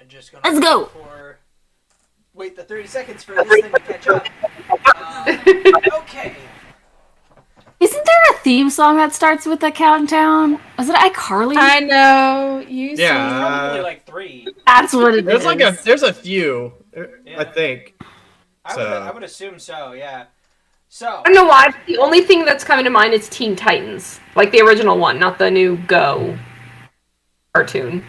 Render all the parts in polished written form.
and just gonna Let's go. Wait the 30 seconds for this thing to catch up. Okay. Isn't there a theme song that starts with a countdown? Was it iCarly? I know. You There's see. probably like 3. That's what it There's is. there's a few, Yeah. I think. I would assume so, yeah. So I don't know why. But the only thing that's coming to mind is Teen Titans, like the original one, not the new Go cartoon.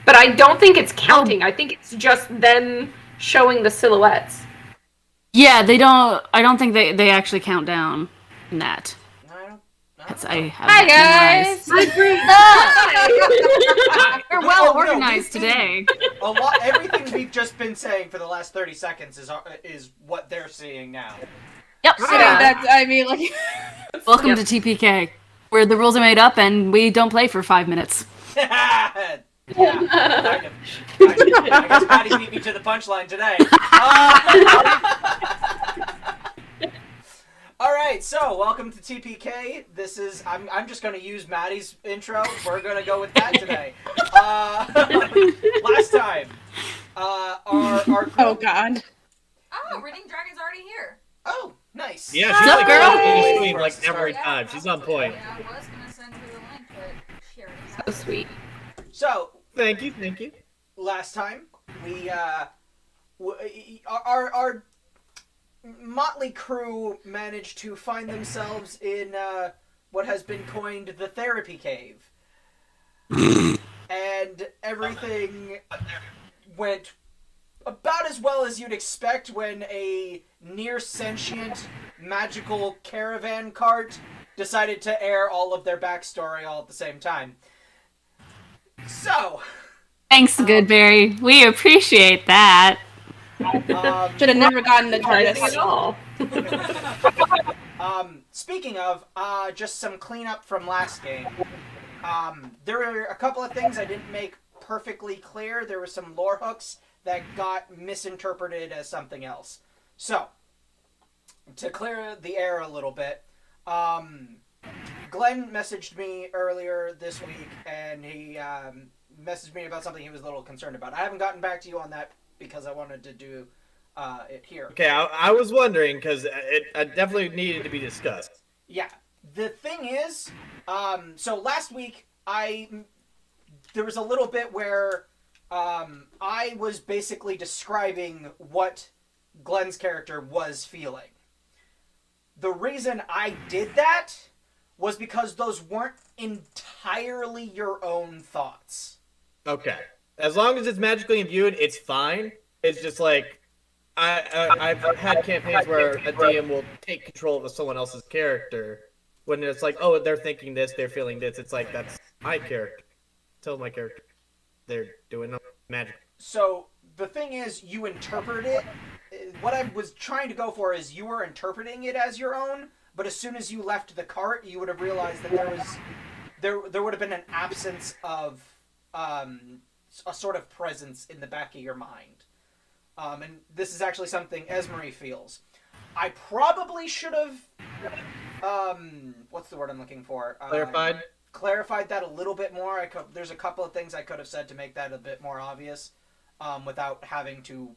But I don't think it's counting. I think it's just them showing the silhouettes. Yeah, they don't. I don't think they actually count down in that. I have Hi guys. You're well Oh, no, organized today. Everything we've just been saying for the last 30 seconds is what they're seeing now. Yep. So that's, I mean, like. Welcome to TPK, where the rules are made up and we don't play for 5 minutes. Yeah, kind of. I guess Madi beat me to the punchline today. Alright, so welcome to TPK. This is I'm just gonna use Maddie's intro. We're gonna go with that today. Last time. Our group... Oh god. Oh, Reading Dragon's already here. Oh, nice. Yeah, What's she's up, like girl? in between, like every time. She's on point. Yeah, I was gonna send her the link, but she already has So it. sweet. So, Thank you. last time we our motley crew managed to find themselves in what has been coined the therapy cave. And everything went about as well as you'd expect when a near sentient magical caravan cart decided to air all of their backstory all at the same time. So, Thanks, Goodberry. We appreciate that. Should have never gotten the TARDIS. Speaking of, just some cleanup from last game. There were a couple of things I didn't make perfectly clear. There were some lore hooks that got misinterpreted as something else. So, to clear the air a little bit, Glen messaged me earlier this week, and he messaged me about something he was a little concerned about. I haven't gotten back to you on that because I wanted to do it here. Okay, I was wondering because it definitely needed to be discussed. Yeah. The thing is, so last week, there was a little bit where I was basically describing what Glen's character was feeling. The reason I did that was because those weren't entirely your own thoughts. Okay, as long as it's magically imbued, it's fine. It's just like I've had campaigns where a DM will take control of someone else's character when it's like, oh, they're thinking this, they're feeling this. It's like, that's my character. Tell my character they're doing magic. So the thing is, you interpret it. What I was trying to go for is you were interpreting it as your own, but as soon as you left the cart, you would have realized that there would have been an absence of a sort of presence in the back of your mind. And this is actually something Esmery feels. I probably should have what's the word I'm looking for? Clarified that a little bit more. There's a couple of things I could have said to make that a bit more obvious, without having to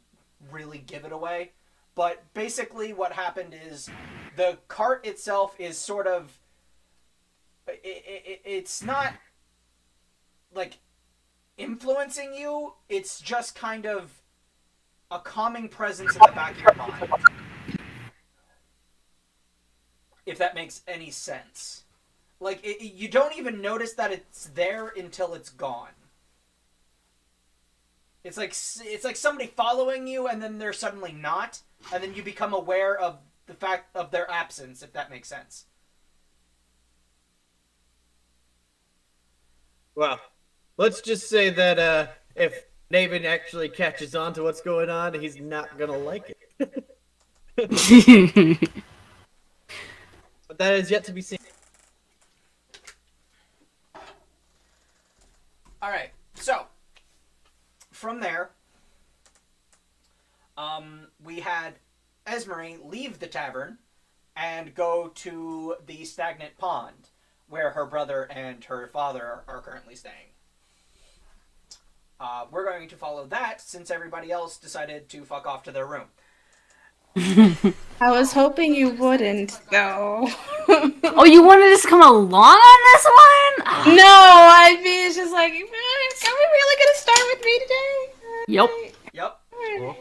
really give it away. But basically what happened is the cart itself is sort of it's not like influencing you, it's just kind of a calming presence in the back of your mind. If that makes any sense. Like, you don't even notice that it's there until it's gone. It's like somebody following you and then they're suddenly not, and then you become aware of the fact of their absence, if that makes sense. Well, let's just say that if David actually catches on to what's going on, he's not gonna like it. But that is yet to be seen. Alright, so, from there, we had Esmery leave the tavern and go to the stagnant pond, where her brother and her father are currently staying. We're going to follow that since everybody else decided to fuck off to their room. I was hoping you wouldn't, though. Oh, you wanted us to come along on this one? No, I mean, it's just like, are we really gonna start with me today? Yep. Yep. Alright.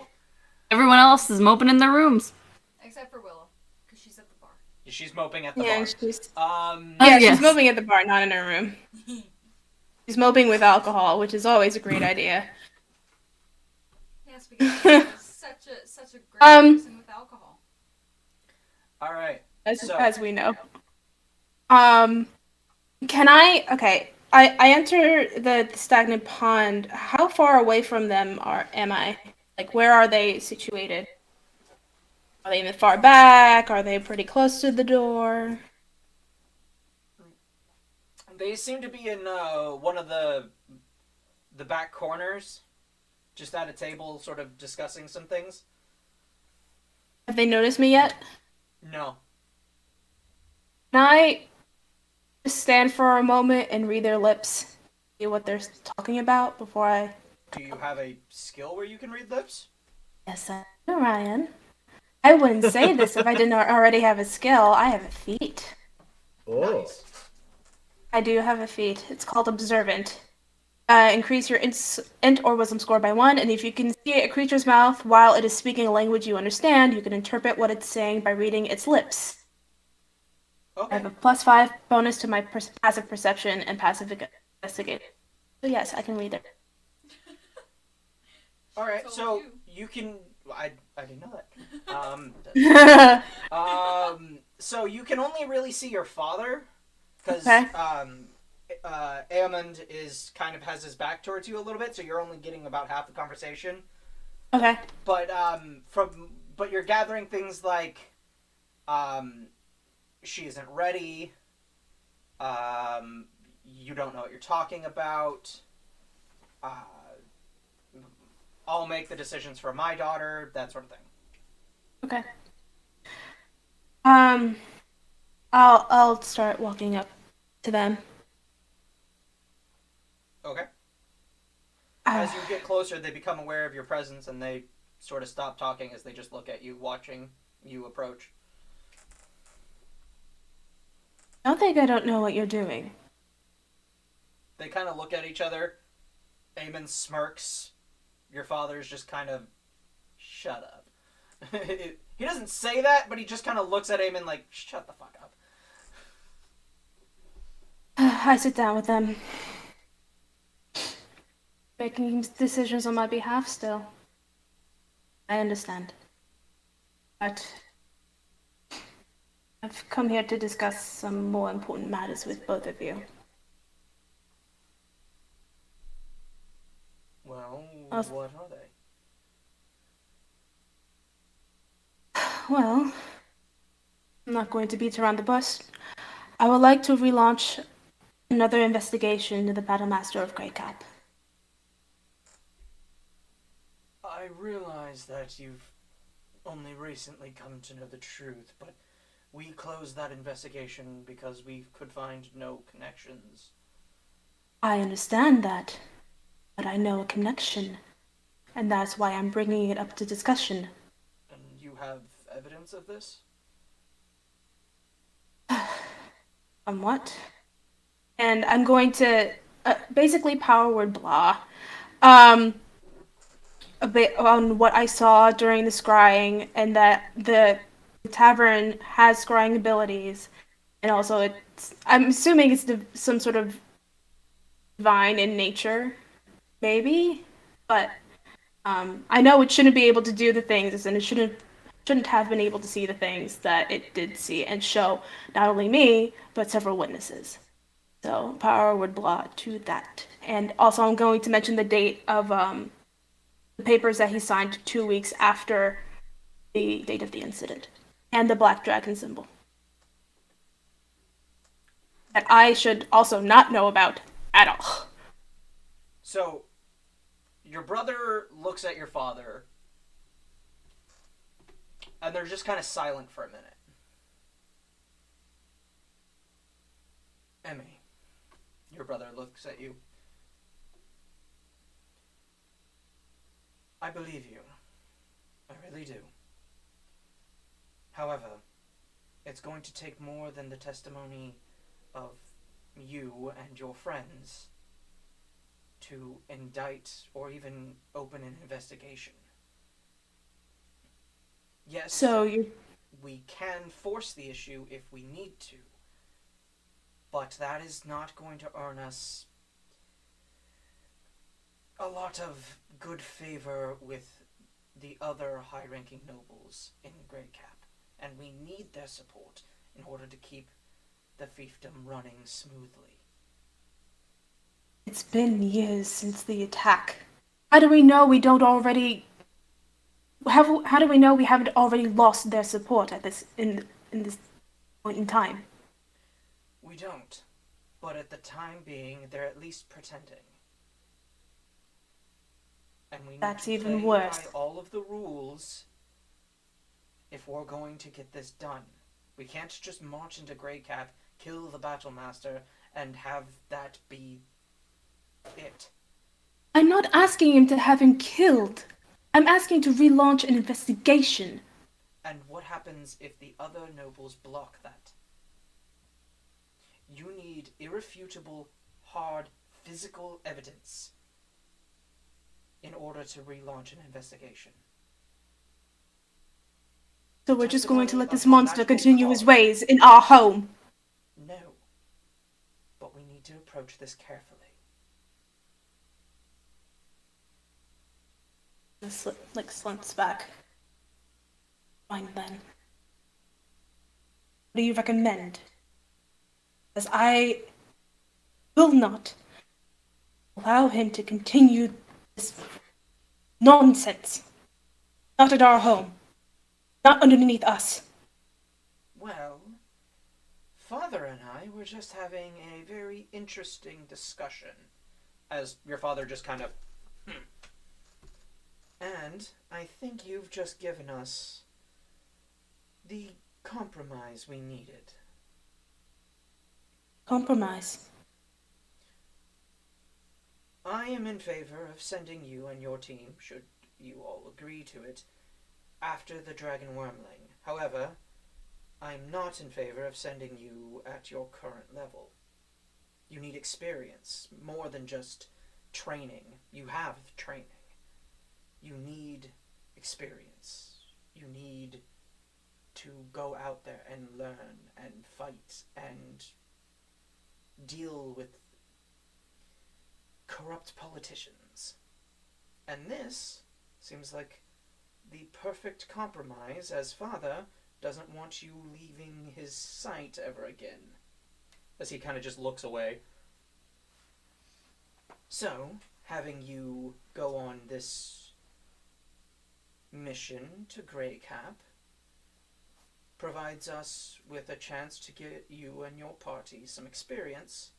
Everyone else is moping in their rooms. Except for Willow, because she's at the bar. She's moping at the Yeah, bar. she's Oh, yeah, yes. she's moping at the bar, not in her room. She's moping with alcohol, which is always a great idea. Yes, because she's such a great person with alcohol. All right. As we know. Can I? Okay, I enter the stagnant pond. How far away from them am I? Like, where are they situated? Are they in the far back? Are they pretty close to the door? They seem to be in one of the back corners, just at a table, sort of discussing some things. Have they noticed me yet? No. Can I just stand for a moment and read their lips, see what they're talking about before I? Do you have a skill where you can read lips? Yes, I do, Ryan. I wouldn't say this if I didn't already have a skill. I have a feat. Oh. Nice. I do have a feat. It's called Observant. Increase your int or wisdom score by 1, and if you can see a creature's mouth while it is speaking a language you understand, you can interpret what it's saying by reading its lips. I Okay. have a +5 bonus to my passive perception and passive investigate. So yes, I can read it. All right. Told So you. you can. I didn't know that. So you can only really see your father, because Okay. Aemond is kind of has his back towards you a little bit, so you're only getting about half the conversation. Okay. But you're gathering things like, she isn't ready. You don't know what you're talking about. I'll make the decisions for my daughter. That sort of thing. Okay. I'll start walking up to them. Okay. As you get closer, they become aware of your presence, and they sort of stop talking as they just look at you, watching you approach. Don't think I don't know what you're doing. They kind of look at each other. Eamon smirks. Your father's just kind of, shut up. He doesn't say that, but he just kind of looks at Eamon like, shut the fuck up. I sit down with them. Making decisions on my behalf still. I understand. But I've come here to discuss some more important matters with both of you. Well, I'll- what are they? Well, I'm not going to beat around the bush. I would like to relaunch another investigation into the Battlemaster of Greycap. I realize that you've only recently come to know the truth, but we closed that investigation because we could find no connections. I understand that, but I know a connection, and that's why I'm bringing it up to discussion. And you have evidence of this? Somewhat. And I'm going to basically power word blah. A bit on what I saw during the scrying, and that the tavern has scrying abilities, and also I'm assuming it's some sort of divine in nature, maybe, but I know it shouldn't be able to do the things, and it shouldn't have been able to see the things that it did see and show not only me but several witnesses. So power word blah to that, and also I'm going to mention the date of the papers that he signed 2 weeks after the date of the incident, and the black dragon symbol that I should also not know about at all. So, your brother looks at your father, and they're just kind of silent for a minute. Emmy, your brother looks at you. I believe you. I really do. However, it's going to take more than the testimony of you and your friends to indict or even open an investigation. Yes, So we can force the issue if we need to, but that is not going to earn us a lot of good favor with the other high-ranking nobles in Grey Cap, and we need their support in order to keep the fiefdom running smoothly. it's been years since the attack. How do we know we don't already? How do we know we haven't already lost their support at this in this point in time? We don't, but at the time being, they're at least pretending. And we need That's to even play worse. by all of the rules if we're going to get this done. We can't just march into Grey Cap, kill the Battle Master, and have that be it. I'm not asking him to have him killed. I'm asking to relaunch an investigation. And what happens if the other nobles block that? You need irrefutable, hard, physical evidence in order to relaunch an investigation. So we're just going to let this Testimony of monster magical continue his power. ways in our home. No. But we need to approach this carefully. Slumps back. Fine then. What do you recommend? As I will not allow him to continue this nonsense. Not at our home. Not underneath us. Well, Father and I were just having a very interesting discussion. As your father just kind of... And I think you've just given us the compromise we needed. Compromise. I am in favor of sending you and your team, should you all agree to it, after the Dragon Wormling. However, I'm not in favor of sending you at your current level. You need experience, more than just training. You have training. You need experience. You need to go out there and learn and fight and deal with corrupt politicians. And this seems like the perfect compromise, as Father doesn't want you leaving his sight ever again. As he kind of just looks away. So, having you go on this mission to Grey Cap provides us with a chance to get you and your party some experience,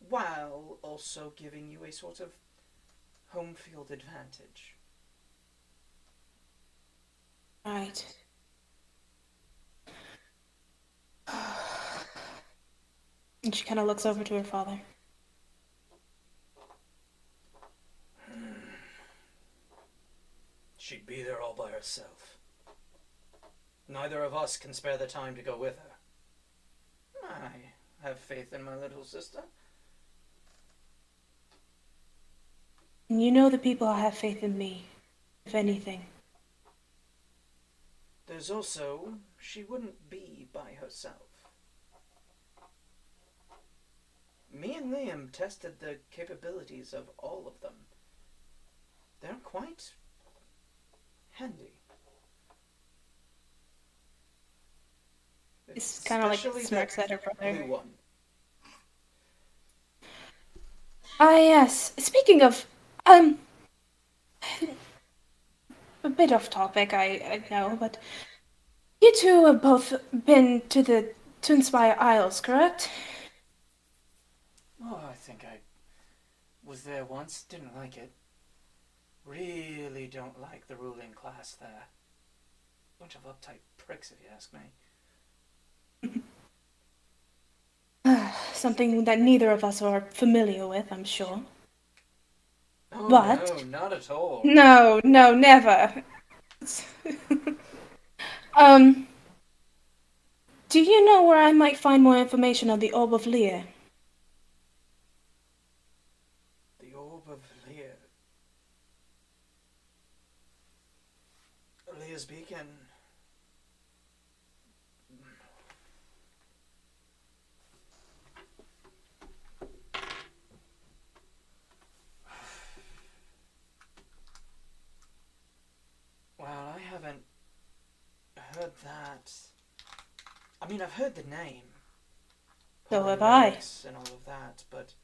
while also giving you a sort of home field advantage. Right. And she kind of looks over to her father. She'd be there all by herself. Neither of us can spare the time to go with her. I have faith in my little sister. And you know the people have faith in me, if anything. There's also, she wouldn't be by herself. Me and Liam tested the capabilities of all of them. They're quite handy. It's kind of like Especially smirks that at her brother. blue one. Ah, yes. Speaking of, a bit off topic, I know, but you two have both been to the Toonspire Isles, correct? Oh, I think I was there once. Didn't like it. Really don't like the ruling class there. Bunch of uptight pricks, if you ask me. Something that neither of us are familiar with, I'm sure. Oh But- no, not at all. No, never. um, do you know where I might find more information on the Orb of Lear? The Orb of Lear. Lear's Beacon. Well, I haven't heard that. I mean, I've heard the name. So have I. And all of that, but...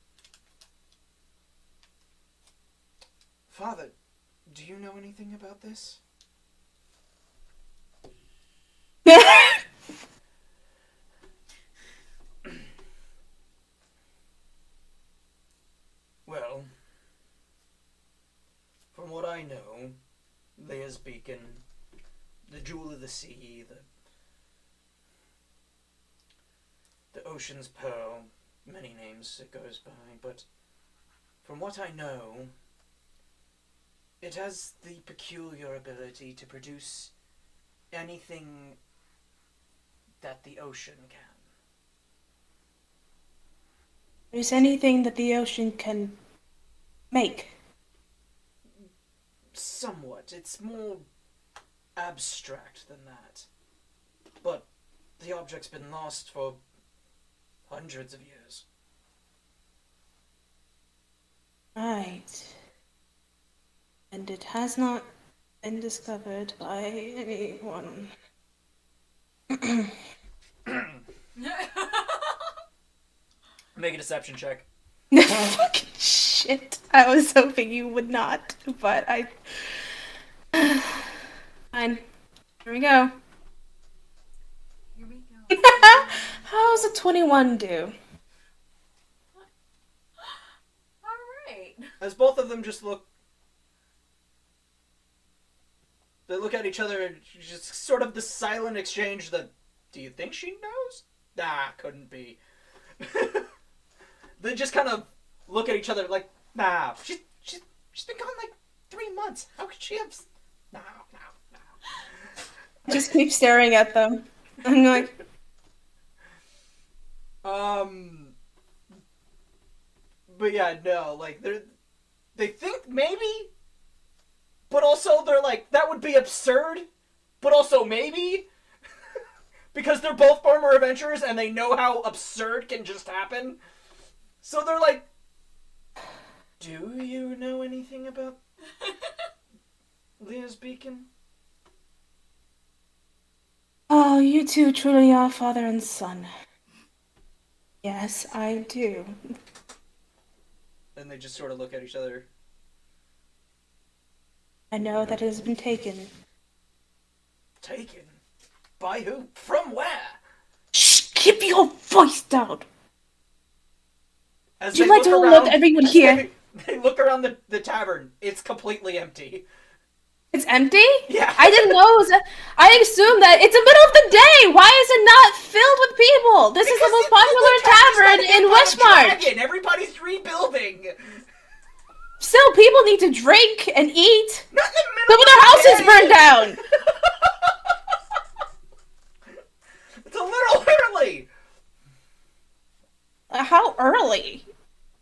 Father, do you know anything about this? Well, from what I know, Lear's Beacon, the Jewel of the Sea, the Ocean's Pearl, many names it goes by, but from what I know, it has the peculiar ability to produce anything that the ocean can. Is anything that the ocean can make? Somewhat. It's more abstract than that. But the object's been lost for hundreds of years. Right. And it has not been discovered by anyone. Make a deception check. Fucking shit. I was hoping you would not, but I... Fine. Here we go. Here we go. How's a 21 do? Alright. As both of them just look... They look at each other and just sort of the silent exchange that... Do you think she knows? Nah, couldn't be. They just kind of look at each other like, nah, she's been gone like 3 months. How could she have... No. Just keep staring at them. I'm like... But yeah, no, like, they think maybe, but also they're like, that would be absurd, but also maybe, because they're both former adventurers and they know how absurd can just happen. So they're like, do you know anything about Lear's Beacon? Oh, you two truly are father and son. Yes, I do. Then they just sort of look at each other. I know that it has been taken. Taken? By who? From where? Shh! Keep your voice down! As Would you they like to look let around- everyone as hear? They look around the tavern. It's completely empty. It's empty? Yeah. I didn't know it was... I assumed that it's the middle of the day! Why is it not filled with people? This is the most popular tavern in Westmarch! Dragon. Everybody's rebuilding. Still, people need to drink and eat. Not in the Some middle of their houses day. burned down! It's a little early. How early?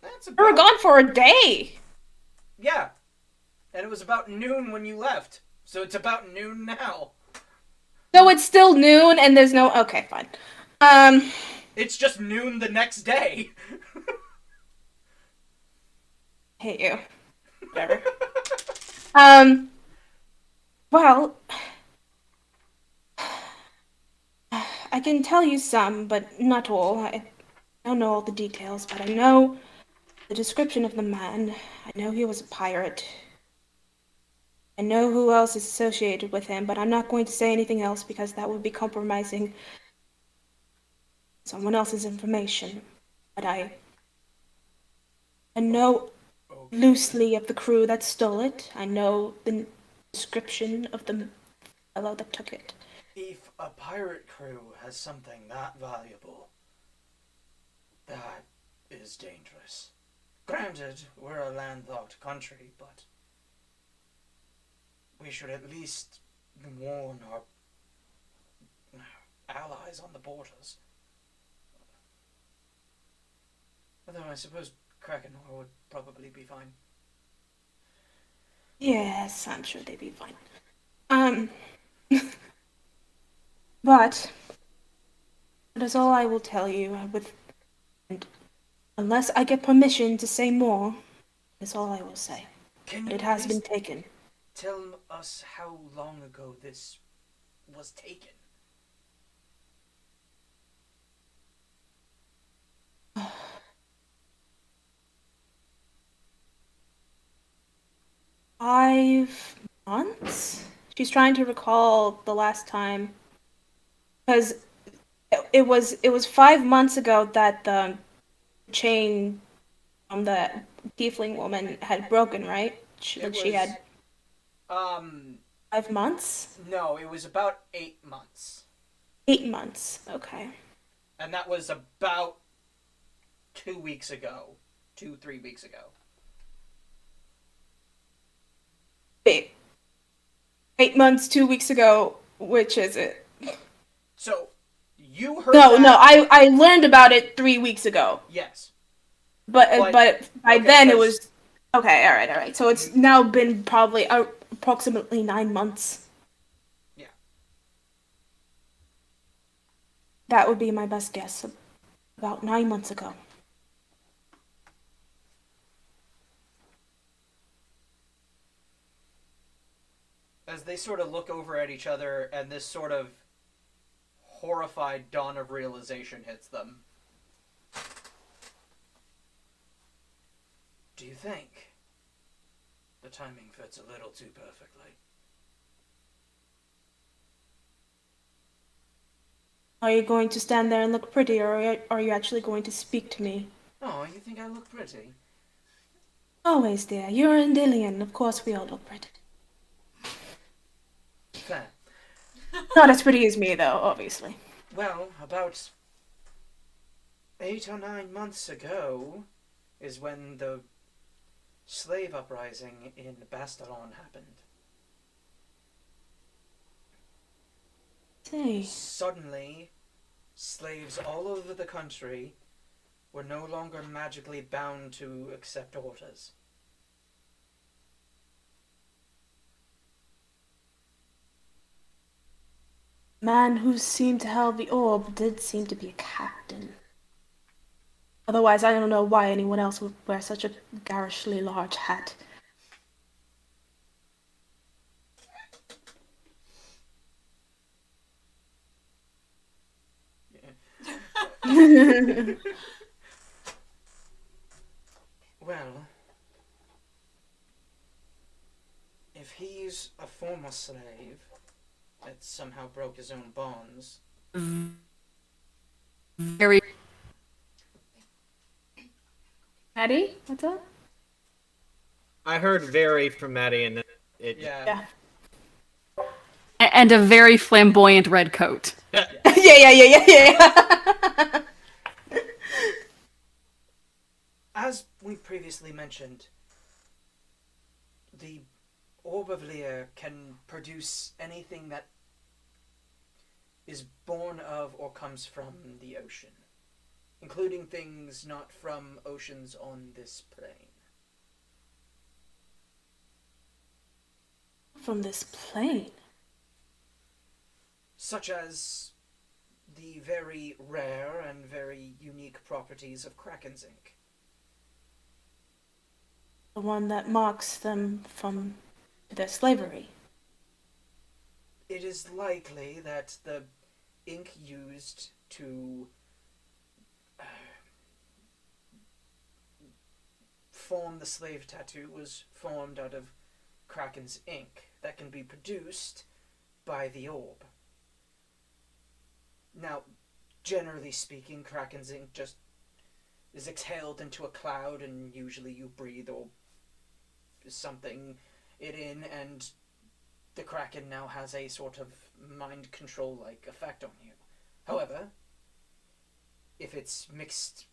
That's We were about... gone for a day. Yeah. And it was about noon when you left. So it's about noon now. So it's still noon and there's no... Okay, fine. It's just noon the next day. Hate you. Whatever. Well... I can tell you some, but not all. I don't know all the details, but I know the description of the man. I know he was a pirate. I know who else is associated with him, but I'm not going to say anything else because that would be compromising someone else's information. But I know loosely of the crew that stole it. I know the description of the fellow that took it. If a pirate crew has something that valuable, that is dangerous. Granted, we're a landlocked country, but we should at least warn our allies on the borders. Although I suppose Krakenor would probably be fine. Yes, I'm sure they'd be fine. But that is all I will tell you. And unless I get permission to say more, that's all I will say. Can But you it has at been least taken. tell us how long ago this was taken? Five months? She's trying to recall the last time, because it was 5 months ago that the chain from the tiefling woman had broken, right? She had Um, 5 months? no, it was about 8 months. 8 months. Okay. And that was about 2 weeks ago. 3 weeks ago. Wait. 8 months, 2 weeks ago. Which is it? So, you heard No, that? no. I learned about it 3 weeks ago. Yes. But But- by okay, then it 'cause- was okay. All right. So it's now been probably approximately 9 months. Yeah. That would be my best guess. About 9 months ago. As they sort of look over at each other and this sort of horrified dawn of realization hits them. Do you think the timing fits a little too perfectly? Are you going to stand there and look pretty, or are you actually going to speak to me? Oh, you think I look pretty? Always, dear. You're an Dillian. Of course we all look pretty. Fair. Not as pretty as me, though, obviously. Well, about 8 or 9 months ago is when the slave uprising in Bastalon happened. Say, Suddenly, slaves all over the country were no longer magically bound to accept orders. man who seemed to have the orb did seem to be a captain. Otherwise, I don't know why anyone else would wear such a garishly large hat. Well, if he's a former slave that somehow broke his own bonds, Very. Maddie, what's up? I heard very from Maddie, and it. yeah. And a very flamboyant red coat. Yeah. As we previously mentioned, the Orb of Lear can produce anything that is born of or comes from the ocean, including things not from oceans on this plane. From this plane. Such as the very rare and very unique properties of Kraken's ink. The one that marks them from their slavery. It is likely that the ink used to form the slave tattoo was formed out of Kraken's ink that can be produced by the orb. Now, generally speaking, Kraken's ink just is exhaled into a cloud, and usually you breathe or something it in, and the Kraken now has a sort of mind control-like effect on you. However, if it's mixed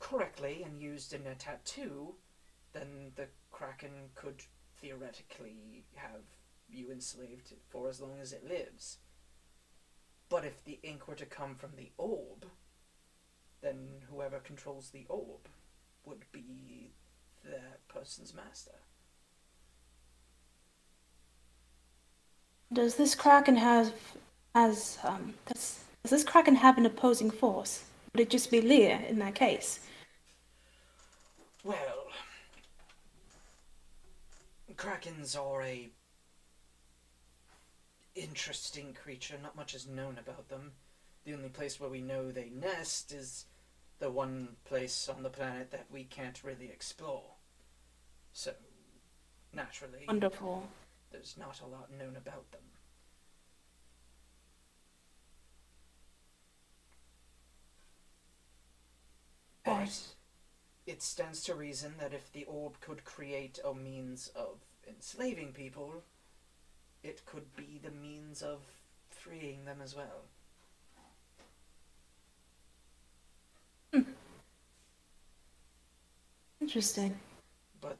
correctly and used in a tattoo, then the Kraken could theoretically have you enslaved for as long as it lives. But if the ink were to come from the orb, then whoever controls the orb would be that person's master. Does this Kraken does this Kraken have an opposing force? Would it just be Lear in that case? Well, Krakens are a interesting creature. Not much is known about them. The only place where we know they nest is the one place on the planet that we can't really explore. So, naturally, Wonderful. there's not a lot known about them. Right. But it stands to reason that if the orb could create a means of enslaving people, it could be the means of freeing them as well. Interesting. But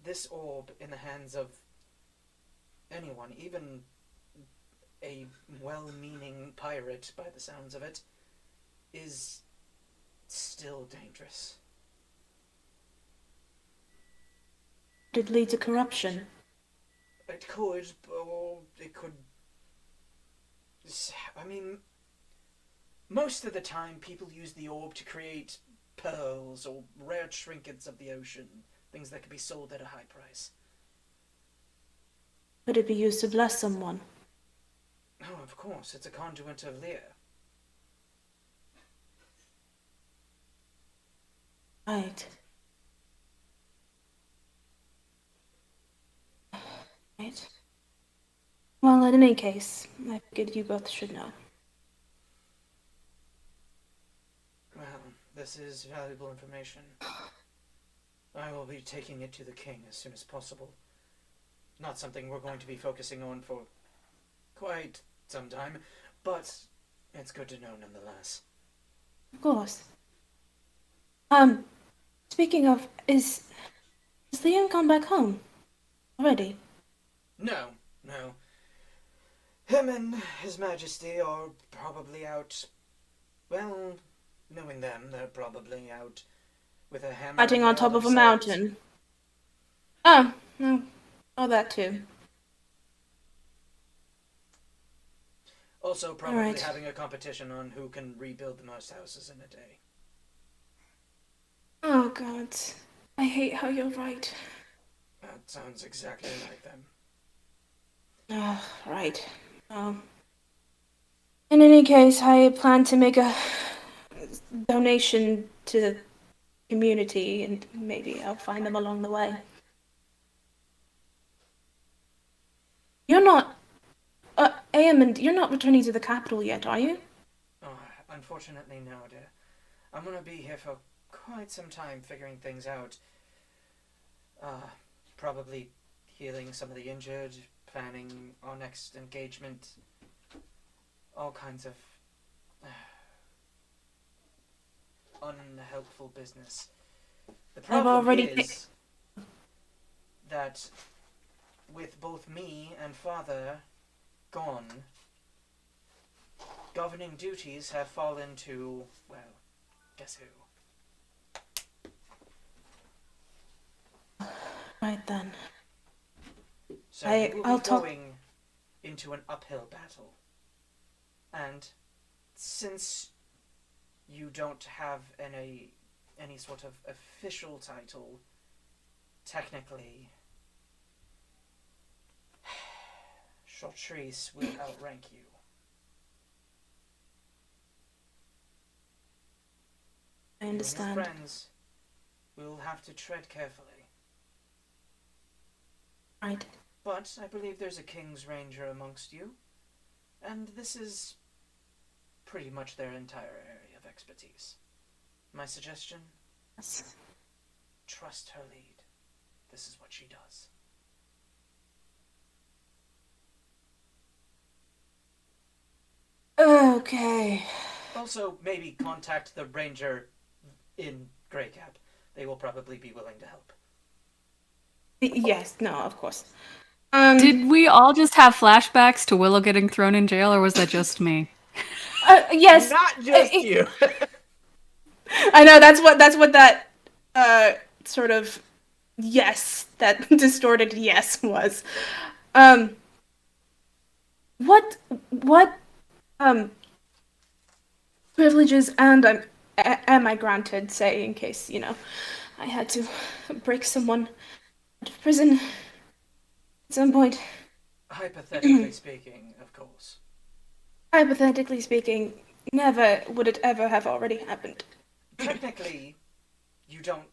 this orb in the hands of anyone, even a well-meaning pirate by the sounds of it, is still dangerous. Did it lead to corruption? It could, or it could... I mean, most of the time people use the orb to create pearls or rare trinkets of the ocean, things that could be sold at a high price. Could it be used to bless someone? Oh, of course, it's a conduit of Lear. Right. Right. Well, in any case, I figured you both should know. Well, this is valuable information. I will be taking it to the king as soon as possible. Not something we're going to be focusing on for quite some time, but it's good to know nonetheless. Of course. Speaking of, is Liam gone back home already? No. Him and His Majesty are probably out. Well, knowing them, they're probably out with a hammer. Fighting on and top nail of a themselves. mountain. Oh, no. Oh, that too. Also, probably Alright. having a competition on who can rebuild the most houses in a day. Oh, God. I hate how you're right. That sounds exactly like them. Oh, right. In any case, I plan to make a donation to the community, and maybe I'll find them along the way. You're not... Aemond, you're not returning to the capital yet, are you? Oh, unfortunately, no, dear. I'm gonna be here for quite some time figuring things out. Probably healing some of the injured, planning our next engagement, all kinds of unhelpful business. The problem already is that with both me and father gone, governing duties have fallen to, well, guess who? Right then. So we will I'll be talk- going into an uphill battle. And since you don't have any sort of official title, technically, Chartrice will outrank you. I You and his understand. friends will have to tread carefully. Right. But I believe there's a King's Ranger amongst you, and this is pretty much their entire area of expertise. My suggestion? Yes. Trust her lead. This is what she does. Okay. Also, maybe contact the ranger in Grey Cap. They will probably be willing to help. Yes, no, of course. Did we all just have flashbacks to Willow getting thrown in jail, or was that just me? Yes. Not just you. I know that's what that sort of yes, that distorted yes was. What privileges and am I granted, say, in case, I had to break someone out of prison at some point? Hypothetically speaking, of course. Hypothetically speaking, never would it ever have already happened. Technically, you don't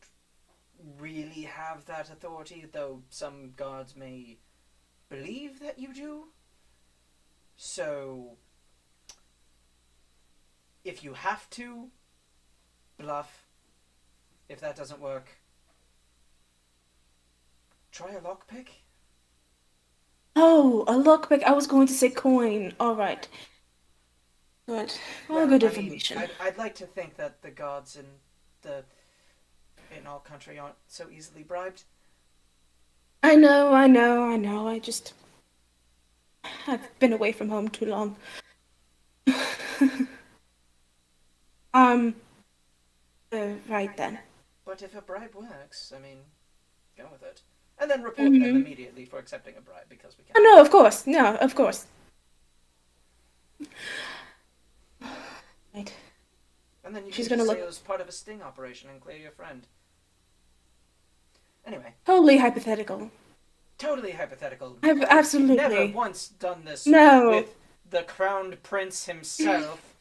really have that authority, though some guards may believe that you do. So, if you have to, bluff. If that doesn't work, try a lockpick. Oh, a lockpick. I was going to say coin. All right. Good. Well, good information. I'd like to think that the guards in our country aren't so easily bribed. I know. I've been away from home too long. Right then. But if a bribe works, go with it. And then report them immediately for accepting a bribe, because we can. Oh, no, of course. No, of course. Right. And then you She's can gonna just say look- it was part of a sting operation and clear your friend. Anyway. Totally hypothetical. Totally hypothetical. I've absolutely never once done this No. with the crowned prince himself.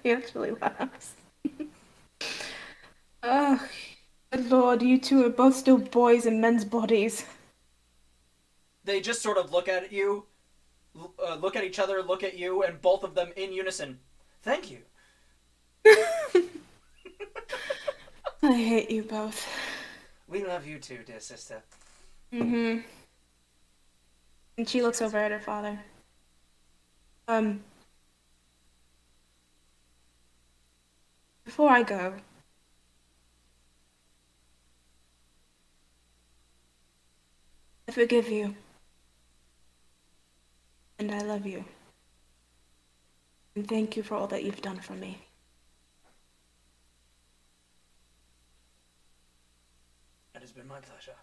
He actually laughs. Oh, good lord, you two are both still boys in men's bodies. They just sort of look at you, look at each other, look at you, and both of them in unison. Thank you. I hate you both. We love you too, dear sister. And she looks over at her father. Before I go, I forgive you. And I love you. And thank you for all that you've done for me. It has been my pleasure.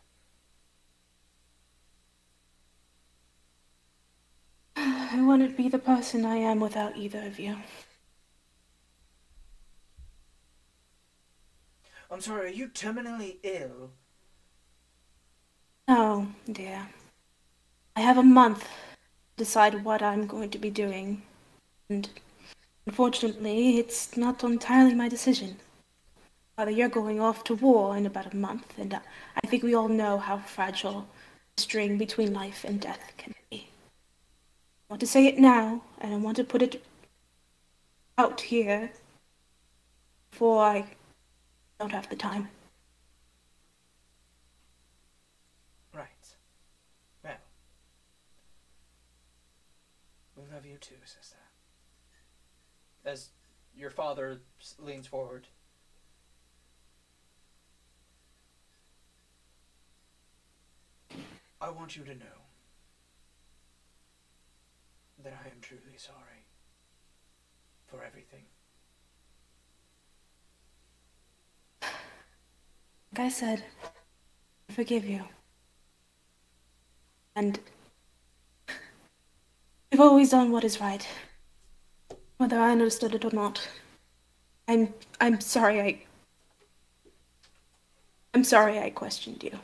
I wouldn't be the person I am without either of you. I'm sorry, are you terminally ill? Oh, dear. I have a month to decide what I'm going to be doing. And unfortunately, it's not entirely my decision. Father, you're going off to war in about a month, and I think we all know how fragile the string between life and death can be. I want to say it now, and I want to put it out here before I don't have the time. Right. Well. We love you too, sister. As your father leans forward. I want you to know that I am truly sorry for everything. Like I said, I forgive you. And you've always done what is right, whether I understood it or not. I'm sorry I'm sorry I questioned you,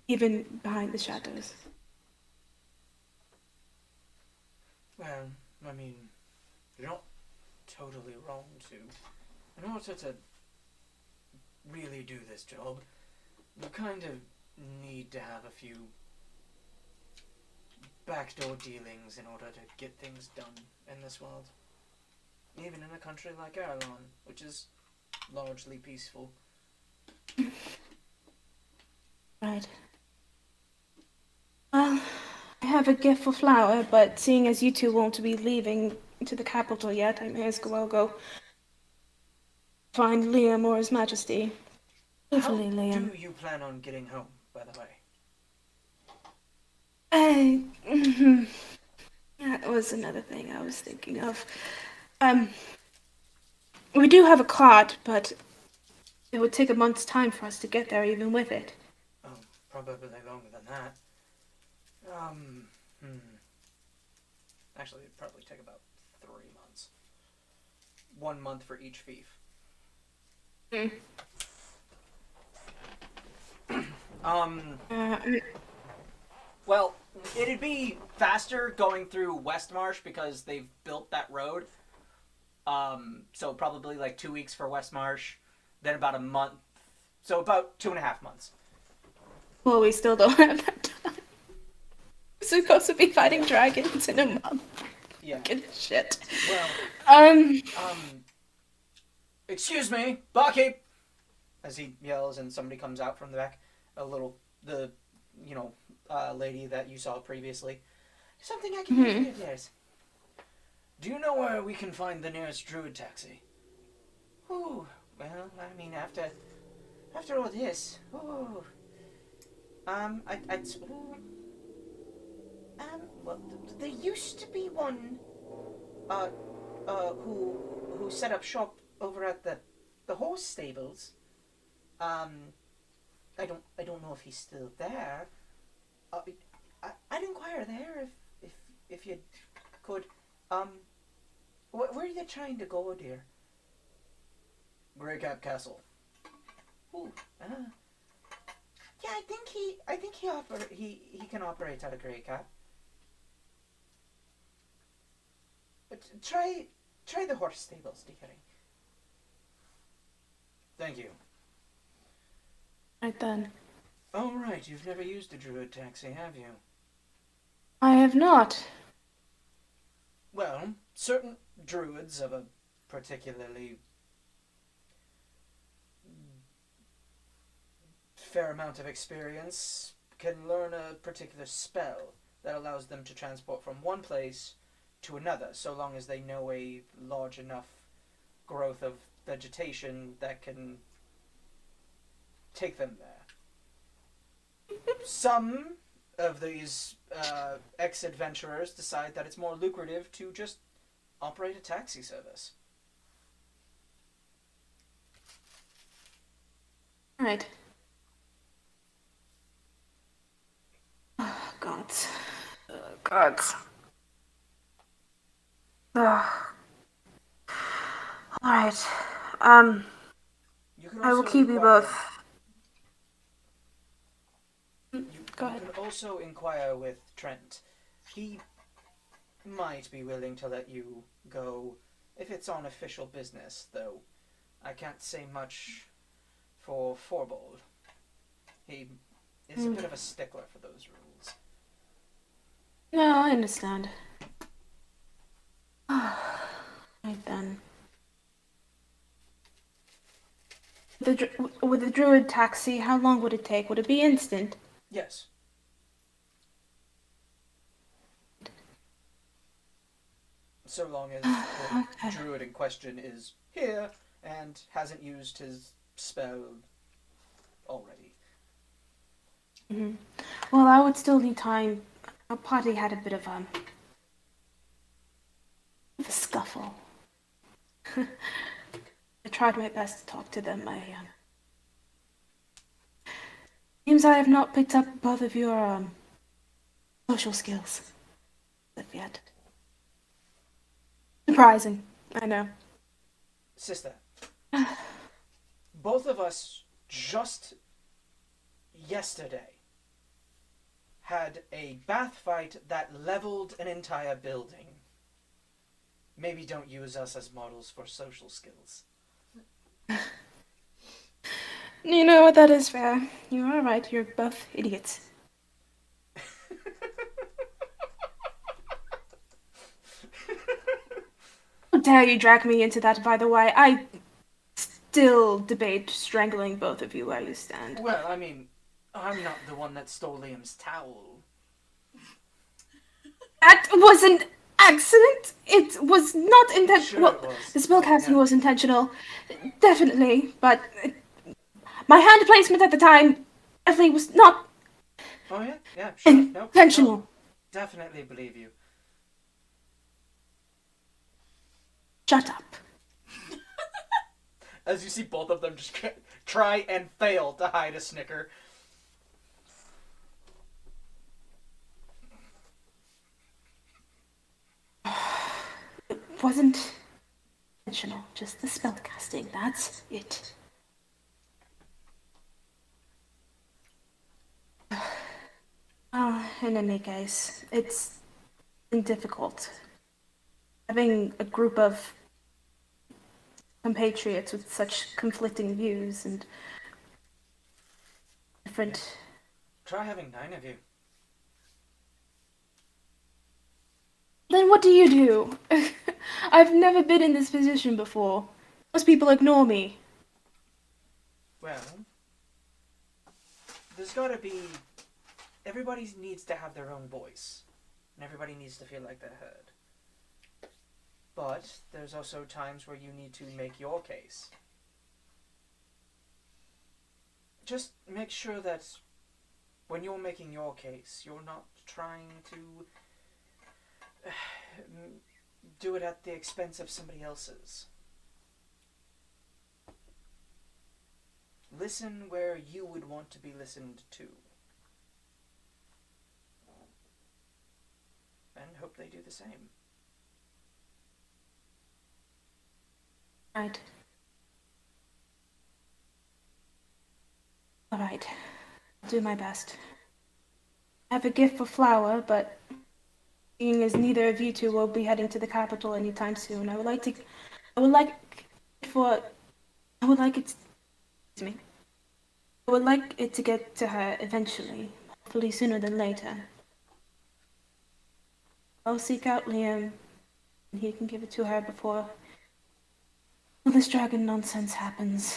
even behind the shadows. Well, you're not totally wrong to. In order to really do this job, you kind of need to have a few backdoor dealings in order to get things done in this world. Even in a country like Ireland, which is largely peaceful. Right. Well, I have a gift for Flower, but seeing as you two won't be leaving to the capital yet, I may as well go find Liam or His Majesty. How Hopefully, Liam. do you plan on getting home, by the way? That was another thing I was thinking of. We do have a cart, but it would take a month's time for us to get there, even with it. Oh, probably longer than that. Actually, it'd probably take about 3 months. 1 month for each fief. Well, it'd be faster going through Westmarsh because they've built that road. So probably like 2 weeks for Westmarsh, then about a month. So about 2.5 months. Well, we still don't have that time. We're supposed to be fighting dragons in a month. Yeah. Good shit. Well, excuse me, barkeep! As he yells and somebody comes out from the back. Lady that you saw previously. Something I can do for you, yes. Do you know where we can find the nearest druid taxi? Oh, well, I mean, after all this, well, there used to be one, who set up shop over at the horse stables. I don't know if he's still there. I'd inquire there if you could. Where are you trying to go, dear? Greycap Castle. Ooh, yeah, I think he can operate out of Greycap. But try the horse stables, dearie. Thank you. Right then. Oh, right, you've never used a druid taxi, have you? I have not. Well, certain druids of a particularly fair amount of experience can learn a particular spell that allows them to transport from one place to another, so long as they know a large enough growth of vegetation that can take them there. Some of these ex-adventurers decide that it's more lucrative to just operate a taxi service. Right. Oh, gods. Gods. Alright. You can I will also keep you inquire- both. Go ahead. You can also inquire with Trent. He might be willing to let you go if it's on official business, though I can't say much for Forbold. He is a bit of a stickler for those rules. No, I understand. Right then. With the druid taxi, how long would it take? Would it be instant? Yes. So long as the druid in question is here and hasn't used his spell already. Well, I would still need time. Our party had a bit of a scuffle. I tried my best to talk to them. Seems I have not picked up both of your social skills as of yet. Surprising, I know. Sister, both of us just yesterday had a bath fight that leveled an entire building. Maybe don't use us as models for social skills. You know what, that is fair. You are right, you're both idiots. How dare you drag me into that, by the way? I still debate strangling both of you where you stand. Well, I mean, I'm not the one that stole Liam's towel. That was an accident. It was not intentional. Sure it was. The spellcasting Yeah. was intentional, definitely. But my hand placement at the time definitely was not Oh yeah, yeah, sure. No, intentional. no, definitely believe you. Shut up. As you see both of them just try and fail to hide a snicker. It wasn't intentional. Just the spellcasting. That's it. In any case, it's been difficult. Having a group of compatriots with such conflicting views and different. Try having 9 of you. Then what do you do? I've never been in this position before. Most people ignore me. Well, there's gotta be. Everybody needs to have their own voice, and everybody needs to feel like they're heard. But there's also times where you need to make your case. Just make sure that when you're making your case, you're not trying to do it at the expense of somebody else's. Listen where you would want to be listened to. And hope they do the same. Right. Alright. I'll do my best. I have a gift for flour, but seeing as neither of you two will be heading to the capital anytime soon, I would like it excuse me. I would like it to get to her eventually, hopefully sooner than later. I'll seek out Liam, and he can give it to her before all this dragon nonsense happens.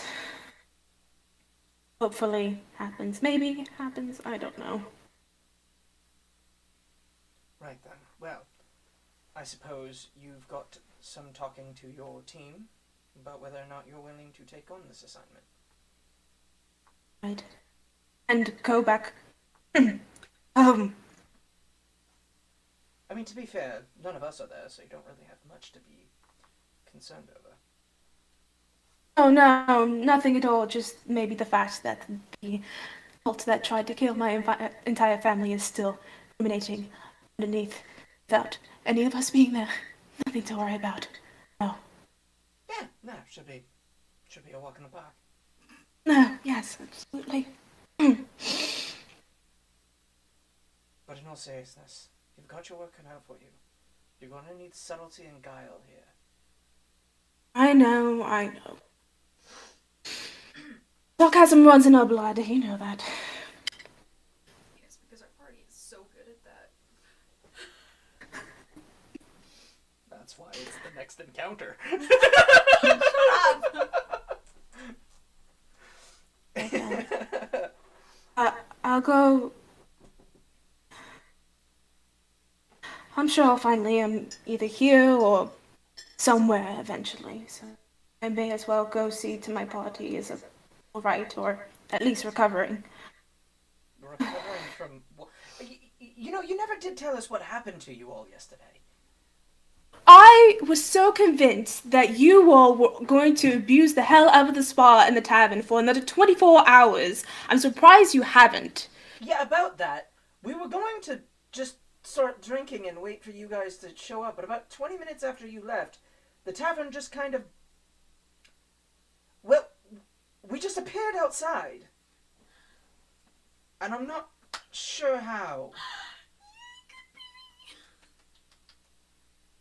Hopefully happens. Maybe happens. I don't know. Right then. Well, I suppose you've got some talking to your team about whether or not you're willing to take on this assignment. Right. And go back. I mean, to be fair, none of us are there, so you don't really have much to be concerned over. Oh no, nothing at all. Just maybe the fact that the cult that tried to kill my entire family is still ruminating underneath without any of us being there. Nothing to worry about. No. Yeah, no, should be a walk in the park. No, yes, absolutely. But in all seriousness, you've got your work cut out for you. You're going to need subtlety and guile here. I know. Sarcasm runs in our blood, you know that. Yes, because our party is so good at that. That's why it's the next encounter. I'll go. I'm sure I'll find Liam either here or somewhere eventually, so I may as well go see to my party is alright, or at least recovering. Recovering from... You know, you never did tell us what happened to you all yesterday. I was so convinced that you all were going to abuse the hell out of the spa and the tavern for another 24 hours. I'm surprised you haven't. Yeah, about that. We were going to just start drinking and wait for you guys to show up, but about 20 minutes after you left, the tavern just kind of... Well, we just appeared outside. And I'm not sure how.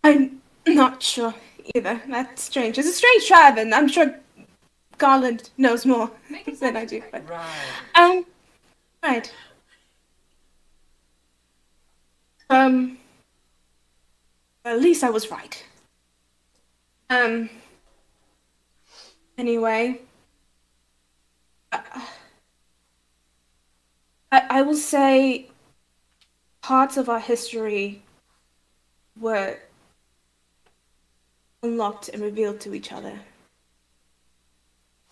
I'm not sure either. That's strange. It's a strange tavern. I'm sure Garland knows more than I do. But, Right. Right. At least I was right. Anyway. I will say parts of our history were unlocked and revealed to each other.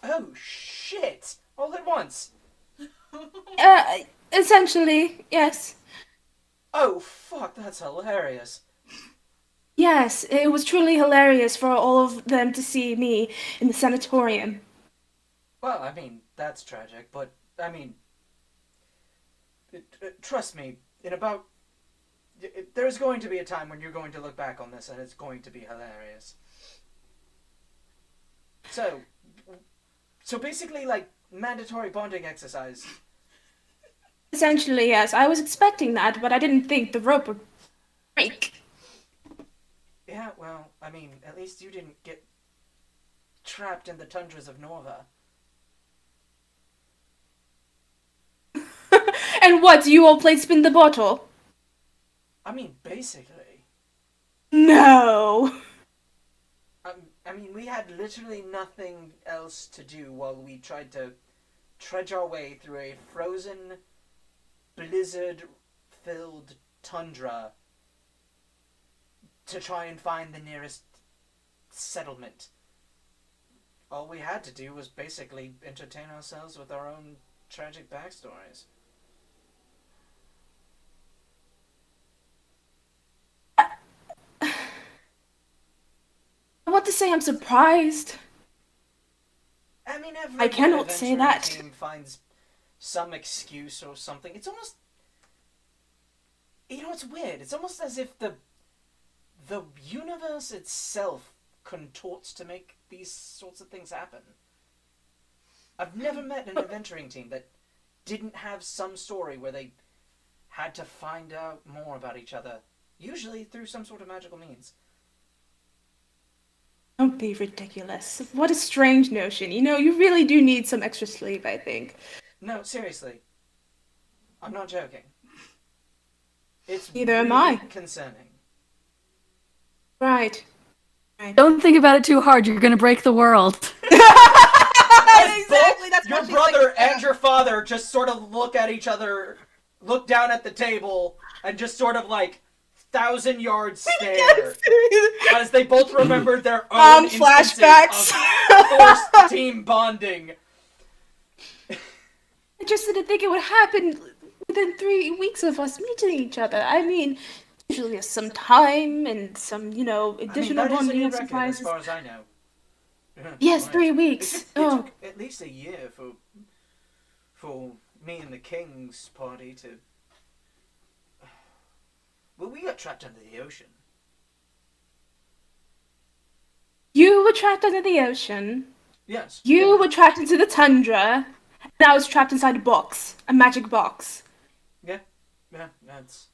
Oh, shit! All at once! Essentially, yes. Oh, fuck, that's hilarious. Yes, it was truly hilarious for all of them to see me in the sanatorium. Well, I mean, that's tragic, but, I mean, trust me, in about... there's going to be a time when you're going to look back on this and it's going to be hilarious. So basically, like, mandatory bonding exercise. Essentially, yes. I was expecting that, but I didn't think the rope would break. Yeah, well, I mean, at least you didn't get trapped in the tundras of Nova. And what, you all played spin the bottle? I mean, basically. No. I mean, we had literally nothing else to do while we tried to trudge our way through a frozen, blizzard-filled tundra to try and find the nearest settlement. All we had to do was basically entertain ourselves with our own tragic backstories. I want to say I'm surprised. I mean, every I cannot good say adventuring that. team finds some excuse or something. It's almost, you know, it's weird. It's almost as if the universe itself contorts to make these sorts of things happen. I've never met an adventuring team that didn't have some story where they had to find out more about each other, usually through some sort of magical means. Don't be ridiculous. What a strange notion. You know, you really do need some extra sleep, I think. No, seriously. I'm not joking. It's Neither am really I. concerning. Right. Don't think about it too hard. You're gonna break the world. Exactly, that's Your what she's brother like, and your father just sort of look at each other, look down at the table, and just sort of like 1,000-yard stare as they both remembered their own instances flashbacks. of forced team bonding. I just didn't think it would happen within 3 weeks of us meeting each other. I mean, usually some time and some, you know, additional that is a bonding new record, exercises. as far as I know. Yes, Right. 3 weeks. It Oh, took at least a year for me and the King's party to... Well, we got trapped under the ocean. you were trapped under the ocean. Yes. You were trapped into the tundra. And I was trapped inside a box, a magic box. Yeah, that's...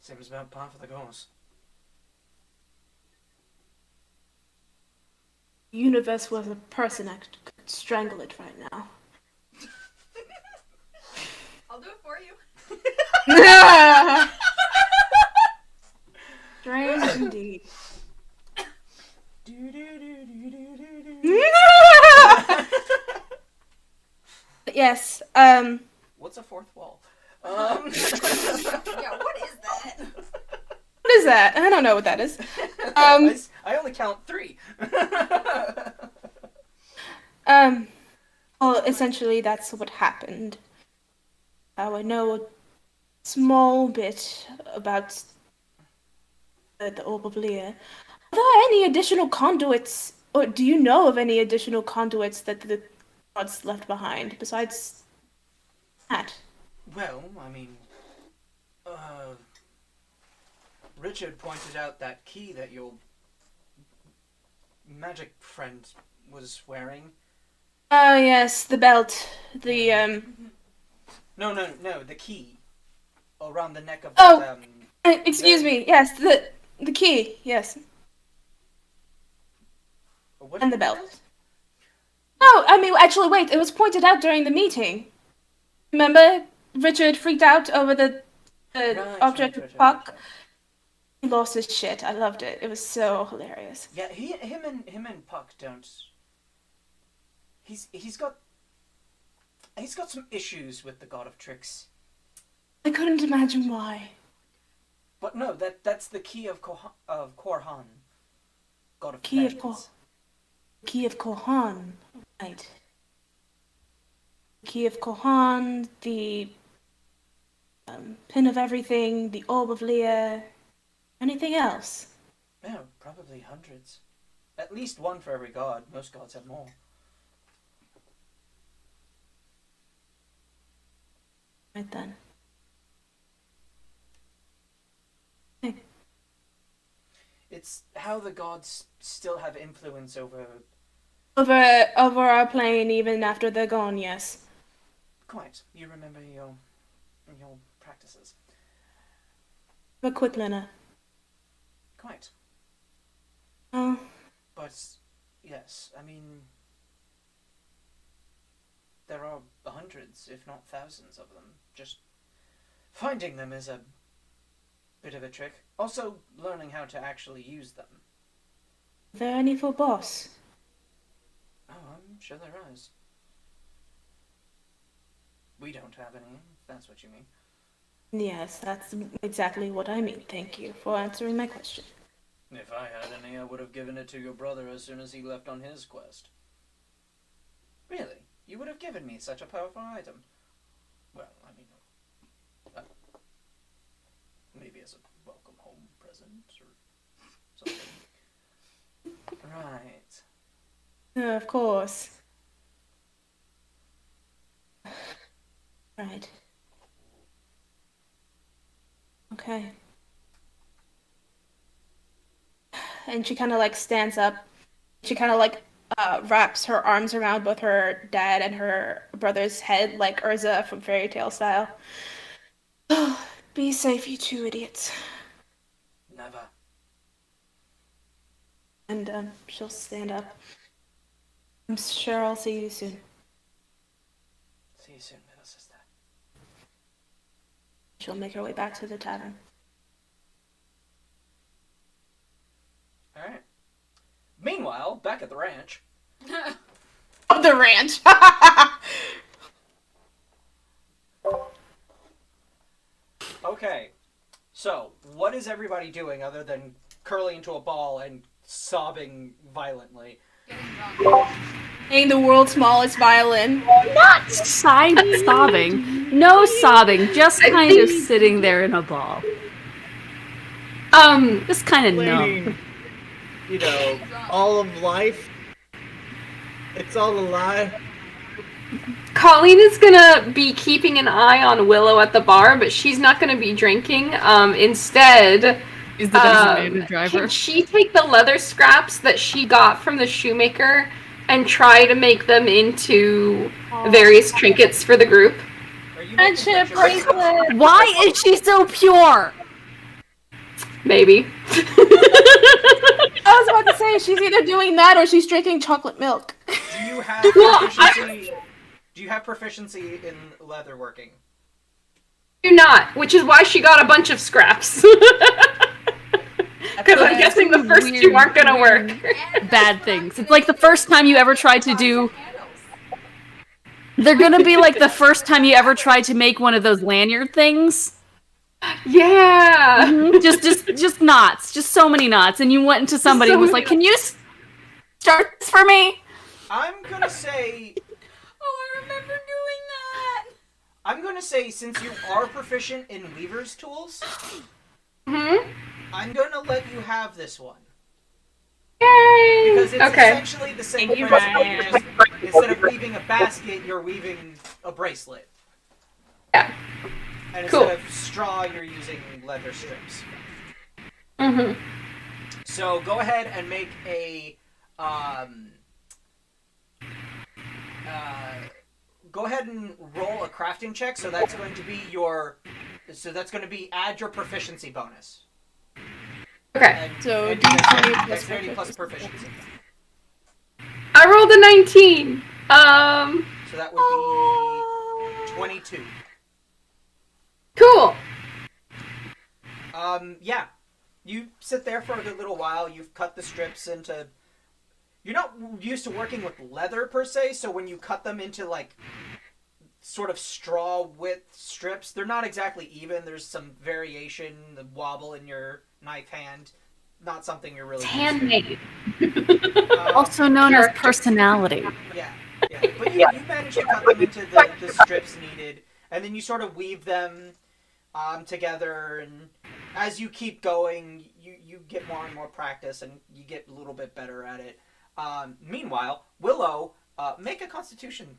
seems about par for the course. The universe was a person, I could strangle it right now. I'll do it for you. Strange indeed. Yes, What's a fourth wall? Yeah, what is that? what is that? I don't know what that is. I only count 3. Well, essentially that's what happened. I know a small bit about the Orb of Lear. Are there any additional conduits, or do you know of any additional conduits that the gods left behind besides that? Well, I mean, Richard pointed out that key that your magic friend was wearing. Oh yes, the belt. The No, the key around the neck of Oh! that, excuse me. Yes, the key. Yes, what and the is belt. it? No, I mean actually, wait. It was pointed out during the meeting. Remember, Richard freaked out over the Right, object right. of Puck. He lost his shit. I loved it. It was so hilarious. Yeah, him and Puck don't. He's got some issues with the God of Tricks, I couldn't imagine why. But no, that's the key of Korhan, god of Key of vengeance. Key of Kohan. Right. Key of Kohan, the pin of everything, the orb of Leah. Anything else? Yeah, probably hundreds. At least one for every god. Most gods have more. Right then. It's how the gods still have influence over... Over our plane even after they're gone, yes. Quite. You remember your practices. A quick learner. Quite. Oh, But, yes, I mean... There are hundreds, if not thousands of them. Just finding them is a bit of a trick. Also, learning how to actually use them. are there any for boss? Oh, I'm sure there is. We don't have any, if that's what you mean. Yes, that's exactly what I mean. Thank you for answering my question. If I had any, I would have given it to your brother as soon as he left on his quest. Really? You would have given me such a powerful item? Well, I mean, maybe as a welcome home present or something. Right. Of course. Right. Okay. And she kind of like stands up. She kind of like wraps her arms around both her dad and her brother's head, like Urza from Fairy Tale style. Be safe, you two idiots. Never. And she'll stand up. I'm sure I'll see you soon. See you soon, little sister. She'll make her way back to the tavern. Alright. Meanwhile, back at the ranch. Of the ranch. Okay. So, what is everybody doing other than curling into a ball and sobbing violently? Getting drunk. Playing the world's smallest violin. Not sobbing. No sobbing. Just kind of sitting there in a ball. Just kind of numb. Explaining, you know, all of life. It's all a lie. Colleen is gonna be keeping an eye on Willow at the bar, but she's not gonna be drinking. Instead, Is the designated driver. can she take the leather scraps that she got from the shoemaker and try to make them into various trinkets for the group? Are you Friendship making friendship bracelet. Why is she so pure? Maybe. I was about to say she's either doing that or she's drinking chocolate milk. Do you have proficiency? Do you have proficiency in leatherworking? Do not, which is why she got a bunch of scraps. Because I'm guessing the first two aren't gonna work. Bad things. It's like the first time you ever tried to do... They're gonna be like the first time you ever tried to make one of those lanyard things. Yeah. Just knots. Just so many knots. And you went into somebody and was like, can you start this for me? I'm gonna say. Oh, I remember doing that! I'm gonna say, since you are proficient in weaver's tools, Hmm? I'm gonna let you have this one. Yay! Because it's Okay. essentially the same Thank you, principle. Ryan. Just, instead of weaving a basket, you're weaving a bracelet. Yeah. And Cool. instead of straw, you're using leather strips. Mm-hmm. So go ahead and make a go ahead and roll a crafting check. So that's going to be your. So that's going to be add your proficiency bonus. Okay. And, So and D20 plus dexterity plus proficiency. I rolled a 19. So that would be 22. Cool. Yeah. You sit there for a good little while. You've cut the strips into. You're not used to working with leather per se, so when you cut them into like sort of straw width strips. They're not exactly even. There's some variation, the wobble in your knife hand. Not something you're really It's used to. handmade. Also known as Character. personality. Yeah. But you managed to cut them into the strips needed, and then you sort of weave them together, and as you keep going, you get more and more practice, and you get a little bit better at it. Meanwhile, Willow, make a Constitution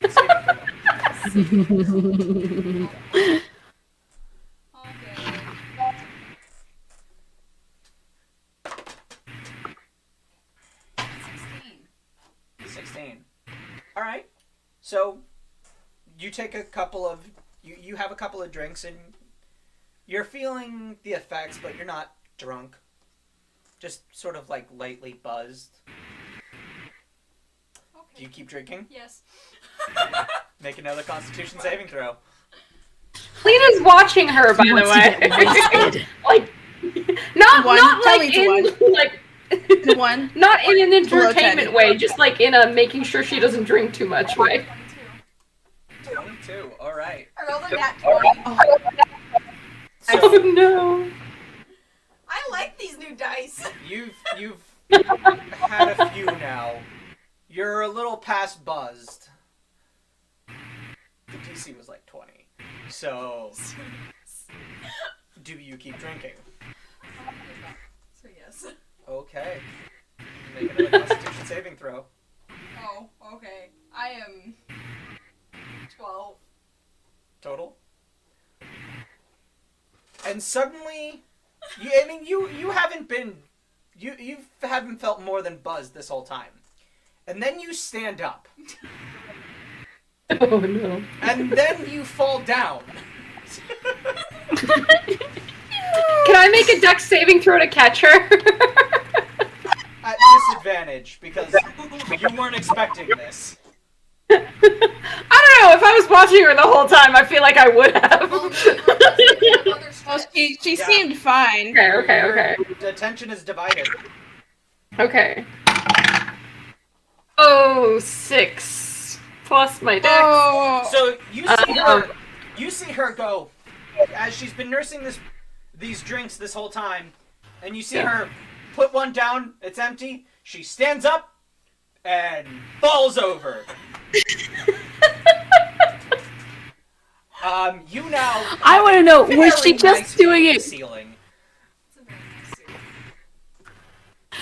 saving throw. Okay. 16. All right. So you take a couple of you have a couple of drinks and you're feeling the effects, but you're not drunk. Just sort of like lightly buzzed. Okay. Do you keep drinking? Yes. Make another Constitution saving throw. Lena's watching her, by the wants to way. get wasted. Like, not One. not Tell like me it's in like One. not in an Below 10. entertainment way, just like in a making sure she doesn't drink too much way. 22. 22. All right. I rolled a nat 20. Oh So no. I like these new dice. you've had a few now. You're a little past buzzed. The DC was like 20. So do you keep drinking? So yes. Okay. Make another Constitution saving throw. Oh, okay. I am 12. Total. And suddenly, you haven't been, you haven't felt more than buzzed this whole time. And then you stand up. Oh no. And then you fall down. Can I make a dex saving throw to catch her? At disadvantage, because you weren't expecting this. I don't know. If I was watching her the whole time, I feel like I would have. Well, other Well, stress. she Yeah. seemed fine. Okay. The attention is divided. Okay. Oh, 6 plus my dex. Oh. So you see her go, as she's been nursing these drinks this whole time, and you see her put one down, it's empty, she stands up and falls over. You now I want to know, was very she just nice doing view of it the ceiling. It's a very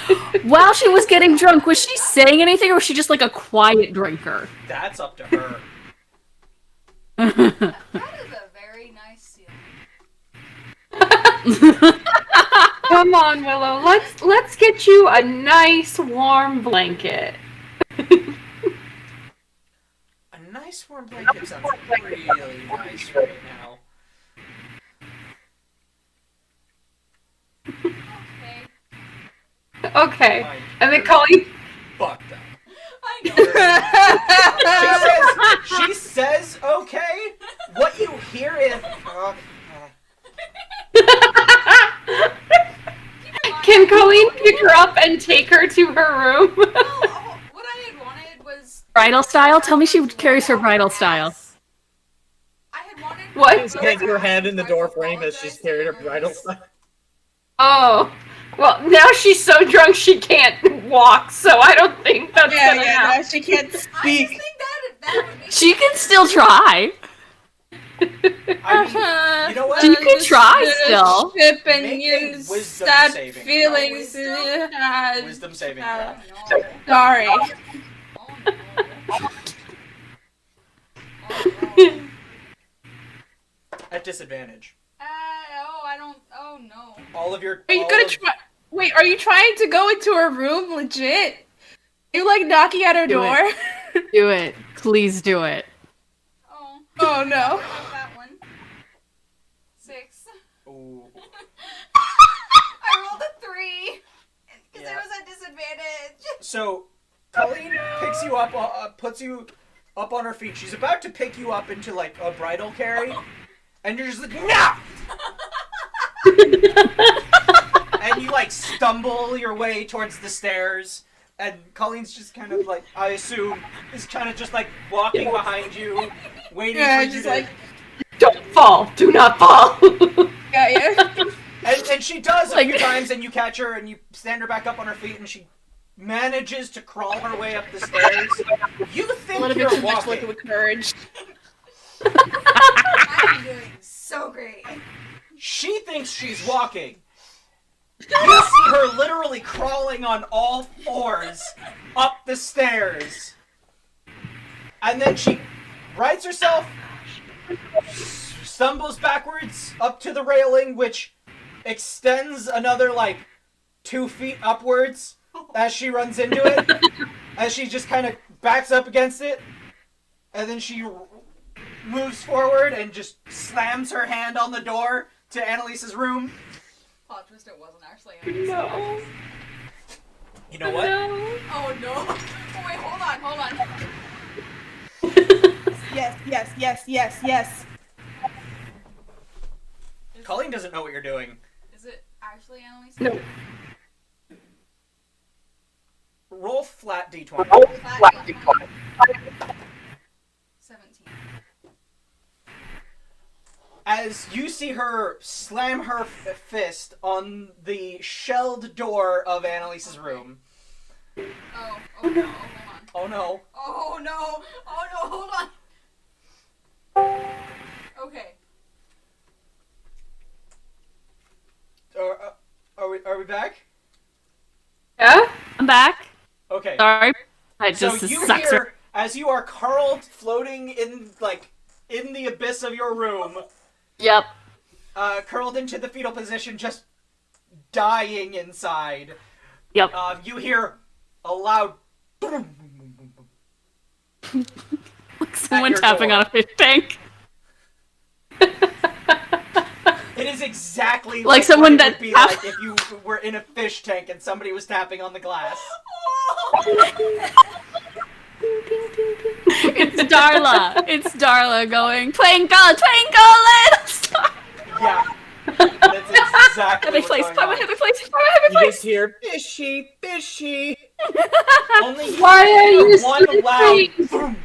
nice suit. while she was getting drunk? Was she saying anything, or was she just like a quiet drinker? That's up to her. That is a very nice ceiling. Come on, Willow. Let's get you a nice warm blanket. A nice warm blanket sounds really nice right now. Okay. Okay. Fine. And then Colleen. Fucked up. I know. She says okay. What you hear is Can Colleen pick her up and take her to her room? Well, what I had wanted was. Bridal style? Tell me she carries her bridal style. I had wanted. What? Just hang her head in the door frame as she's carried her bridal. Oh. Well, now she's so drunk she can't walk, so I don't think that's Yeah, gonna yeah, happen. no, she can't I just speak. think that would be. She can still try. I mean, you know what? You can try still. Ship and Make a you wisdom sad saving throw. feelings. Wisdom saving Oh, throw. no. Sorry. Oh, no. Oh, no. At disadvantage. I don't. Oh, no. All of your. Are you all gonna of- try? Wait, are you trying to go into her room? Legit? You like knocking at her Do door? Do it. Please do it. Oh. Oh no. I love that one. 6. Ooh. I rolled a 3. Because Yeah. it was at disadvantage. So, Colleen picks you up, puts you up on her feet. She's about to pick you up into like a bridal carry, and you're just like, no! And you like stumble your way towards the stairs, And Colleen's just kind of like, I assume, is kind of just like walking behind you, waiting for you just to... like, Don't fall. Do not fall. yeah. And she does a few times, and you catch her, and you stand her back up on her feet, and she manages to crawl her way up the stairs. You A think little you're bit too much walking. liquid courage. I'm doing so great. She thinks she's walking. You see her literally crawling on all fours up the stairs. And then she rights herself, stumbles backwards up to the railing, which extends another, 2 feet upwards as she runs into it. As she just kind of backs up against it. And then she moves forward and just slams her hand on the door to Annalise's room. Plot twist, it wasn't actually Annalise. No. You know what? No. Oh no. Oh wait, hold on. Yes. Colleen doesn't know what you're doing. Is it actually Annalise? No. Roll flat d20. Flat D20. 17. As you see her slam her fist on the shelled door of Annalise's room. Oh no, hold on. Oh no. Oh no, hold on. Okay. Are we back? Yeah? I'm back. Okay. Sorry. I So just you sucks. hear, as you are curled, floating in the abyss of your room, Yep. curled into the fetal position, just dying inside. Yep. You hear a loud Like someone your tapping door. on a fish tank. It is exactly Like what someone it that would be tap- like if you were in a fish tank and somebody was tapping on the glass. It's Darla. It's Darla going, Twinkle, twinkle, little star. Yeah. That's exactly Happy what's place, going find my on. happy place, find my happy You place. just hear fishy, fishy. Only you Why hear are you one so loud pleased? boom.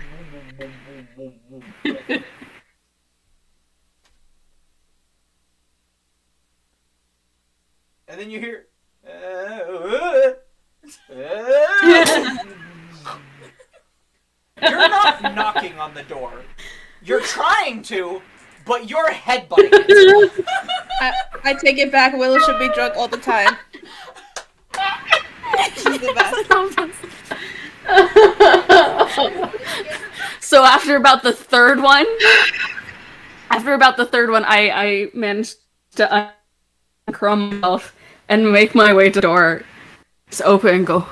And then you hear You're not knocking on the door. You're trying to, but you're headbutting it. I take it back. Willow should be drunk all the time. She's the best. So after about the third one, I managed to uncurl myself and make my way to the door. Just open and go.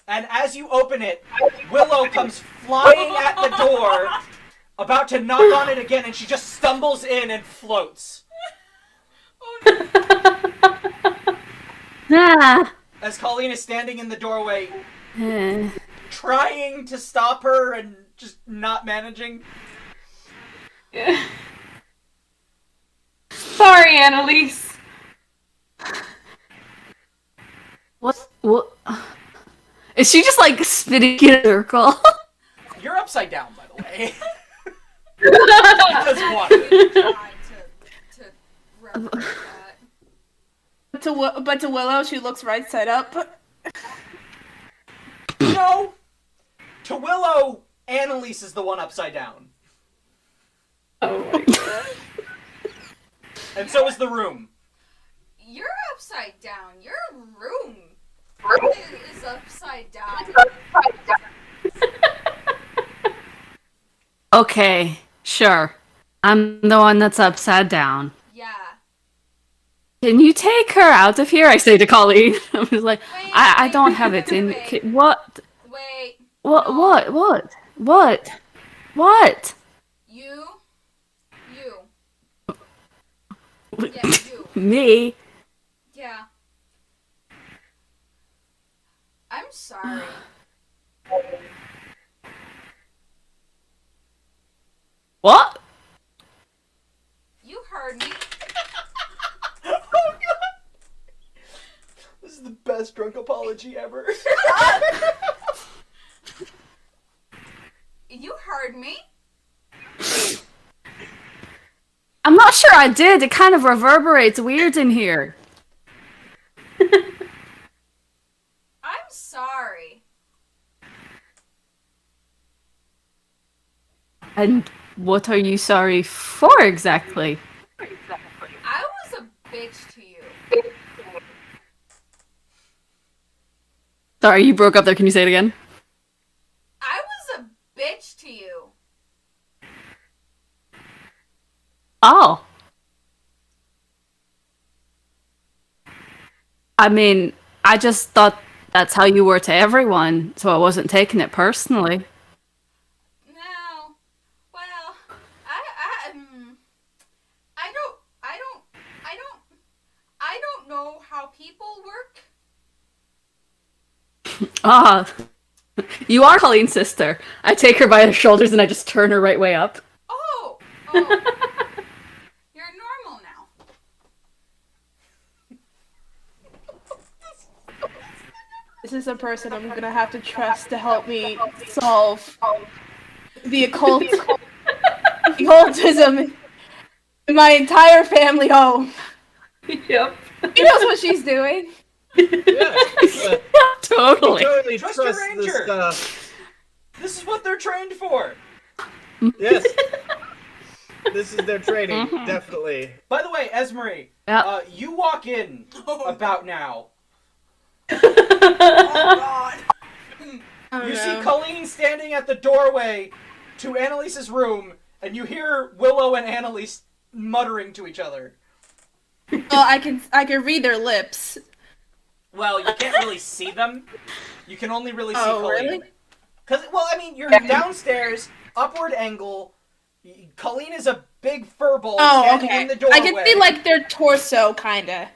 And as you open it, Willow comes flying at the door, about to knock on it again, and she just stumbles in and floats. Ah. As Colleen is standing in the doorway, Eh. trying to stop her and just not managing. Sorry, Annalise. What? Is she just like spinning in a circle? You're upside down, by the way. Just water. Tried to reference that. But to Willow, she looks right side up. No! To Willow, Annalise is the one upside down. Oh my god. And so is the room. You're upside down. Your room is upside down. Okay, sure. I'm the one that's upside down. Yeah. Can you take her out of here? I say to Colleen. I'm just like, Wait, I wait, don't have it in. wait. What? Wait. What? No. What? You. Yeah, you. Me? Yeah. I'm sorry. What? You heard me. Oh god! This is the best drunk apology. apology ever. You heard me. I'm not sure I did. It kind of reverberates weird in here. I'm sorry. And what are you sorry for exactly? I was a bitch to you. Sorry, you broke up there. Can you say it again? I was a bitch to you. Oh. I mean, I just thought that's how you were to everyone, so I wasn't taking it personally. No. Well, I don't know how people work. Ah, you are Colleen's sister. I take her by the shoulders and I just turn her right way up. Oh. You're normal now. This is a person I'm gonna have to trust to help me solve the occultism in my entire family home. Yep. She knows what she's doing. Yeah. Totally. Totally Trust trust your this. ranger. This is what they're trained for. Yes. This is their training, Mhm. definitely. By the way, Esmery, Yep. you walk in about now. Oh God. Oh, You no. see Colleen standing at the doorway to Annalise's room, and you hear Willow and Annalise muttering to each other. Well, I can read their lips. Well, you can't really see them. You can only really see Oh, Colleen. really? Cause, well, I mean, you're downstairs, upward angle. Colleen is a big furball Oh, standing okay. in the doorway. I can see like their torso, kinda.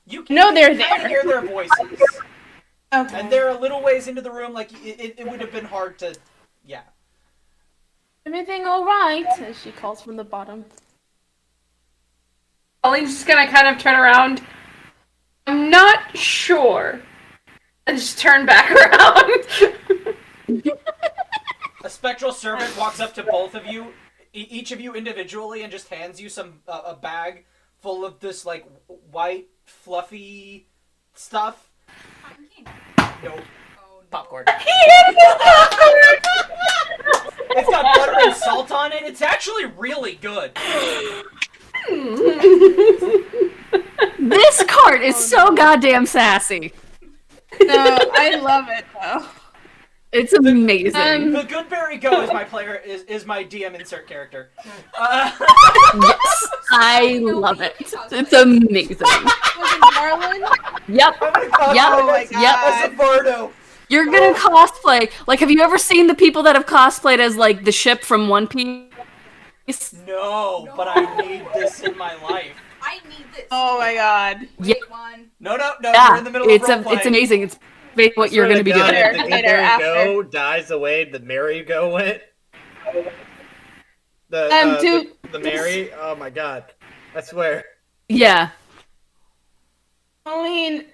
you No, they're kinda there. hear their voices, Okay. and they're a little ways into the room. Like it would have been hard to, yeah. Everything all right? As she calls from the bottom. Colleen's just gonna kind of turn around. I'm not sure. And just turn back around. A spectral servant walks up to both of you, each of you individually, and just hands you some a bag full of this like white fluffy stuff. Pumpkin. Nope, Oh no. popcorn. It's got butter and salt on it. It's actually really good. This cart is so goddamn sassy. No, I love it though. It's amazing. The good berry go is my player is my DM insert character. Yes, I love it. It's amazing. Was it Marlin? Yep. I'm gonna cosplay Yep. Oh my as, God. as a Bardo. You're gonna cosplay. Like, have you ever seen the people that have cosplayed as like the ship from One Piece? No, but I need this in my life. I need this. Oh my God. Yeah. Wait, one. No, you're Yeah, in the middle it's of roleplay. it's amazing. It's basically what you're Swear gonna be to God, doing. if the good Later, merry-go dies the way the merry-go went. The Mary, oh my God, I swear. Yeah. Colleen,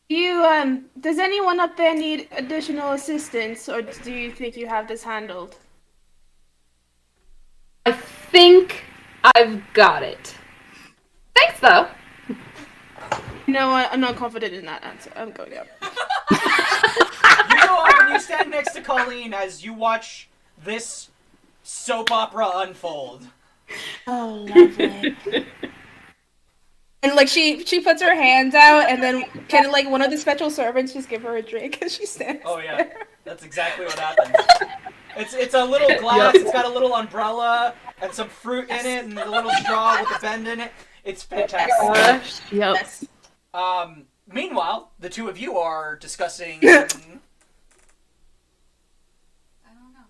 does anyone up there need additional assistance, or do you think you have this handled? I think I've got it. Thanks, though. You know what? I'm not confident in that answer. I'm going up. You go up and you stand next to Colleen as you watch this soap opera unfold. Oh, lovely. And like she puts her hands out, and then can like one of the special servants just give her a drink as she stands? Oh yeah, there? that's exactly what happens. It's a little glass. It's got a little umbrella and some fruit in it, and a little straw with a bend in it. It's fantastic. Yep. Yes. Meanwhile, the two of you are discussing. I don't know.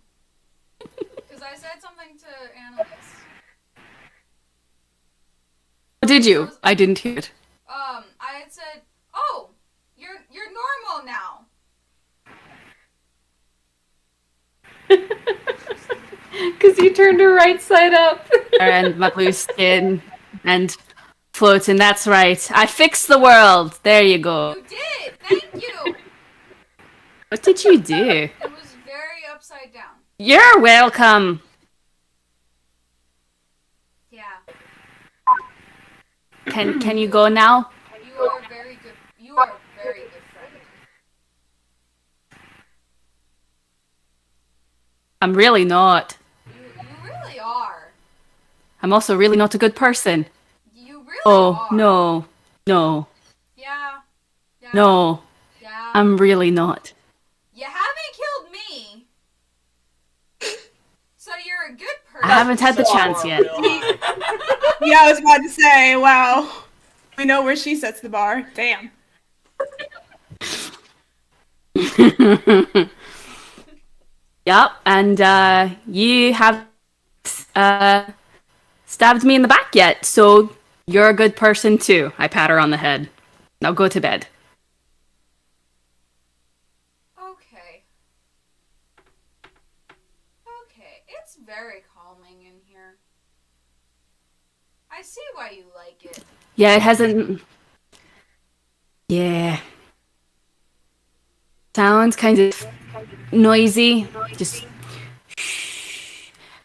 Because I said something to Annalise. Did you? I didn't hear it. I had said, "Oh, you're normal now." Because you turned her right side up. And my blue skin and Floating, that's right. I fixed the world. There you go. You did! Thank you! What did you do? It was very upside down. You're welcome. Yeah. Can you go now? You are very good. You are a very good friend. I'm really not. You really are. I'm also really not a good person. You really Oh, are. no. No. Yeah. Yeah. No. Yeah. I'm really not. You haven't killed me. So you're a good I person. haven't had the chance yet. Yeah, I was about to say, wow. We know where she sets the bar. Damn. Yep, and you have stabbed me in the back yet, so you're a good person too. I pat her on the head. Now go to bed. Okay. Okay. It's very calming in here. I see why you like it. Yeah, it hasn't. Yeah. Sounds kind of noisy. Just.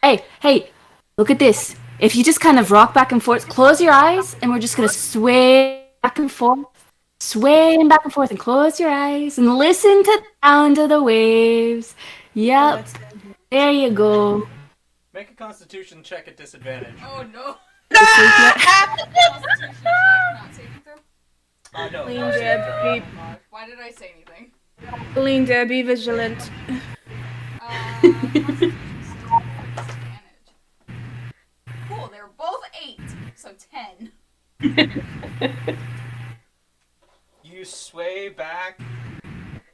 Hey, look at this. If you just kind of rock back and forth, close your eyes, and we're just gonna sway back and forth. Swaying back and forth, and close your eyes, and listen to the sound of the waves. Yep, there you go. Make a Constitution check at disadvantage. Oh no. Sleep yet? Constitution check, not saving throw. No. Clean no, Deb, saving be, throw. Why did I say anything? Belinda, be vigilant. Constitution still disadvantage. Cool, they were both 8, so 10. You sway back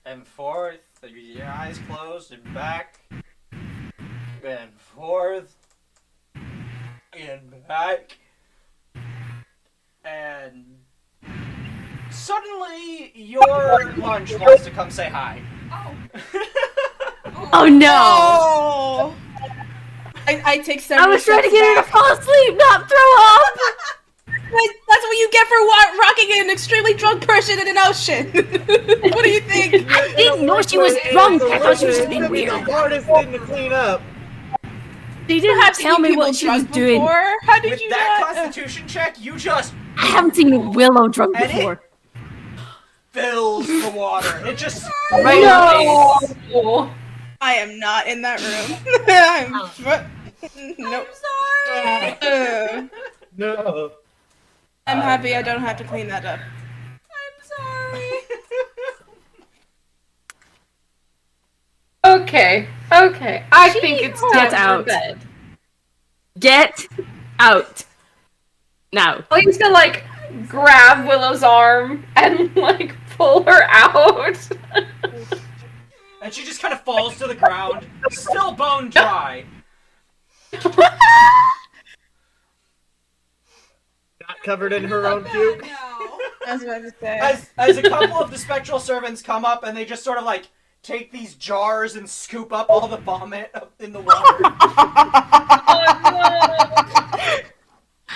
and forth, your eyes closed, and back and forth and back, and suddenly your lunch wants to come say hi. Oh. Oh no! Oh! I take several I was trying to steps get her to back. fall asleep, not throw up! That's what you get for rocking an extremely drunk person in an ocean. What do you think? I didn't know she was drunk. I thought she was just being weird. The hardest thing to clean up. She didn't Perhaps tell seen me people what she was drunk doing. before? How did With you that not? Constitution check, you just I haven't seen Willow drunk And it- before. fills the water. It just Right in the face. No. I am not in that room. Nope. I'm sorry. No. I'm happy I don't have to clean that up. I'm sorry. Okay. I think it's time Get for out. bed. Get out. Now. I used to like grab Willow's arm and like pull her out. and she just kind of falls to the ground, still bone dry. Not covered in her own puke. No. I was about to say. As a couple of the spectral servants come up and they just sort of like take these jars and scoop up all the vomit up in the water.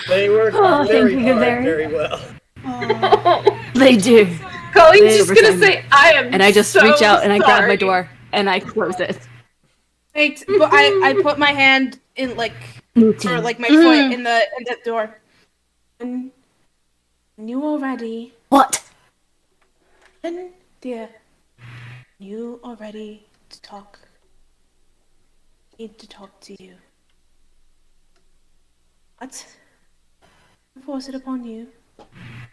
They work Oh, very thank you, hard, Barry. very well. They do. Colleen's They just gonna overtime me. say, I am And I just so reach out and I grab my sorry." door and I close it. Wait, but I put my hand in like or like my foot in the door. When you are ready, What? dear, you are ready to talk. I need to talk to you. What? Force it upon you.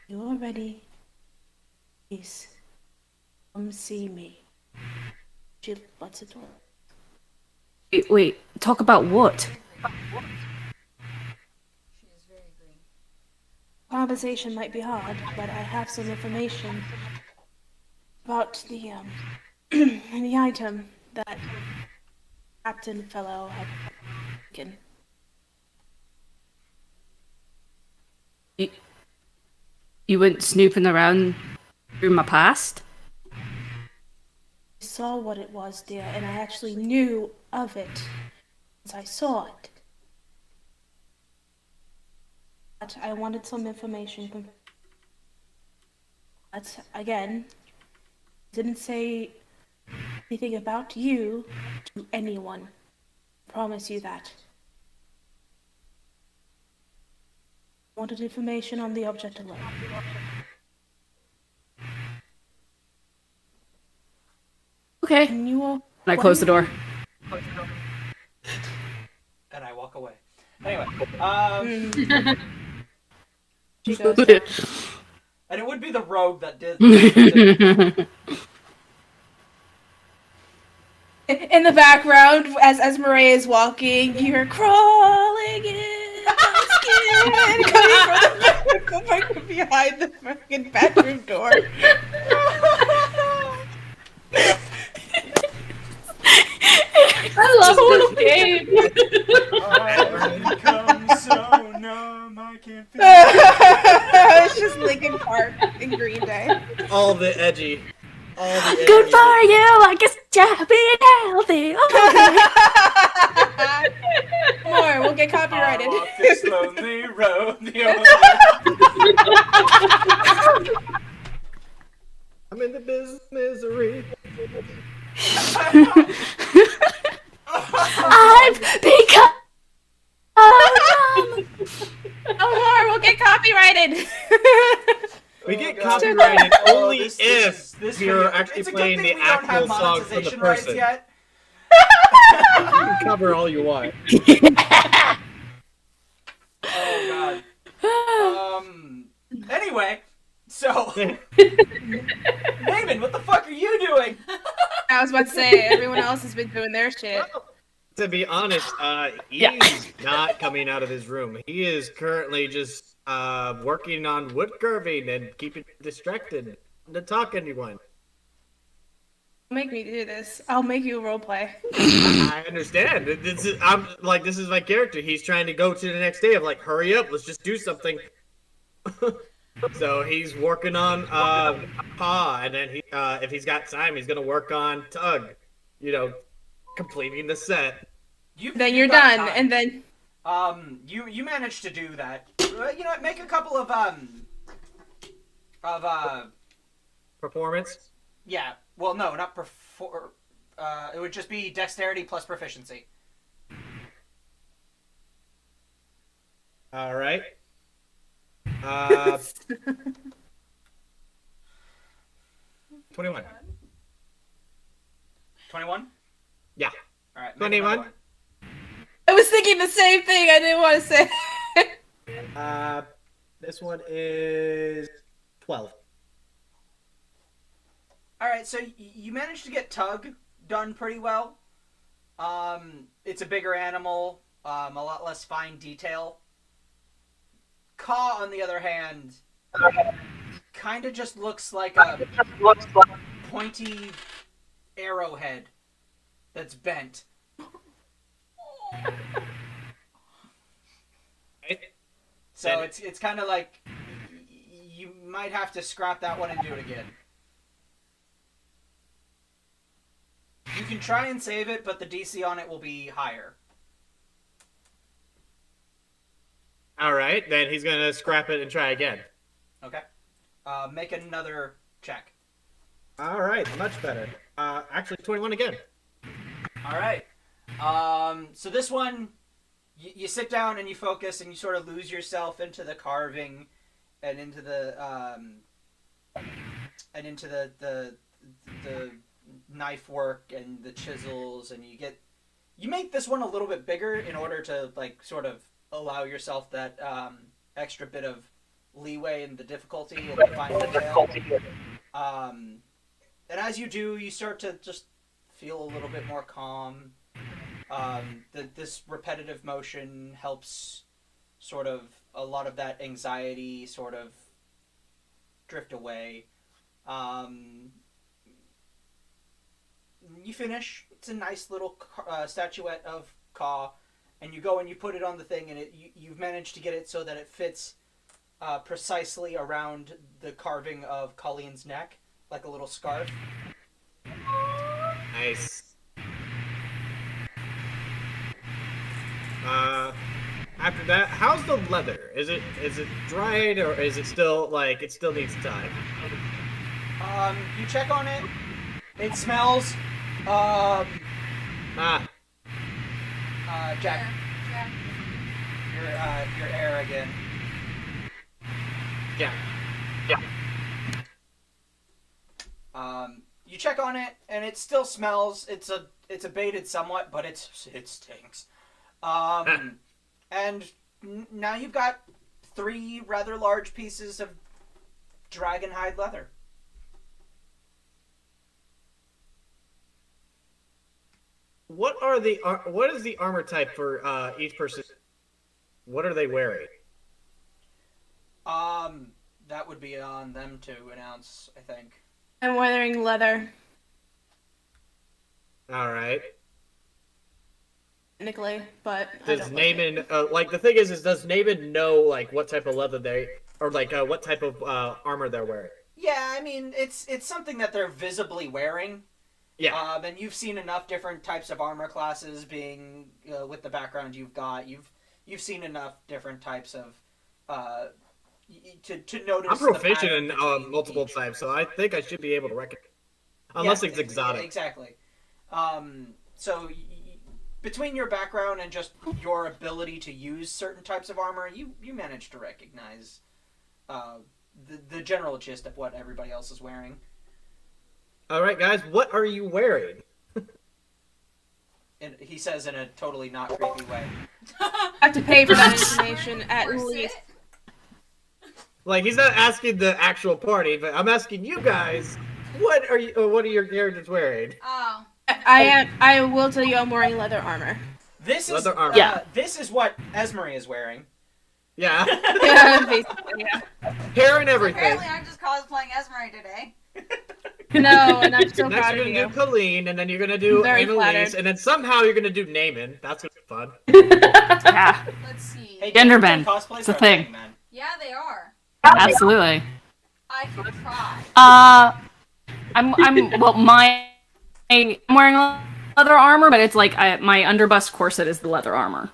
You are ready. Please, come see me. She lets it door. Wait, talk about what? She is very green. Conversation might be hard, but I have some information about the the item that Captain Fellow had taken. You went snooping around through my past? I saw what it was, dear, and I actually knew of it once I saw it. But I wanted some information. But again, didn't say anything about you to anyone. Promise you that. Wanted information on the object alone. Okay. Can you all... And I close the door. And I walk away. Anyway, She goes In down. and it would be the rogue that did. That In the background, as Maria is walking, you hear crawling in my skin coming from behind the fucking bedroom door. I love this game. I've become so numb, I can't feel It's just Linkin Park and Green Day. All the edgy. Good for you. I guess you're being healthy. More, we'll get I copyrighted. walk this lonely road, the only I'm in the business of misery. I've become. No more, we'll get copyrighted. We get God. copyrighted Oh, only this if video- you're actually it's a good playing thing the we don't have actual song from the monetization rights person. yet. You can cover all you want. Oh god. Anyway, so Maven, what the fuck are you doing? I was about to say, everyone else has been doing their shit. To be honest, he's not coming out of his room. He is currently just working on wood carving and keeping distracted to talk to anyone. Make me do this. I'll make you roleplay. I understand. This is my character. He's trying to go to the next day of like, hurry up, let's just do something. So he's working on Paw, and then if he's got time, he's gonna work on Tug. You know, completing the set. Then You've you're got done, time. and then You managed to do that. You know what? Make a couple of Performance. yeah. Well, no, not it would just be dexterity plus proficiency. All right. 21. 21. Yeah. All right. 21. I was thinking the same thing. I didn't want to say. This one is 12. All right. So you managed to get Tug done pretty well. It's a bigger animal, a lot less fine detail. Ka, on the other hand, kind of just looks like a pointy arrowhead that's bent. So it's kind of like you might have to scrap that one and do it again. You can try and save it, but the DC on it will be higher. All right, then he's gonna scrap it and try again. Okay. Make another check. All right, much better. Actually, 21 again. All right. So this one, you sit down and you focus and you sort of lose yourself into the carving and into the knife work and the chisels, and you make this one a little bit bigger in order to like sort of allow yourself that extra bit of leeway in the difficulty and the fine detail. And as you do, you start to just feel a little bit more calm. This repetitive motion helps sort of a lot of that anxiety sort of drift away. You finish. It's a nice little statuette of Ka, and you go and you put it on the thing, and you've managed to get it so that it fits precisely around the carving of Colleen's neck, like a little scarf. Nice. After after that, how's the leather? Is it dried or is it still like it still needs time? You check on it. It smells. Ah, Jack, Yeah. your air again. yeah. You check on it, and it still smells. It's abated somewhat, but it stinks. And now you've got 3 rather large pieces of dragon hide leather. What is the armor type for each person? What are they wearing? That would be on them to announce, I think. I'm wearing leather, All right. technically, but I Does don't like it. Naaman like the thing is does Naaman know like what type of leather they or like what type of armor they're wearing? Yeah, I mean, it's something that they're visibly wearing. Yeah. And you've seen enough different types of armor classes being with the background you've got. You've seen enough different types of to notice. I'm proficient in between multiple each. types, so I think I should be able to recognize. Unless it's exotic. Exactly. So between your background and just your ability to use certain types of armor, you manage to recognize the general gist of what everybody else is wearing. All right, guys, what are you wearing? And he says in a totally not creepy way. I have to pay for that information at least. Like he's not asking the actual party, but I'm asking you guys. What are your characters wearing? Oh. I will tell you I'm wearing leather armor. This is Leather armor. Yeah. This is what Esmery is wearing. Yeah. Yeah, basically, yeah. Hair and everything. Apparently, I'm just cosplaying Esmery today. No, and I'm so Next proud you're of gonna you. do Colleen, and then you're gonna do Very Annalise, flattered. and then somehow you're gonna do Naaman. That's gonna be fun. Yeah, Let's see. Hey, Gender different bend. cosplays It's a are thing. man. Yeah, they are. absolutely. I can try. I'm wearing leather armor, but it's like my underbust corset is the leather armor.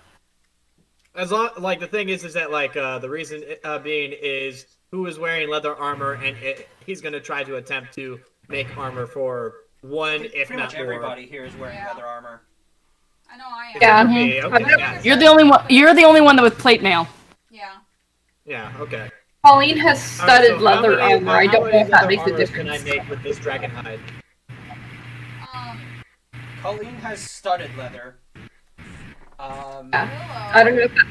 As long like the thing is that like the reason being is who is wearing leather armor, and he's gonna try to attempt to make armor for one, if Pretty not much more. everybody here is wearing Yeah. leather armor. I know I am. Yeah. Okay, okay, yeah. You're the only one. You're the only one that with plate mail. Yeah. Yeah, okay. Pauline has All right, studded so leather how many- armor. I how don't know many if that leather makes a armors can I difference. make with this dragon hide? Colleen has studded leather. Yeah. I don't know if does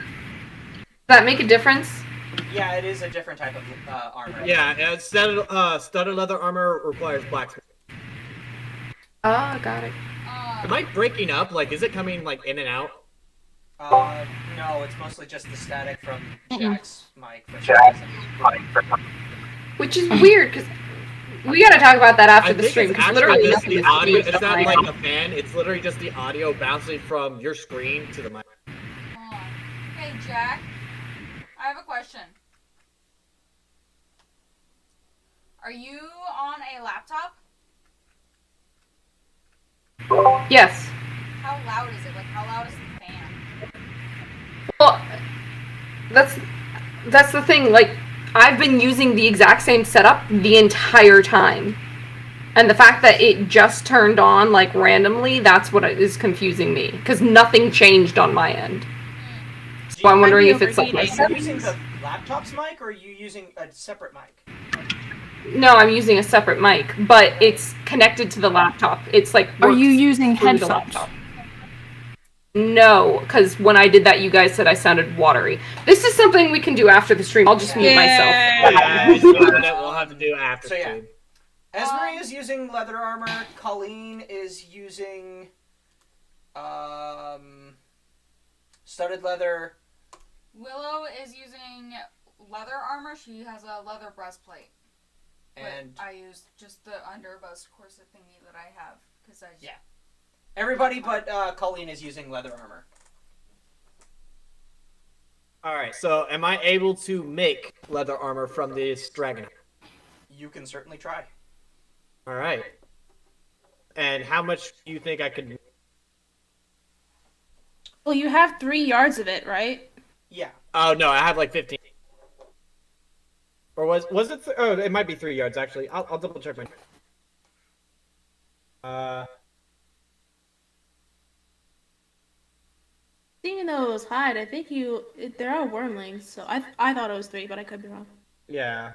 that make a difference? Yeah, it is a different type of armor. Yeah, studded leather armor requires blacksmith. Oh, got it. Am I breaking up? Like, is it coming like in and out? No, it's mostly just the static from Jack's mic for some reason. Which is weird because we got to talk about that after I the think stream it's because actually literally just nothing the is audio. changed It's on not my like end. a fan. It's literally just the audio bouncing from your screen to the mic. Hey, Jack. I have a question. Are you on a laptop? Yes. How loud is it? Like, how loud is the fan? Well, that's the thing. Like, I've been using the exact same setup the entire time, and the fact that it just turned on like randomly, that's what is confusing me because nothing changed on my end. So I'm wondering if it's like my Are you settings. using the laptop's mic, or are you using a separate mic? No, I'm using a separate mic, but it's connected to the laptop. It's like Are you works using through the headphones? laptop. No, because when I did that, you guys said I sounded watery. This is something we can do after the stream. I'll just mute myself. Yeah, it's something that we'll have to do after So, yeah. stream. Esmery is using leather armor. Colleen is using studded leather. Willow is using leather armor. She has a leather breastplate. And But I use just the underbust corset thingy that I have. Cause I just... Yeah. Everybody but Colleen is using leather armor. All right. So, am I able to make leather armor from this dragon? You can certainly try. All right. And how much do you think I could? Well, you have 3 yards of it, right? Yeah. Oh no, I have like 15. Or was it? Oh, it might be 3 yards actually. I'll double check my. Seeing those hide, I think there are wormlings, so I thought it was 3, but I could be wrong. Yeah.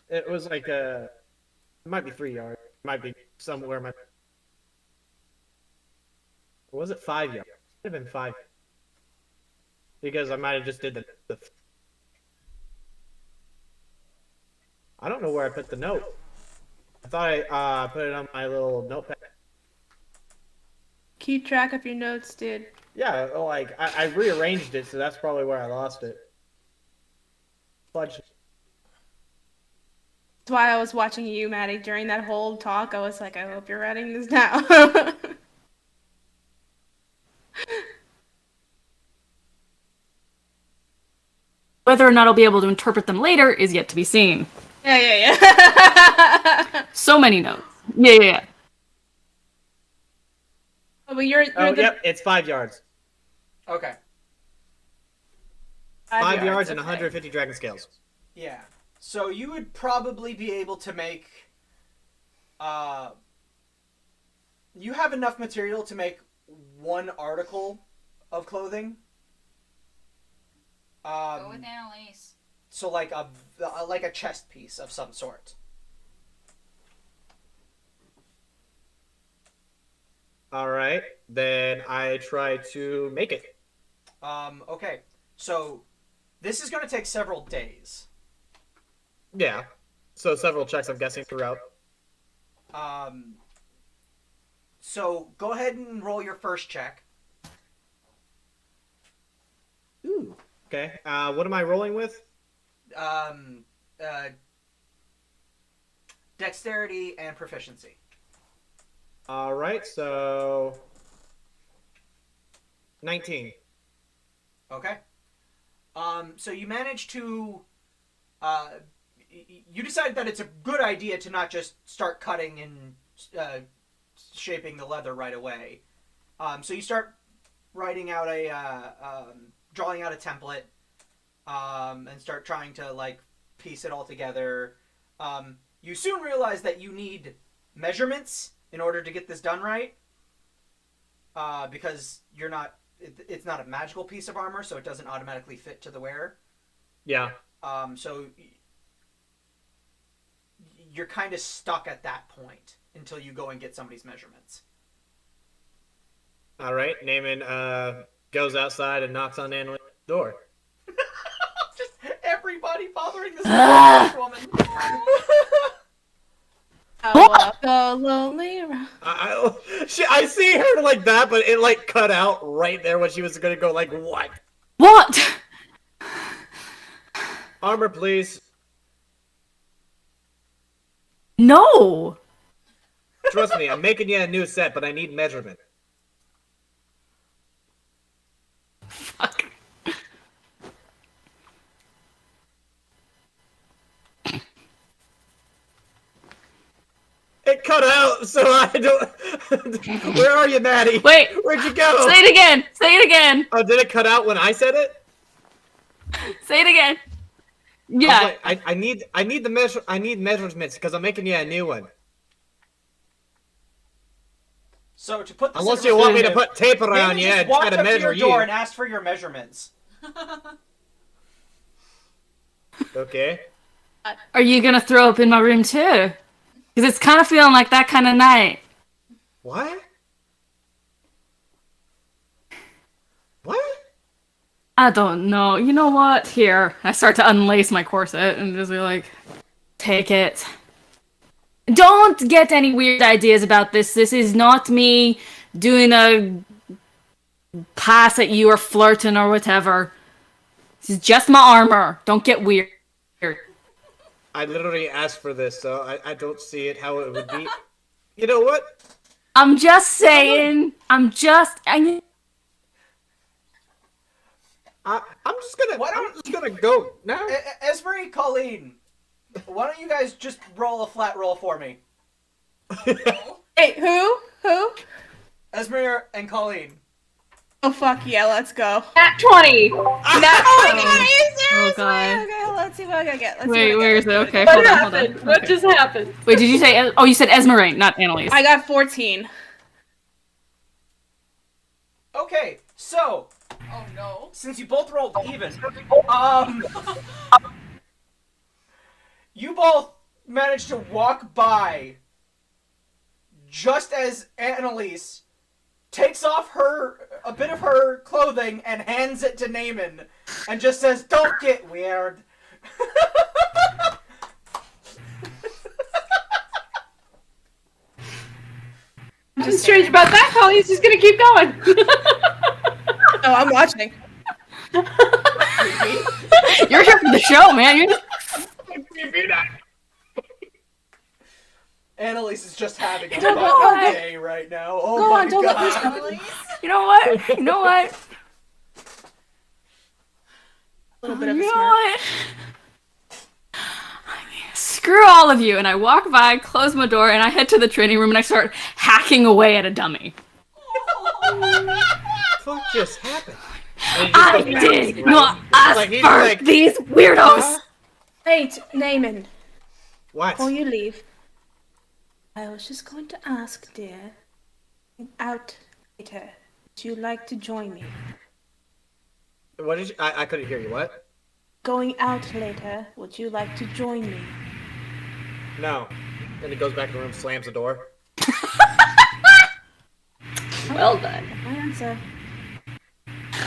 It was like it might be 3 yards. It might be somewhere. Or was it 5 yards? It might have been 5. Because I might have just did the. I don't know where I put the note. I thought I put it on my little notepad. Keep track of your notes, dude. Yeah, like I rearranged it, so that's probably where I lost it. Fudge. That's why I was watching you, Maddie, during that whole talk. I was like, I hope you're writing this down. Whether or not I'll be able to interpret them later is yet to be seen. Yeah. So many notes. Yeah. Oh, but you're Yep, it's 5 yards. Okay. 5 yards and okay. 150 dragon scales. Yeah. So you would probably be able to make. You have enough material to make one article of clothing. Go with Annalise. So like a chest piece of some sort. All right, then I try to make it. Okay. So this is going to take several days. Yeah. So several checks, I'm guessing, throughout. So go ahead and roll your first check. Ooh. Okay. What am I rolling with? Dexterity and proficiency. All right. So 19. Okay. So you manage to. You decide that it's a good idea to not just start cutting and shaping the leather right away. So you start writing out drawing out a template, and start trying to like piece it all together. You soon realize that you need measurements in order to get this done right, because it's not a magical piece of armor, so it doesn't automatically fit to the wearer. Yeah. So you're kind of stuck at that point until you go and get somebody's measurements. All right. Naaman goes outside and knocks on Annalise's door. Just everybody bothering this woman. I walk a lonely road. I see her like that, but it like cut out right there when she was gonna go like, what? What? Armor, please. No. Trust me, I'm making you a new set, but I need measurement. Fuck. It cut out, so I don't. Where are you, Maddie? Wait. Where'd you go? Say it again. Say it again. Oh, did it cut out when I said it? Say it again. Yeah. I need the measure. I need measurements because I'm making you a new one. So to put this Unless in you want me to perspective, put tape around maybe you just and try walked to up to measure your door you. and asked for your measurements. Okay. Are you gonna throw up in my room too? Because it's kind of feeling like that kind of night. What? What? I don't know. You know what? Here. I start to unlace my corset and just be like, take it. Don't get any weird ideas about this. This is not me doing a pass at you or flirting or whatever. This is just my armor. Don't get weird. I literally asked for this, so I don't see it how it would be. You know what? I'm just saying. I'm just I'm just gonna go now. Esmery, Colleen, why don't you guys just roll a flat roll for me? Hey, who? Esmery and Colleen. Oh fuck yeah, let's go. Nat 20. Nat 20. Oh god. Okay, let's see what I get. Wait, where is it? Okay, What hold on. happened? What just happened? Wait, did you say? Oh, you said Esmeralda, not Annalise. I got 14. Okay, so Oh no. since you both rolled even, you both managed to walk by just as Annalise takes off a bit of her clothing and hands it to Naaman and just says, "Don't get weird." What's strange about that? Holly's just gonna keep going. Oh, I'm watching. You're here for the show, man. You're just... Annalise is just having a Don't go fucking away. day right now. Oh Go my on, don't let me god. Annalise? You know what? You know what? A little bit of a You know smirk. what? Screw all of you. And I walk by, close my door, and I head to the training room and I start hacking away at a dummy. What just happened? And he just I goes back did to not ask Like, he's for like, these weirdos. Wait, Naaman, What? before you leave, I was just going to ask, dear, out later, would you like to join me? What did you? I couldn't hear you. What? Going out later, would you like to join me? No. Then he goes back to the room, slams the door. Well done. My answer.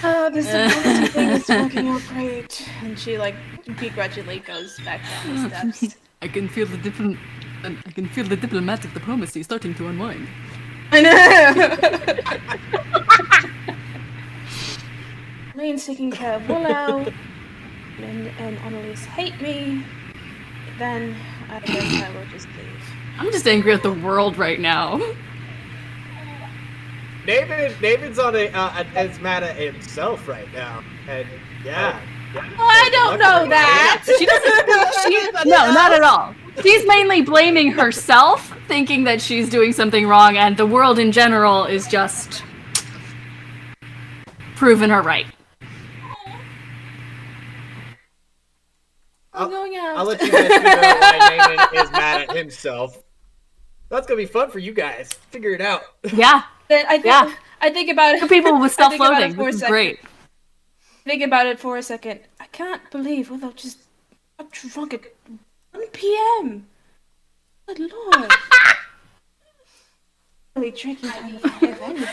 Oh, this ability thing is working out great. And she, like, begrudgingly goes back down the steps. I can feel the diplomatic diplomacy starting to unwind. I know! Lane's taking care of Willow. And Annalise hate me. Then I guess I will just leave. I'm just angry at the world right now. David's on as mad at himself right now, and yeah. I don't know that! She doesn't. No, not at all. She's mainly blaming herself, thinking that she's doing something wrong, and the world in general is just proving her right. I'm going out. I'll let you guys figure out why Naaman is mad at himself. That's gonna be fun for you guys. Figure it out. Yeah, Then I think, Yeah. I think about it. for people with I think about self-loathing, it for a this is second. great. Think about it for a second. I can't believe Willow just got drunk at 1 p.m. Good lord. Really drinking kind of heaven.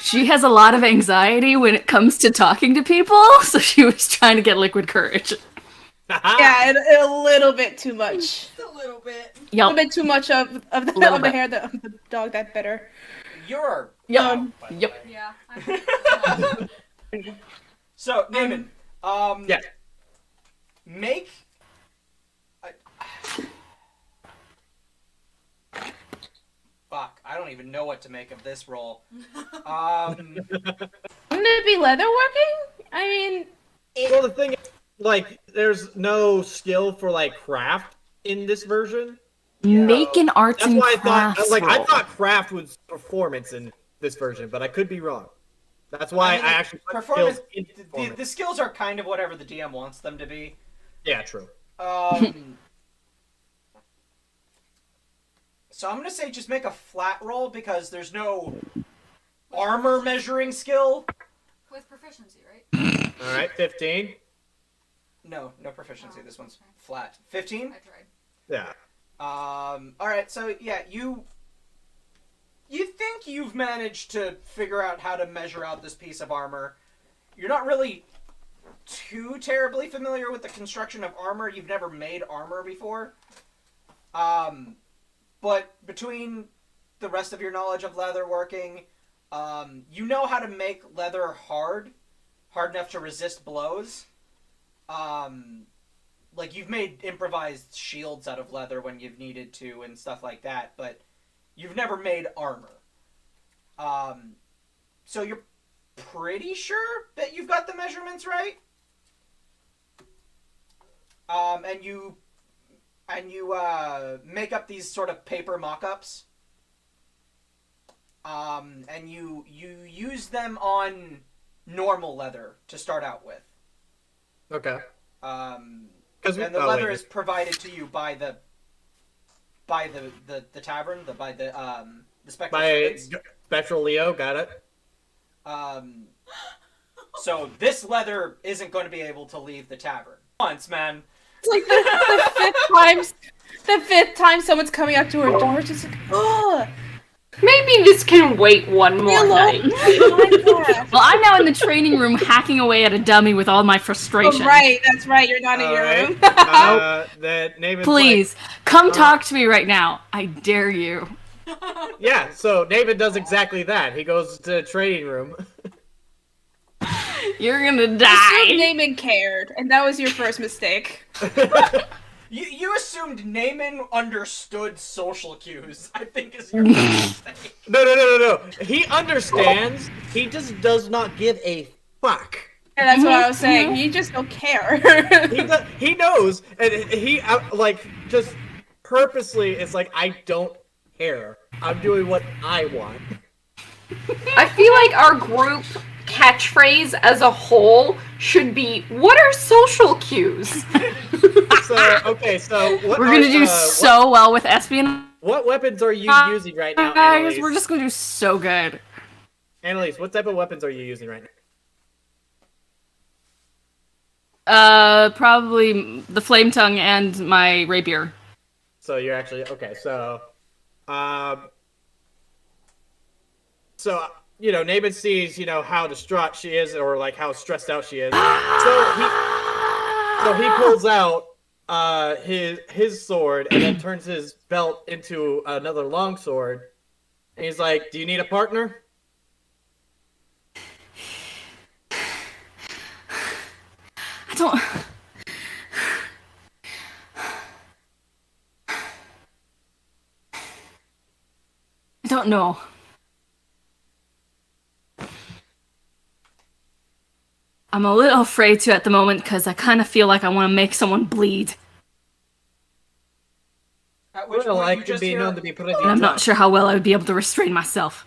She has a lot of anxiety when it comes to talking to people, so she was trying to get liquid courage. Yeah, a little bit too much. Just a little bit. A little Yep. bit too much of the, Little of the bit. hair of the dog that bitter. You're Yep. Yep. Yeah. so Naaman. Yeah. Make. Fuck! I don't even know what to make of this roll. Wouldn't it be leatherworking? I mean, Well, the thing is, like, there's no skill for like craft in this version. Make an arts That's and why I thought, crafts like, I roll. thought craft was performance in this version, but I could be wrong. That's why I actually put performance. skills in The performance. skills are kind of whatever the DM wants them to be. Yeah, true. So I'm gonna say just make a flat roll because there's no armor measuring skill. With proficiency, right? All right, 15. No proficiency. This one's flat. 15. I tried. Yeah. All right. So yeah, you think you've managed to figure out how to measure out this piece of armor. You're not really too terribly familiar with the construction of armor. You've never made armor before. But between the rest of your knowledge of leather working, you know how to make leather hard enough to resist blows. Like you've made improvised shields out of leather when you've needed to and stuff like that, but you've never made armor. So you're pretty sure that you've got the measurements right. And you make up these sort of paper mock-ups. And you use them on normal leather to start out with. Okay. And Because the leather is provided to you by the tavern, by the spectral servants. Spectral Leo, got it. So this leather isn't going to be able to leave the tavern. Once, man. It's like the fifth time someone's coming up to her door, just like, oh, Maybe this can wait one more hello. night. Oh my God. Well, I'm now in the training room hacking away at a dummy with all my frustration. Oh, right, that's right. You're not in your room. That Naven's Please, come talk to me right now. I dare you. Yeah, so Naven does exactly that. He goes to the training room. You're gonna Assumed die. Naaman cared, and that was your first mistake. You assumed Naaman understood social cues, I think is your mistake. No. He understands. He just does not give a fuck. And that's what I was saying. You just don't care. He knows, and he just purposely is like, I don't care. I'm doing what I want. I feel like our group catchphrase as a whole should be, what are social cues? So what We're gonna do so well with espionage. What weapons are you using right now, Guys, Annalise? we're just gonna do so good. Annalise, what type of weapons are you using right now? Probably the flame tongue and my rapier. So you're actually okay. So Naaman sees how distraught she is, or like how stressed out she is. So he pulls out his sword and then turns his belt into another long sword. And he's like, "Do you need a partner?" I don't. I don't know. I'm a little afraid to at the moment because I kind of feel like I want to make someone bleed. At which Well, point I you can just be hear, known to be pretty And I'm not tough. sure how well I would be able to restrain myself.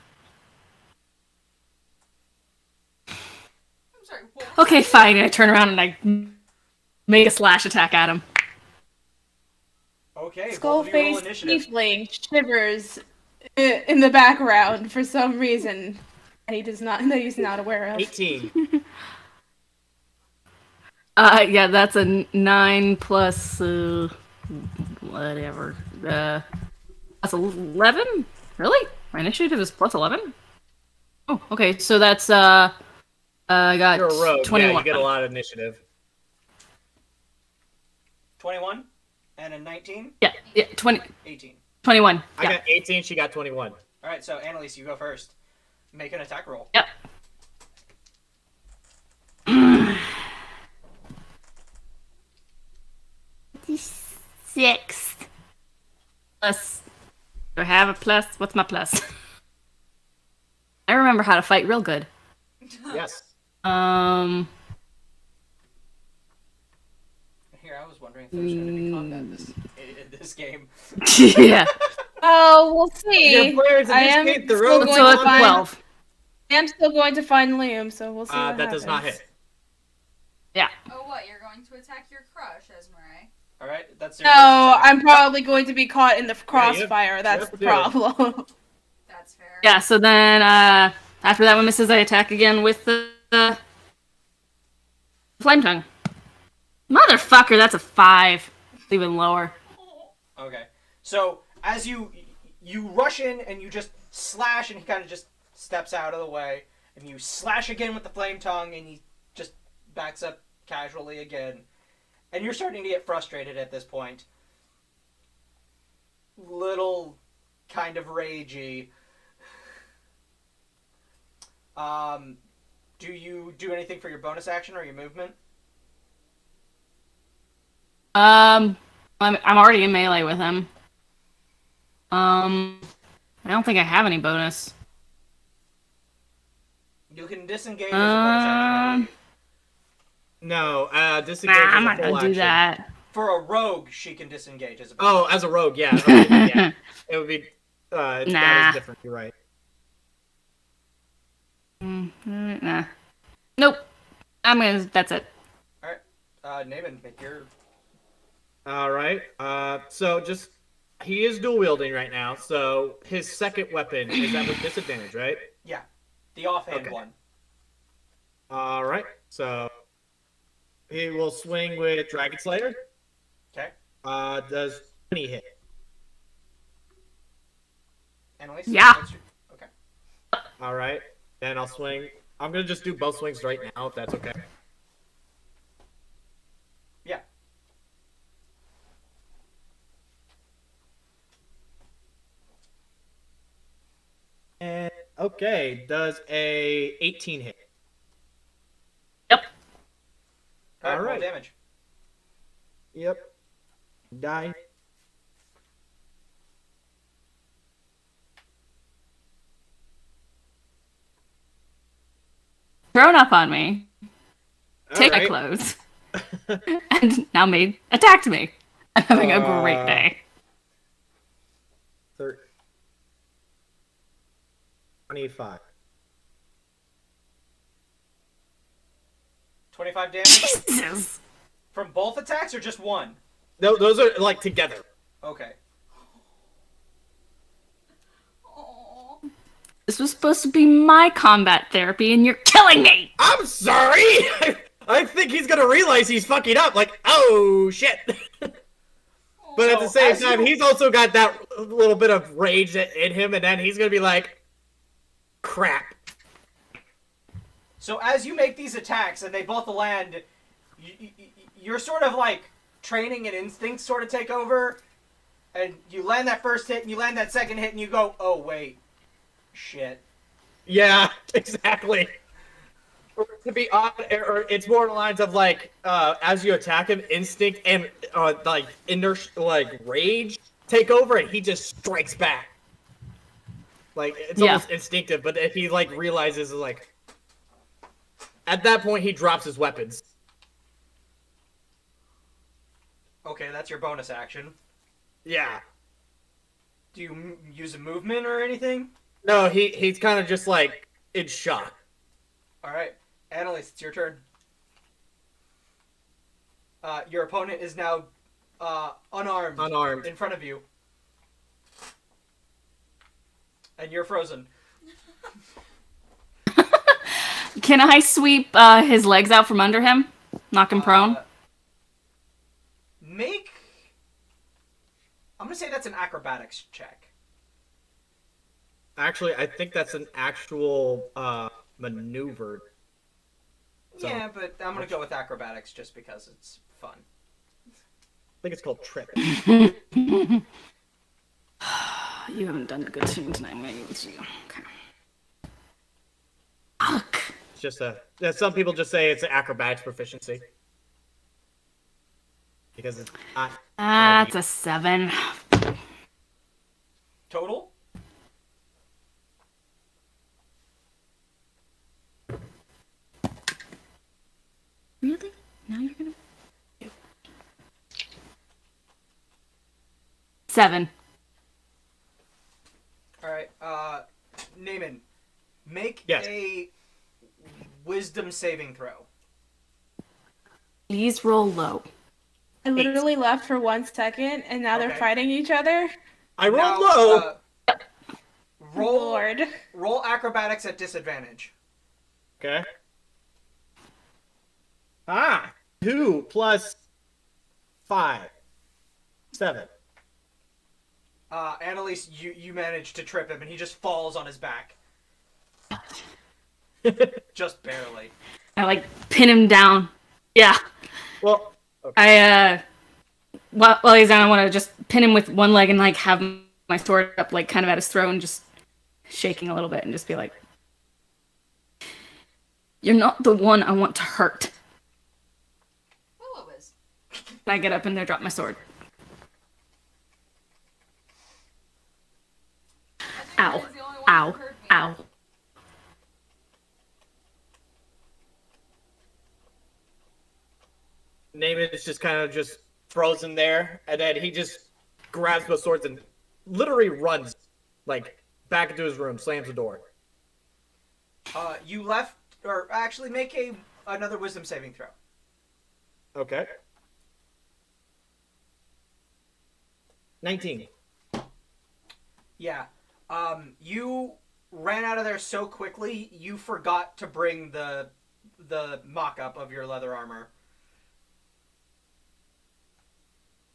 I'm sorry. What was Okay, that? fine. And I turn around and I make a slash attack at him. Okay, both of you roll Skull-faced initiative. tiefling shivers in the background for some reason that he's not aware of. 18. Yeah, that's a 9 plus whatever. That's 11. Really? My initiative is plus 11. Oh, okay. So that's I got You're a rogue. 21. Yeah, you get a lot of initiative. 21 and a 19, Yeah, 20, 18. 21. I Yeah. got 18. She got 21. All right, so Annalise, you go first. Make an attack roll. Yep. Six. Plus. Do I have a plus? What's my plus? I remember how to fight real good. Yes. Here, I was wondering if there was going to be combat in this game. Yeah. Oh, we'll see. Your players in I this am game, the still rogues going So to it's find. 12. I am still going to find Liam, so we'll see. What That does not happens. hit. Yeah. Oh, what? You're going to attack your crush, Esmeralda? All right, that's your No, first attack. I'm probably going to be caught in the you have- crossfire. That's have the to. problem. That's fair. Yeah, so then after that one misses, I attack again with the flame tongue. Motherfucker, that's a 5. It's even lower. Okay, so as you rush in and you just slash, and he kind of just steps out of the way, and you slash again with the flame tongue, and he just backs up casually again, and you're starting to get frustrated at this point. Little kind of ragey. Do you do anything for your bonus action or your movement? I'm already in melee with him. I don't think I have any bonus. You can disengage as a bonus action, I believe. No, disengage Nah, is I'm a not full gonna do action. that. For a rogue, she can disengage as a bonus Oh, as a rogue, yeah. Okay, yeah. It would be. That Nah. is different. You're right. Nah. Nope. That's it. Alright. Naaman, make your... All right. So just he is dual wielding right now. So his second weapon is that with disadvantage, right? Yeah. The offhand Okay. one. All right. So he will swing with Dragon Slayer. Okay. Does 20 hit? Annalise? Yeah. Okay. All right. Then I'll swing. I'm gonna just do both swings right now, if that's okay. Yeah. And okay, does a 18 hit? Yep. Alright, roll Alright. damage. Yep. Die. Thrown up on me. Take my Alright. clothes. And now attacked me. I'm having a great day. 25. 25 damage? Jesus. From both attacks or just one? No, those are like together. Okay. Aw. This was supposed to be my combat therapy, and you're killing me! I'm sorry! I think he's gonna realize he's fucking up, like, oh shit! But at the So, same as time, you- he's also got that little bit of rage in him, and then he's gonna be like, crap. So as you make these attacks and they both land, you're sort of like training and instincts sort of take over, and you land that first hit and you land that second hit and you go, oh wait, shit. Yeah, exactly. Or to be odd, or it's more along the lines of like, as you attack him, instinct and like inertia, like rage take over, and he just strikes back. Like it's Yeah. almost instinctive, but if he like realizes, like, at that point he drops his weapons. Okay, that's your bonus action. Yeah. Do you use a movement or anything? No, he's kind of just like in shock. Alright, Annalise, it's your turn. Your opponent is now unarmed Unarmed. in front of you. And you're frozen. Can I sweep his legs out from under him? Knock him prone? Make... I'm gonna say that's an acrobatics check. Actually, I think that's an actual maneuver. So, Yeah, but I'm gonna go with acrobatics just because it's fun. I think it's called trip. You haven't done a good scene tonight. I'm gonna give it to you. Okay. Fuck. It's just some people just say it's an acrobatics proficiency. Because it's not. That's a 7. Total? Really? Now you're gonna... 7. Alright, Naaman, make Yes. a wisdom saving throw. Please roll low. I literally left for 1 second, and now they're Okay. fighting each other. I rolled Now, low. Roll Lord. roll acrobatics at disadvantage. Okay. 2 plus 5. 7. Annalise, you managed to trip him and he just falls on his back. Just barely. I pin him down. Yeah. Well, While he's down, I want to just pin him with one leg and have my sword up kind of at his throat and just shaking a little bit and just be like, "You're not the one I want to hurt." Willow is. And I get up and I drop my sword. I Ow. think Glen's the only one Ow. who heard me. Ow. Naaman is just kind of just frozen there, and then he just grabs both swords and literally runs back into his room, slams the door. You left or actually make another wisdom saving throw. Okay. 19. Yeah. You ran out of there so quickly, you forgot to bring the mock-up of your leather armor.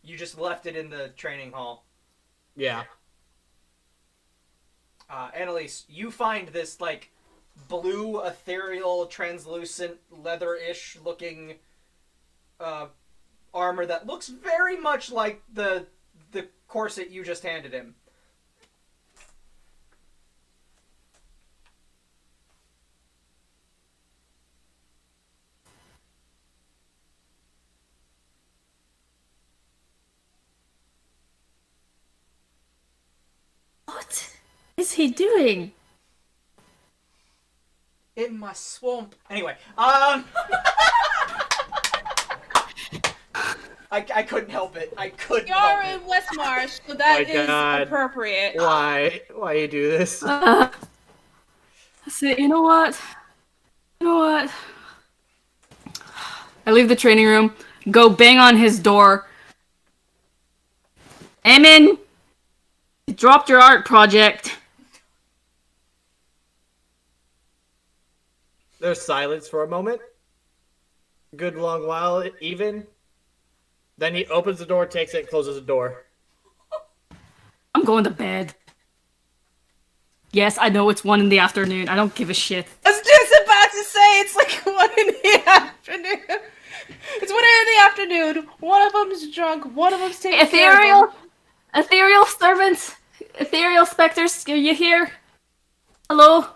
You just left it in the training hall. Yeah. Annalise, you find this, like, blue, ethereal, translucent, leather-ish looking armor that looks very much like the corset you just handed him. What is he doing? In my swamp. Anyway, I couldn't help it. I couldn't You're help in it. Westmarsh, so that My is God. appropriate. Why you do this? So, you know what? I leave the training room, go bang on his door. Emin! You dropped your art project. There's silence for a moment. Good long while, even. Then he opens the door, takes it, and closes the door. I'm going to bed. Yes, I know it's 1 in the afternoon. I don't give a shit. I was just about to say it's like 1 in the afternoon. It's 1 in the afternoon. One of them's drunk. One of them's taking care of him. Ethereal servants, ethereal specters, are you here? Hello?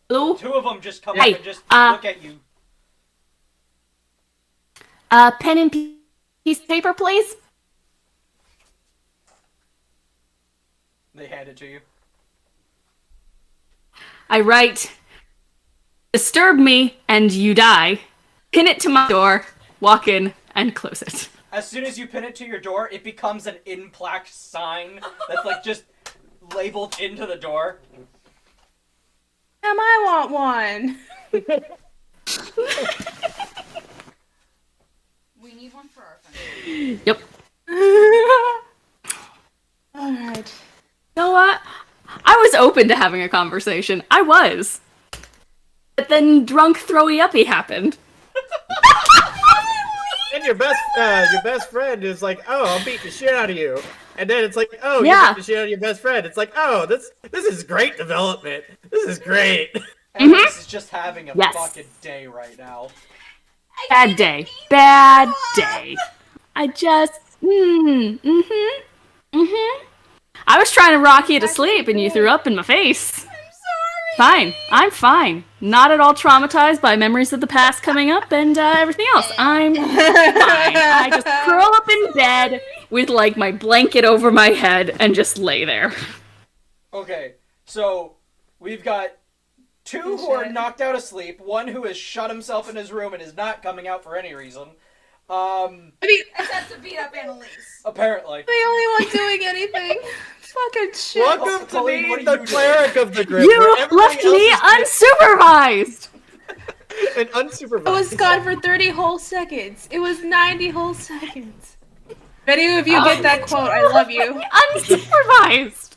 Hello? 2 of them just come Hey, up and just look at you. Pen and piece of paper, please? They hand it to you. I write, disturb me and you die. Pin it to my door, walk in, and close it. As soon as you pin it to your door, it becomes an in-plaque sign that's like just labeled into the door. I want one. We need one for our friend. Yep. Alright. You know what? I was open to having a conversation. I was. But then drunk throwy uppy happened. And your best friend is like, oh, I'll beat the shit out of you. And then it's like, oh, Yeah. you beat the shit out of your best friend. It's like, oh, this is great development. This is great. And this is just having a Yes. fucking day right now. Bad day. Bad day. I just. I was trying to rock you to sleep and you threw up in my face. Fine. I'm fine. Not at all traumatized by memories of the past coming up and everything else. I'm fine. I just curl up in bed with, like, my blanket over my head and just lay there. Okay, so we've got 2 who are knocked out of sleep, 1 who has shut himself in his room and is not coming out for any reason. Except to beat up Annalise. Apparently. The only one doing anything. Fucking shit. Welcome to Colleen, me, what are the you cleric of the group. You where everybody left me else unsupervised! is and unsupervised. I was gone for 30 whole seconds. It was 90 whole seconds. If any of you get that quote, I love you. Unsupervised!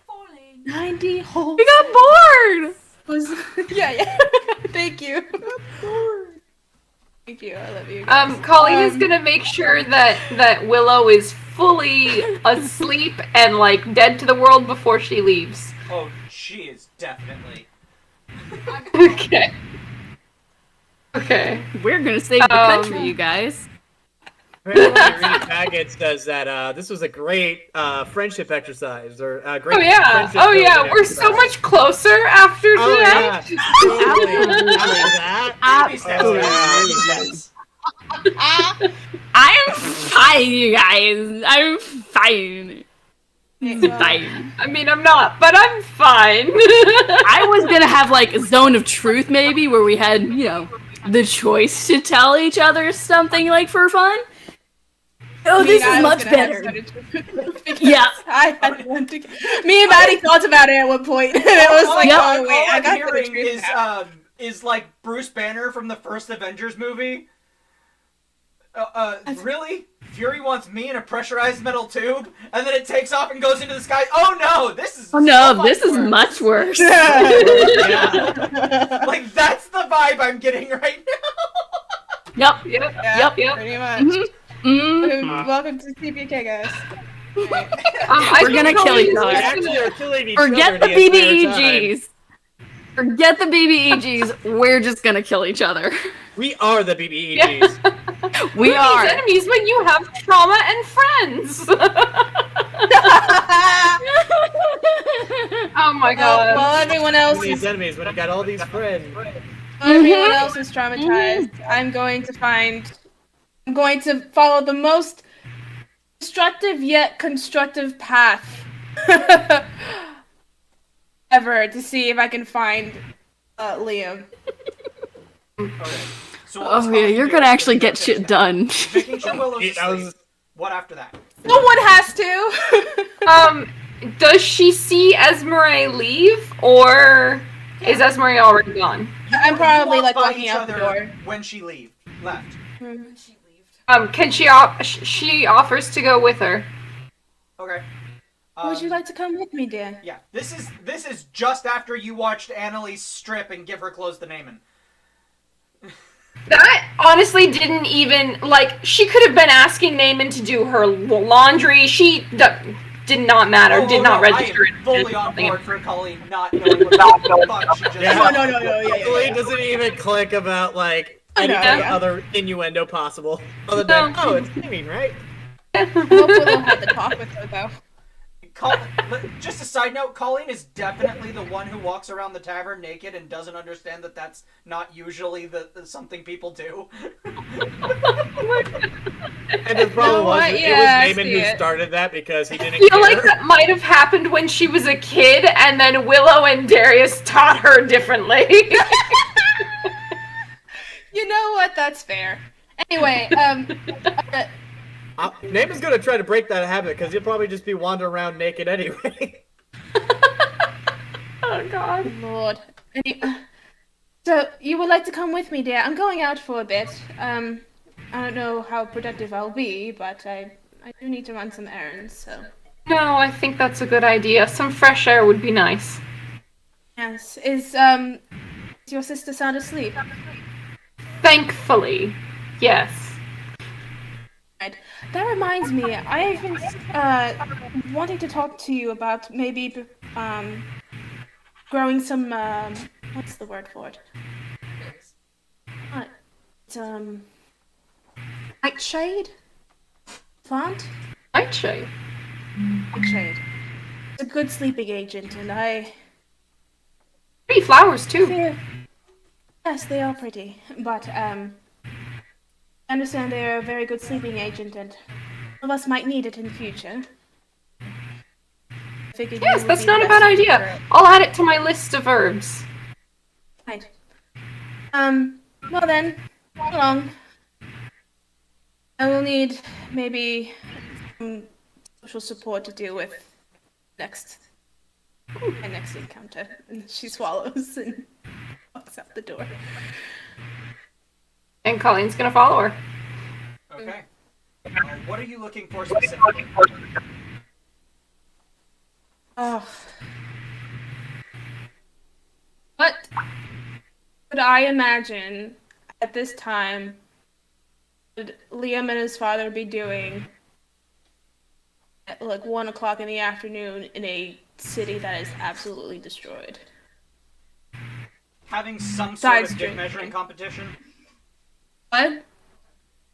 Falling. 90 whole We got bored! was yeah. Thank you. Thank you. I love you. Guys. Colleen is gonna make sure that Willow is fully asleep and like dead to the world before she leaves. Oh, she is definitely. Okay. Okay. We're gonna save the country, you guys. Apparently, Reed Baggett says that this was a great friendship exercise, or a great Oh yeah. friendship Oh yeah. building We're so exercise. much closer after Oh that. yeah. Totally. After that. Baby steps, Oh, baby yeah. steps. I'm fine, you guys. I'm fine. Fine. I mean, I'm not, but I'm fine. I was gonna have like a zone of truth, maybe, where we had, the choice to tell each other something like for fun. Oh, I mean, this I is was much gonna have better. started because Yeah. I had one to. Me and Maddie thought about it at one point, and it was like, Yep. oh wait, all I I'm got hearing the truth now. is like Bruce Banner from the first Avengers movie. Really? Fury wants me in a pressurized metal tube, and then it takes off and goes into the sky. Oh no, this is Oh no, so this is worse. much worse. Yeah. Like that's the vibe I'm getting right now. Yep. Yep. Yep. Pretty much. Mm-hmm. Welcome to CPK, guys. Right. I We're gonna think kill Colleen each is other. We just actually gonna- are killing each Forget other the entire time. BBEGs. Forget the BBEGs. We're just gonna kill each other. We are the BBEGs. We Who are. needs enemies when you have trauma and friends. Oh my god. While everyone else Who needs is enemies when you got all these friends? everyone else is traumatized, I'm going to follow the most destructive yet constructive path ever to see if I can find Liam. Okay. So what was Oh yeah, Colin you're doing? gonna actually Did you get finish shit that? done. Making sure Willow's That asleep. was- What after that? Someone has to. Does she see Esmeralda leave, or is Esmeralda already gone? I'm probably You like walk by walking each out the other door. when she left. When she leave. Can she offers to go with her? Okay. Would you like to come with me, dear? Yeah, this is just after you watched Annalise strip and give her clothes to Naaman. That honestly didn't even she could have been asking Naaman to do her laundry. She did not matter. Did not register. I am it fully as on something. board for Colleen not knowing what the fuck she just Yeah. No, yeah. Colleen doesn't even click about any no, kind of yeah. other innuendo possible. Other than, No. oh, it's cleaning, right? I hope Willow had the talk with her though. Just a side note, Colleen is definitely the one who walks around the tavern naked and doesn't understand that that's not usually the something people do. And the problem know was, what? it Yeah, I was Naaman see who it. started that because he didn't I feel care. like that might have happened when she was a kid, and then Willow and Darius taught her differently. You know what? That's fair. Anyway, Naaman's gonna try to break that habit because he'll probably just be wandering around naked anyway. Oh god. Lord. So you would like to come with me, dear? I'm going out for a bit. I don't know how productive I'll be, but I do need to run some errands. So No, I think that's a good idea. Some fresh air would be nice. yes, is your sister sound asleep? Thankfully, yes. Right. That reminds me, I've been wanting to talk to you about maybe growing some what's the word for it? It's, nightshade plant. Nightshade. Nightshade. It's a good sleeping agent, and I Pretty flowers too. fear. Yes, they are pretty, but I understand they are a very good sleeping agent, and some of us might need it in the future. Figured you Yes, would that's be the not a best bad fit for idea. it. I'll add it to my list of herbs. Right. Well then, so long. I will need maybe some social support to deal with my next encounter. And she swallows and walks out the door. And Colleen's gonna follow her. Okay. What are you looking for specifically? Oh. What would I imagine at this time would Liam and his father be doing at like 1 o'clock in the afternoon in a city that is absolutely destroyed? Having some sort Besides of dick drinking. measuring competition? What?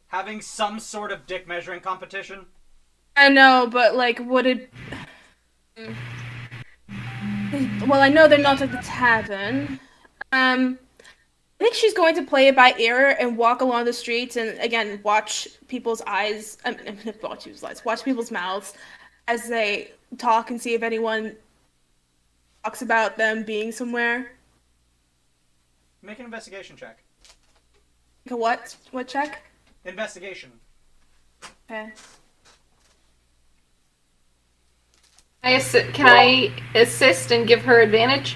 Having some sort of dick measuring competition? I know, but like, would it? Well, I know they're not at the tavern. I think she's going to play it by ear and walk along the streets and again watch people's eyes. Watch people's mouths as they talk and see if anyone talks about them being somewhere. Make an investigation check. Like a what? What check? Investigation. Okay. Can I assist and give her advantage?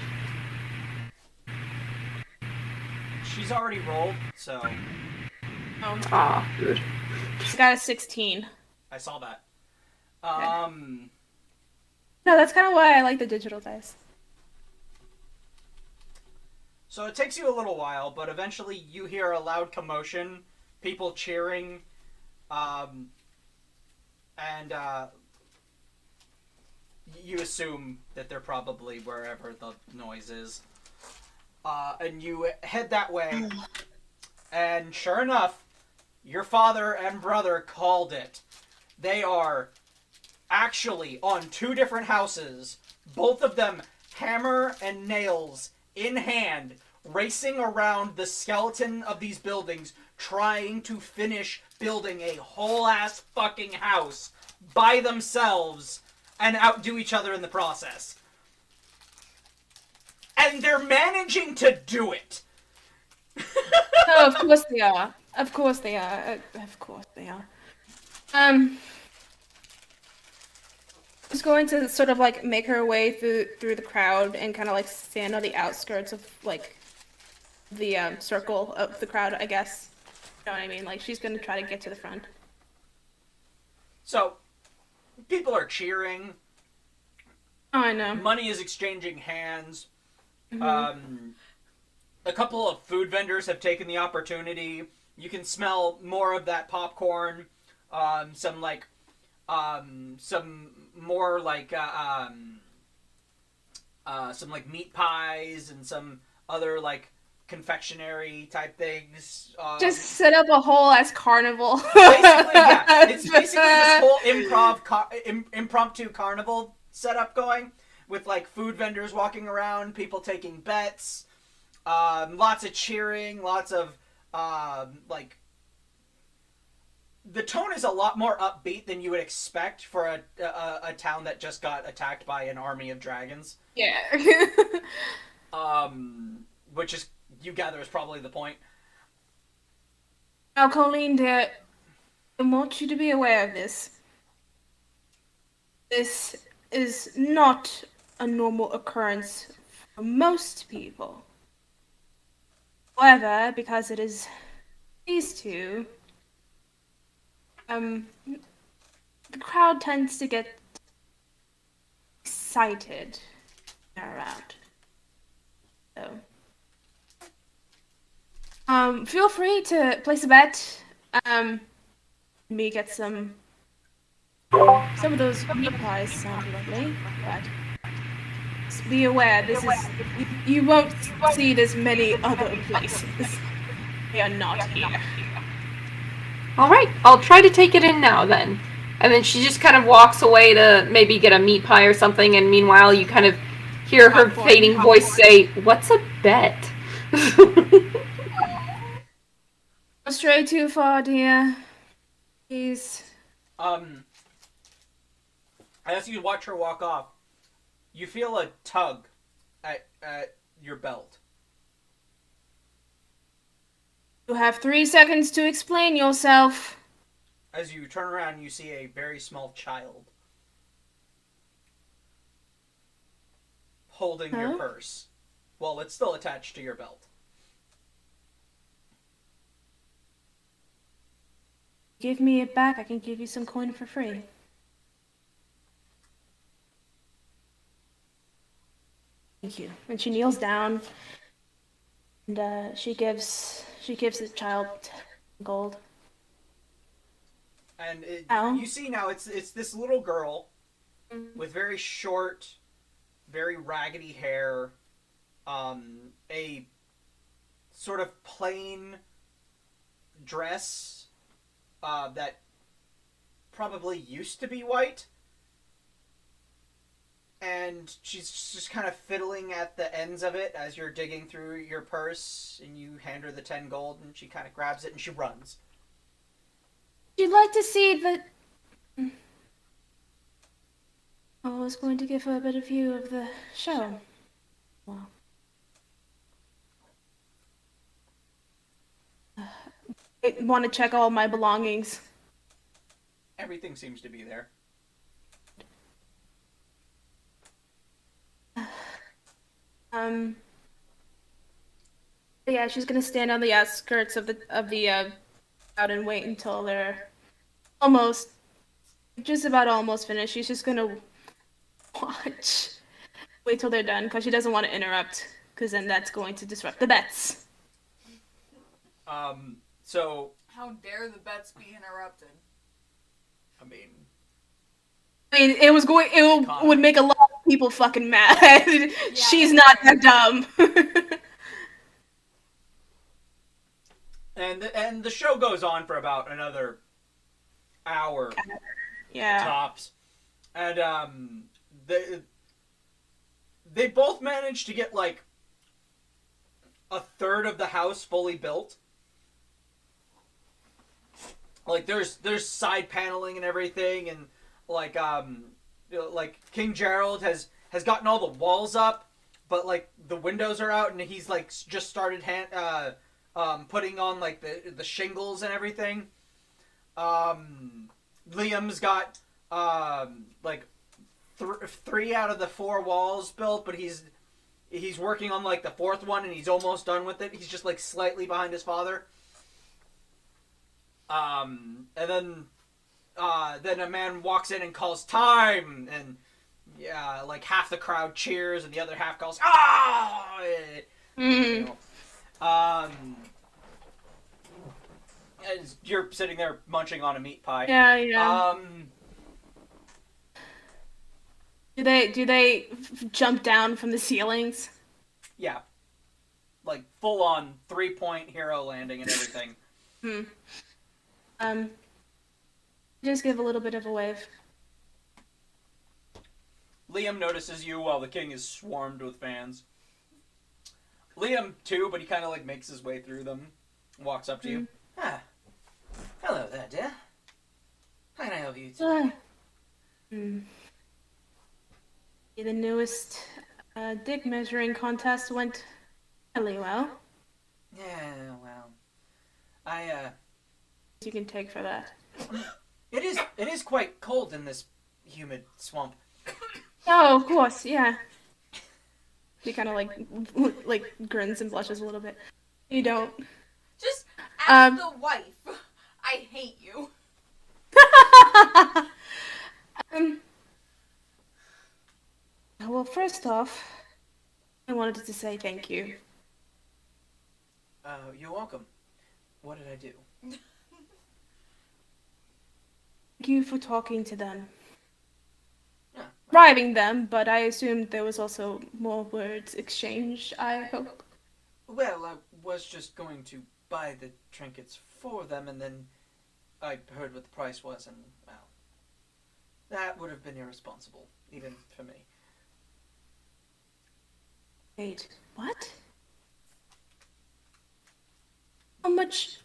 She's already rolled, so Oh, Ah, good. I got a 16. I saw that. No, that's kind of why I like the digital dice. So it takes you a little while, but eventually you hear a loud commotion, people cheering, and you assume that they're probably wherever the noise is. And you head that way, and sure enough, your father and brother called it. They are actually on two different houses, both of them hammer and nails in hand, racing around the skeleton of these buildings, trying to finish building a whole ass fucking house by themselves and outdo each other in the process. And they're managing to do it. No, of course they are. Of course they are. Of course they are. She's going to sort of like make her way through the crowd and kind of like stand on the outskirts of like the circle of the crowd, I guess. You know what I mean? Like she's gonna try to get to the front. So, people are cheering. Oh, I know. Money is exchanging hands. A couple of food vendors have taken the opportunity. You can smell more of that popcorn. Some more like some like meat pies and some other like confectionery type things. Just set up a whole ass carnival. Basically, yeah. It's basically this whole impromptu carnival setup going with like food vendors walking around, people taking bets, lots of cheering, lots of like. The tone is a lot more upbeat than you would expect for a town that just got attacked by an army of dragons. Yeah. Which is, you gather, is probably the point. Now, Colleen, dear, I want you to be aware of this. This is not a normal occurrence for most people. However, because it is these two, the crowd tends to get excited around. So, feel free to place a bet. Me get some of those meat pies sound lovely, but just be aware this is you won't see this many other places. They are not here. All right, I'll try to take it in now then. And then she just kind of walks away to maybe get a meat pie or something, and meanwhile you kind of hear her fading voice say, "What's a bet?" Go stray too far, dear. Please. As you watch her walk off, you feel a tug at your belt. You have 3 seconds to explain yourself. As you turn around, you see a very small child holding your purse. Well, it's still attached to your belt. Give me it back, I can give you some coin for free. Thank you. And she kneels down, and she gives the child gold. And Ow. you see now, it's this little girl with very short, very raggedy hair, a sort of plain dress that probably used to be white. And she's just kind of fiddling at the ends of it as you're digging through your purse, and you hand her the 10 gold, and she kind of grabs it and she runs. You'd like to see the... I was going to give her a better view of the show. Well... I want to check all my belongings. Everything seems to be there. Yeah, she's gonna stand on the outskirts of the out and wait until they're almost, just about almost finished. She's just gonna watch, wait till they're done, because she doesn't want to interrupt, because then that's going to disrupt the bets. So How dare the bets be interrupted? I mean, It would make a lot of people fucking mad. She's not that dumb. and the show goes on for about another hour Yeah. tops, and they both managed to get like a third of the house fully built. Like there's side paneling and everything, and like King Gerald has gotten all the walls up, but like the windows are out, and he's like just started putting on like the shingles and everything. Liam's got like 3 out of the 4 walls built, but he's working on like the 4th one, and he's almost done with it. He's just like slightly behind his father. And then a man walks in and calls time, and yeah, like half the crowd cheers and the other half calls ah. You know. As you're sitting there munching on a meat pie. Yeah. Do they jump down from the ceilings? Yeah. Like full on 3-point hero landing and everything. Just give a little bit of a wave. Liam notices you while the king is swarmed with fans. Liam too, but he kind of like makes his way through them, walks up to you. Ah, hello there, dear. How can I help you today? The newest dick measuring contest went really well. Yeah, well, You can take for that. It is quite cold in this humid swamp. Oh, of course, yeah. He kind of like grins and blushes a little bit. You don't. Just as the wife, I hate you. Well, first off, I wanted to say thank you. You're welcome. What did I do? Thank you for talking to them. Yeah. Bribing them, but I assumed there was also more words exchanged, I hope. Well, I was just going to buy the trinkets for them, and then I heard what the price was, and, well, that would have been irresponsible, even for me. Wait, what? How much?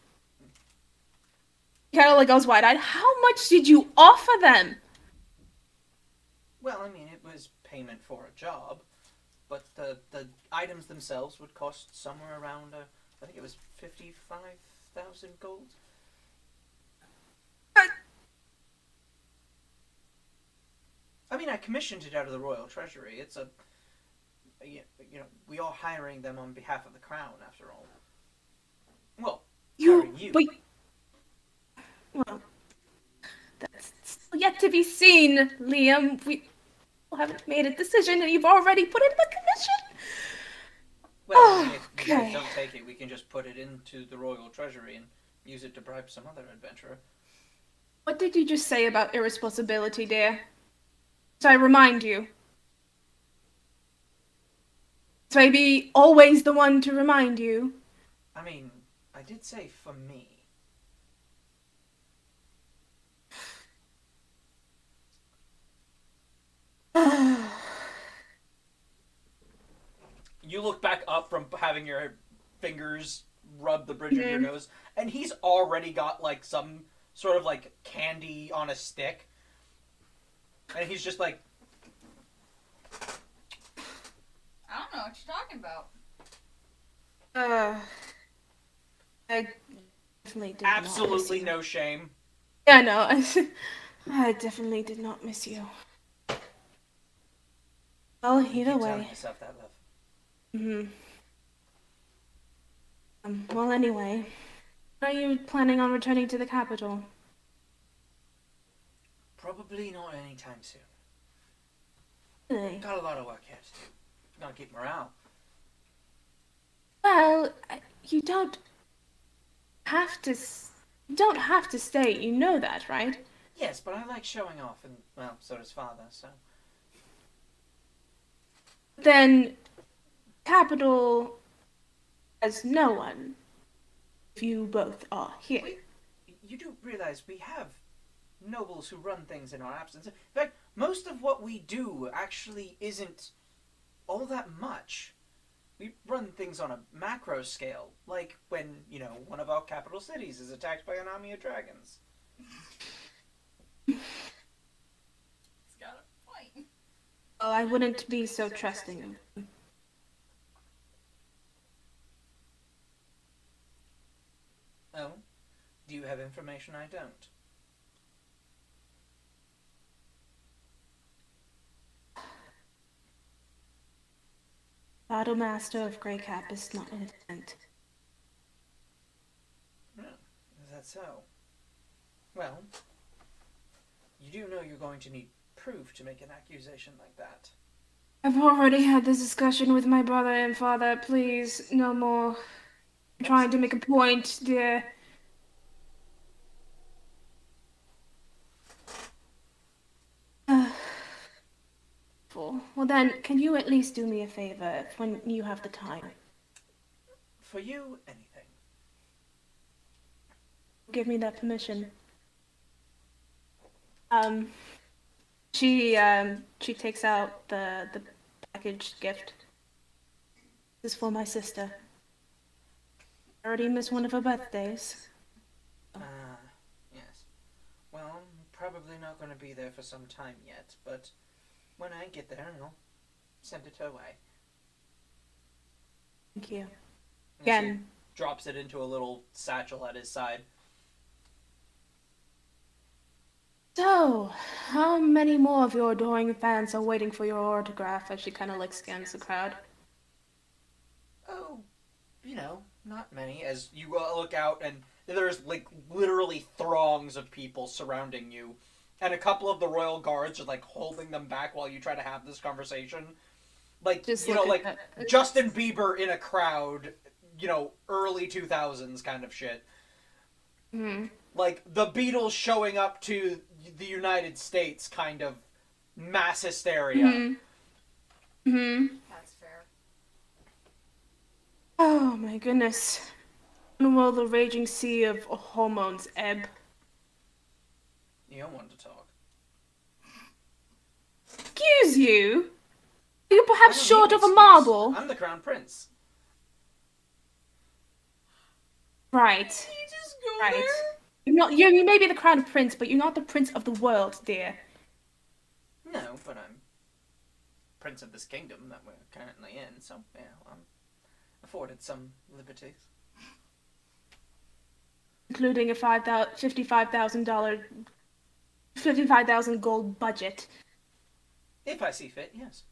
Kind of like goes wide-eyed. How much did you offer them? Well, I mean, it was payment for a job, but the items themselves would cost somewhere around, I think it was 55,000 gold. I mean, I commissioned it out of the royal treasury. It's we are hiring them on behalf of the crown, after all. Well, hiring you. But, well, that's still yet to be seen, Liam. We haven't made a decision, and you've already put in the commission. Well, I mean, if you Okay. guys don't take it, we can just put it into the royal treasury and use it to bribe some other adventurer. What did you just say about irresponsibility, dear? So I remind you. So I be always the one to remind you. I mean, I did say for me. You look back up from having your fingers rub the bridge of your nose, and he's already got like some sort of like candy on a stick. And he's just like, I don't know what you're talking about. I definitely did absolutely not no shame. Yeah, no, I definitely did not miss you. Well, You either keep telling way. yourself that, love. Mm-hmm. Well, anyway, are you planning on returning to the capital? Probably not anytime soon. Really? Got a lot of work here to do. Gotta keep morale. Well, you don't have to. You don't have to stay. You know that, right? Yes, but I like showing off, and, well, so does father, so. Then, capital has no one. If you both are here. You do realize we have nobles who run things in our absence. In fact, most of what we do actually isn't all that much. We run things on a macro scale, like when, one of our capital cities is attacked by an army of dragons. He's got a point. Well, I wouldn't be so trusting of him. Oh? Do you have information I don't? Battle Master of Grey Cap is not innocent. No. Is that so? Well, you do know you're going to need proof to make an accusation like that. I've already had this discussion with my brother and father. Please, no more. I'm trying to make a point, dear. Well then, can you at least do me a favor when you have the time? For you, anything. Give me that permission. She takes out the packaged gift. This is for my sister. I already missed one of her birthdays. Yes. Well, I'm probably not going to be there for some time yet, but when I get there, I'll send it her way. Thank you. And Again. she drops it into a little satchel at his side. So, how many more of your adoring fans are waiting for your autograph as she kind of like scans the crowd? Oh, not many. As you look out, and there's like literally throngs of people surrounding you, and a couple of the royal guards are like holding them back while you try to have this conversation. Like, Just like Justin Bieber in a crowd, early 2000s kind of shit. Hmm. Like the Beatles showing up to the United States kind of mass hysteria. Mm-hmm. Mm-hmm. That's fair. Oh my goodness. When will the raging sea of hormones ebb? You don't want to talk. Excuse you? Are you I perhaps don't short need of a an excuse. marble? I'm the crown prince. Right. You just go Right. there? You may be the crown prince, but you're not the prince of the world, dear. No, but I'm prince of this kingdom that we're currently in, so yeah, I'm afforded some liberties. Including a $55,000 gold budget. If I see fit, yes.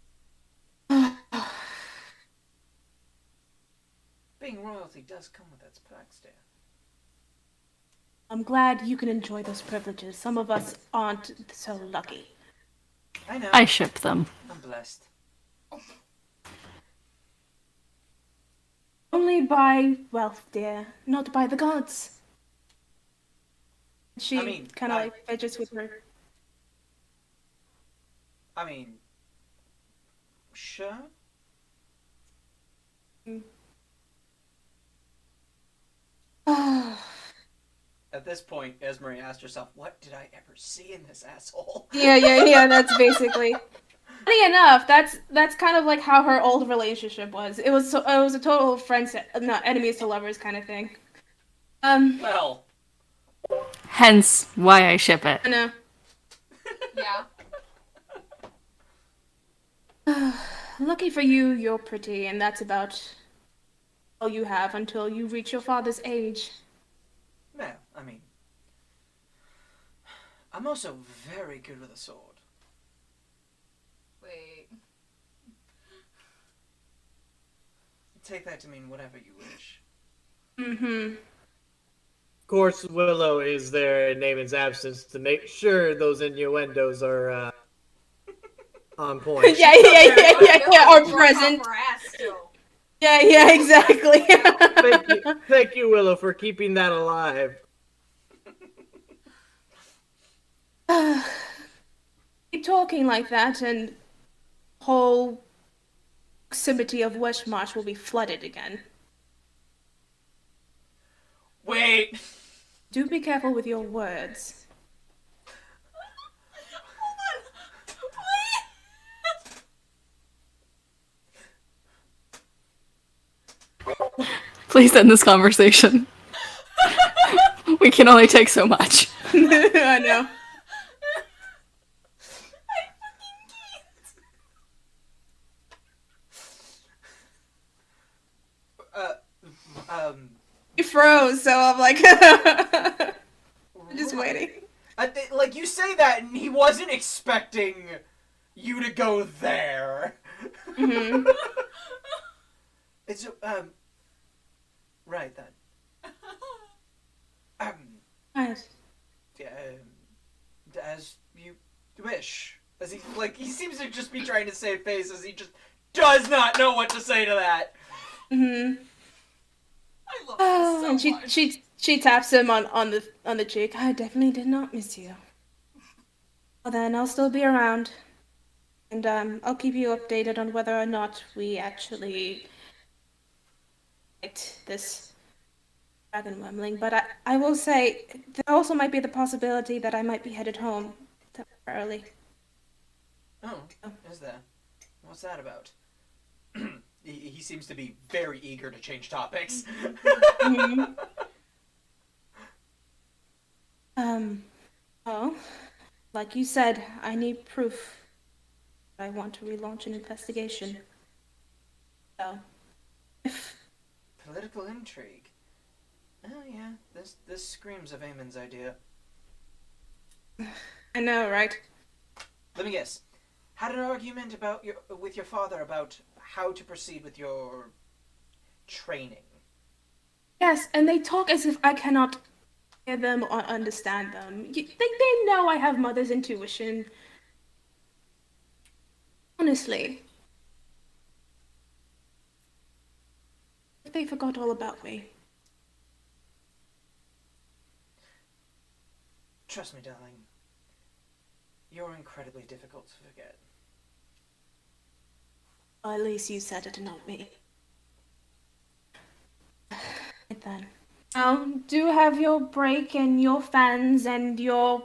Being royalty does come with its perks, dear. I'm glad you can enjoy those privileges. Some of us aren't so lucky. I know. I ship them. I'm blessed. Only by wealth, dear, not by the gods. She kind of like fidgets with her. I mean, sure. At this point, Esmery asked herself, "What did I ever see in this asshole?" Yeah. That's basically. Funny enough, that's kind of like how her old relationship was. It was a total friends, not enemies to lovers kind of thing. Well, Hence why I ship it. I know. Yeah. Lucky for you, you're pretty, and that's about all you have until you reach your father's age. no, I mean, I'm also very good with a sword. Wait. Take that to mean whatever you wish. Mm-hmm. Of course, Willow is there in Naaman's absence to make sure those innuendos are on point. Yeah, or present. Off her ass still. Yeah, exactly. Thank you, Willow, for keeping that alive. Keep talking like that, and whole proximity of Westmarch will be flooded again. Wait! Do be careful with your words. Hold on. Wait. Please end this conversation. We can only take so much. I know. You froze, so I'm like, just waiting. Like, you say that, and he wasn't expecting you to go there. Mm-hmm. It's, right then. Nice. As you wish. As he seems to just be trying to save face, as he just does not know what to say to that. Mm-hmm. I love this so And much. she taps him on the cheek. I definitely did not miss you. Well then, I'll still be around, and I'll keep you updated on whether or not we actually get this dragon wormling. But I will say there also might be the possibility that I might be headed home temporarily. Oh, is there? What's that about? He seems to be very eager to change topics. Mm-hmm. Well, like you said, I need proof. I want to relaunch an investigation. So, if Political intrigue. Oh yeah, this screams of Eamon's idea. I know, right? Let me guess. Had an argument with your father about how to proceed with your training. Yes, and they talk as if I cannot hear them or understand them. They know I have mother's intuition. Honestly. They forgot all about me. Trust me, darling. You're incredibly difficult to forget. Or at least you said it, not me. Right then. Do have your break and your fans and your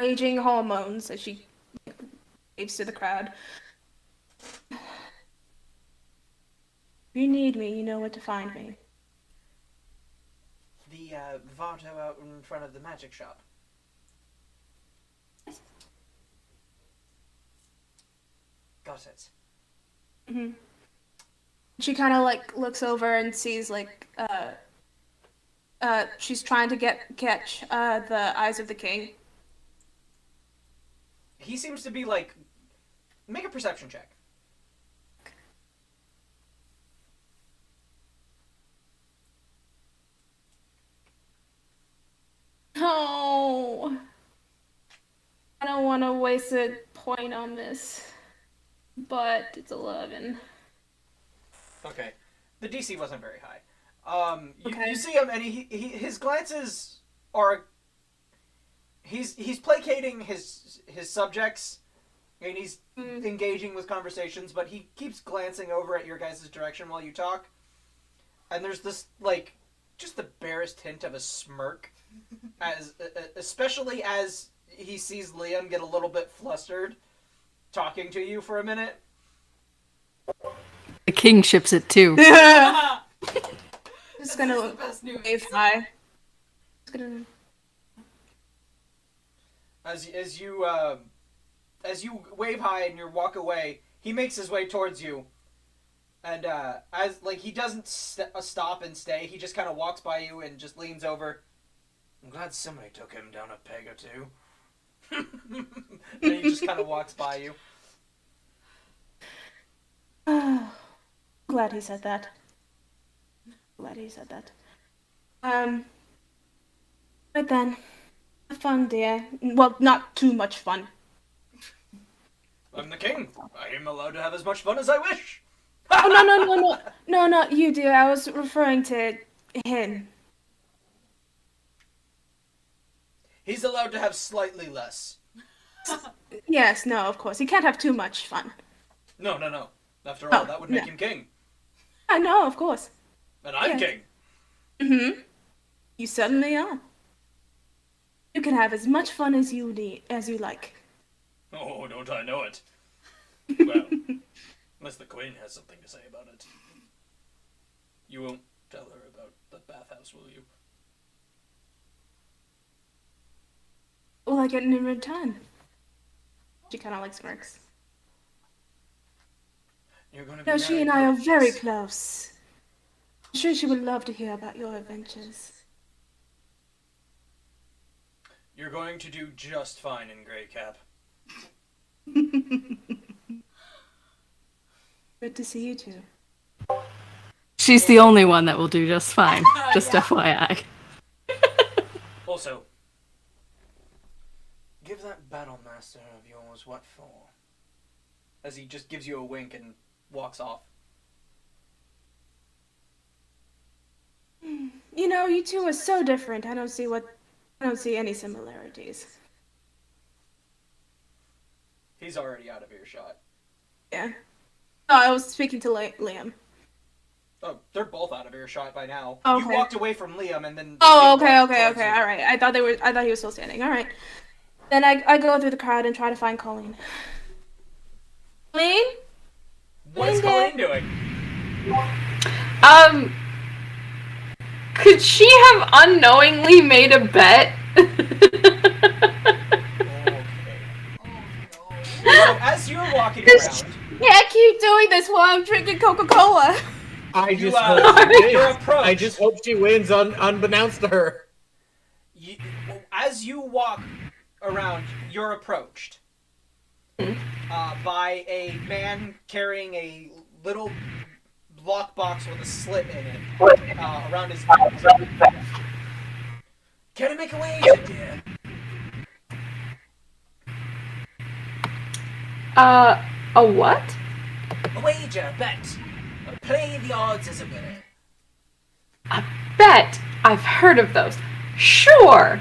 raging hormones, as she waves to the crowd. If you need me, you know where to find me. The Varto out in front of the magic shop. Got it. Mm-hmm. She kind of like looks over and sees like she's trying to catch the eyes of the king. He seems to be like, make a perception check. Oh, I don't want to waste a point on this, but it's 11. Okay. The DC wasn't very high. Okay. You see him, and his glances are. He's placating his subjects, and he's engaging with conversations, but he keeps glancing over at your guys' direction while you talk. And there's this like, just the barest hint of a smirk, especially as he sees Liam get a little bit flustered, talking to you for a minute. The king ships it too. Just gonna Best news. wave hi. Just gonna. As you wave hi and you walk away, he makes his way towards you, and as like he doesn't stop and stay, he just kind of walks by you and just leans over. I'm glad somebody took him down a peg or two. And he just kind of walks by you. Glad he said that. Right then. Have fun, dear. Well, not too much fun. I'm the king. I am allowed to have as much fun as I wish. Oh, no. No, not you, dear. I was referring to him. He's allowed to have slightly less. Yes, no, of course. He can't have too much fun. No. After all, that would make no. him king. I know, of course. And I'm Yes. king. Mm-hmm. You certainly are. You can have as much fun as you like. Oh, don't I know it. Well, unless the queen has something to say about it. You won't tell her about the bathhouse, will you? What will I get in return? She kind of like smirks. You're going to be No, she married and I are for very peace. close. I'm sure she would love to hear about your adventures. You're going to do just fine in Grey Cap. Good to see you too. She's the only one that will do just fine. Just FYI. Also, give that battle master of yours what for? As he just gives you a wink and walks off. You know, you two are so different. I don't see any similarities. He's already out of earshot. Yeah. Oh, I was speaking to Liam. Oh, they're both out of earshot by now. Okay. You walked away from Liam and then... Oh, they walked okay. towards you. All right. I thought he was still standing. All right. Then I go through the crowd and try to find Colleen. Colleen? What's Linda. Colleen doing? Could she have unknowingly made a bet? Okay. Oh So as you're walking around, Can't keep doing this while I'm drinking Coca-Cola. I You, just uh, hope she you're wins. approached. I just hope she wins unbeknownst to her. as you walk around, you're approached by a man carrying a little lockbox with a slit in it around his neck. Can I make a wager, dear? A what? A wager, a bet. Play the odds as a winner. A bet. I've heard of those. Sure.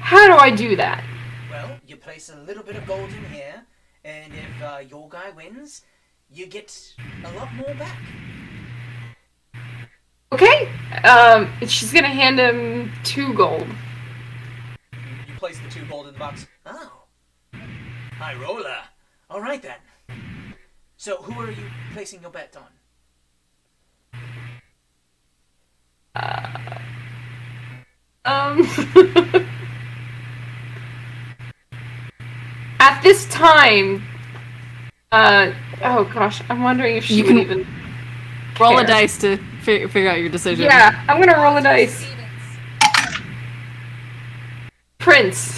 How do I do that? Well, you place a little bit of gold in here, and if your guy wins, you get a lot more back. Okay. She's gonna hand him 2 gold. You place the 2 gold in the box. Oh. High roller. All right then. So who are you placing your bet on? At this time, oh gosh, I'm wondering if she You would can even Roll a care. dice to figure out your decision. Yeah, I'm gonna roll a dice. Stevens. Prince.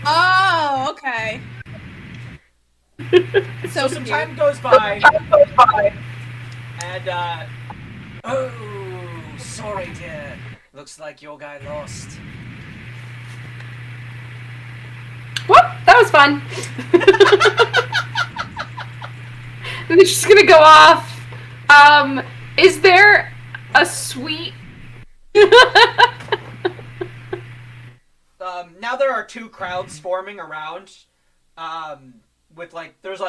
Oh, okay. So some cute. time goes by, and oh, sorry, dear. Looks like your guy lost. Whoop, that was fun. And then she's gonna go off. Is there a sweet? Now there are 2 crowds forming around, with there's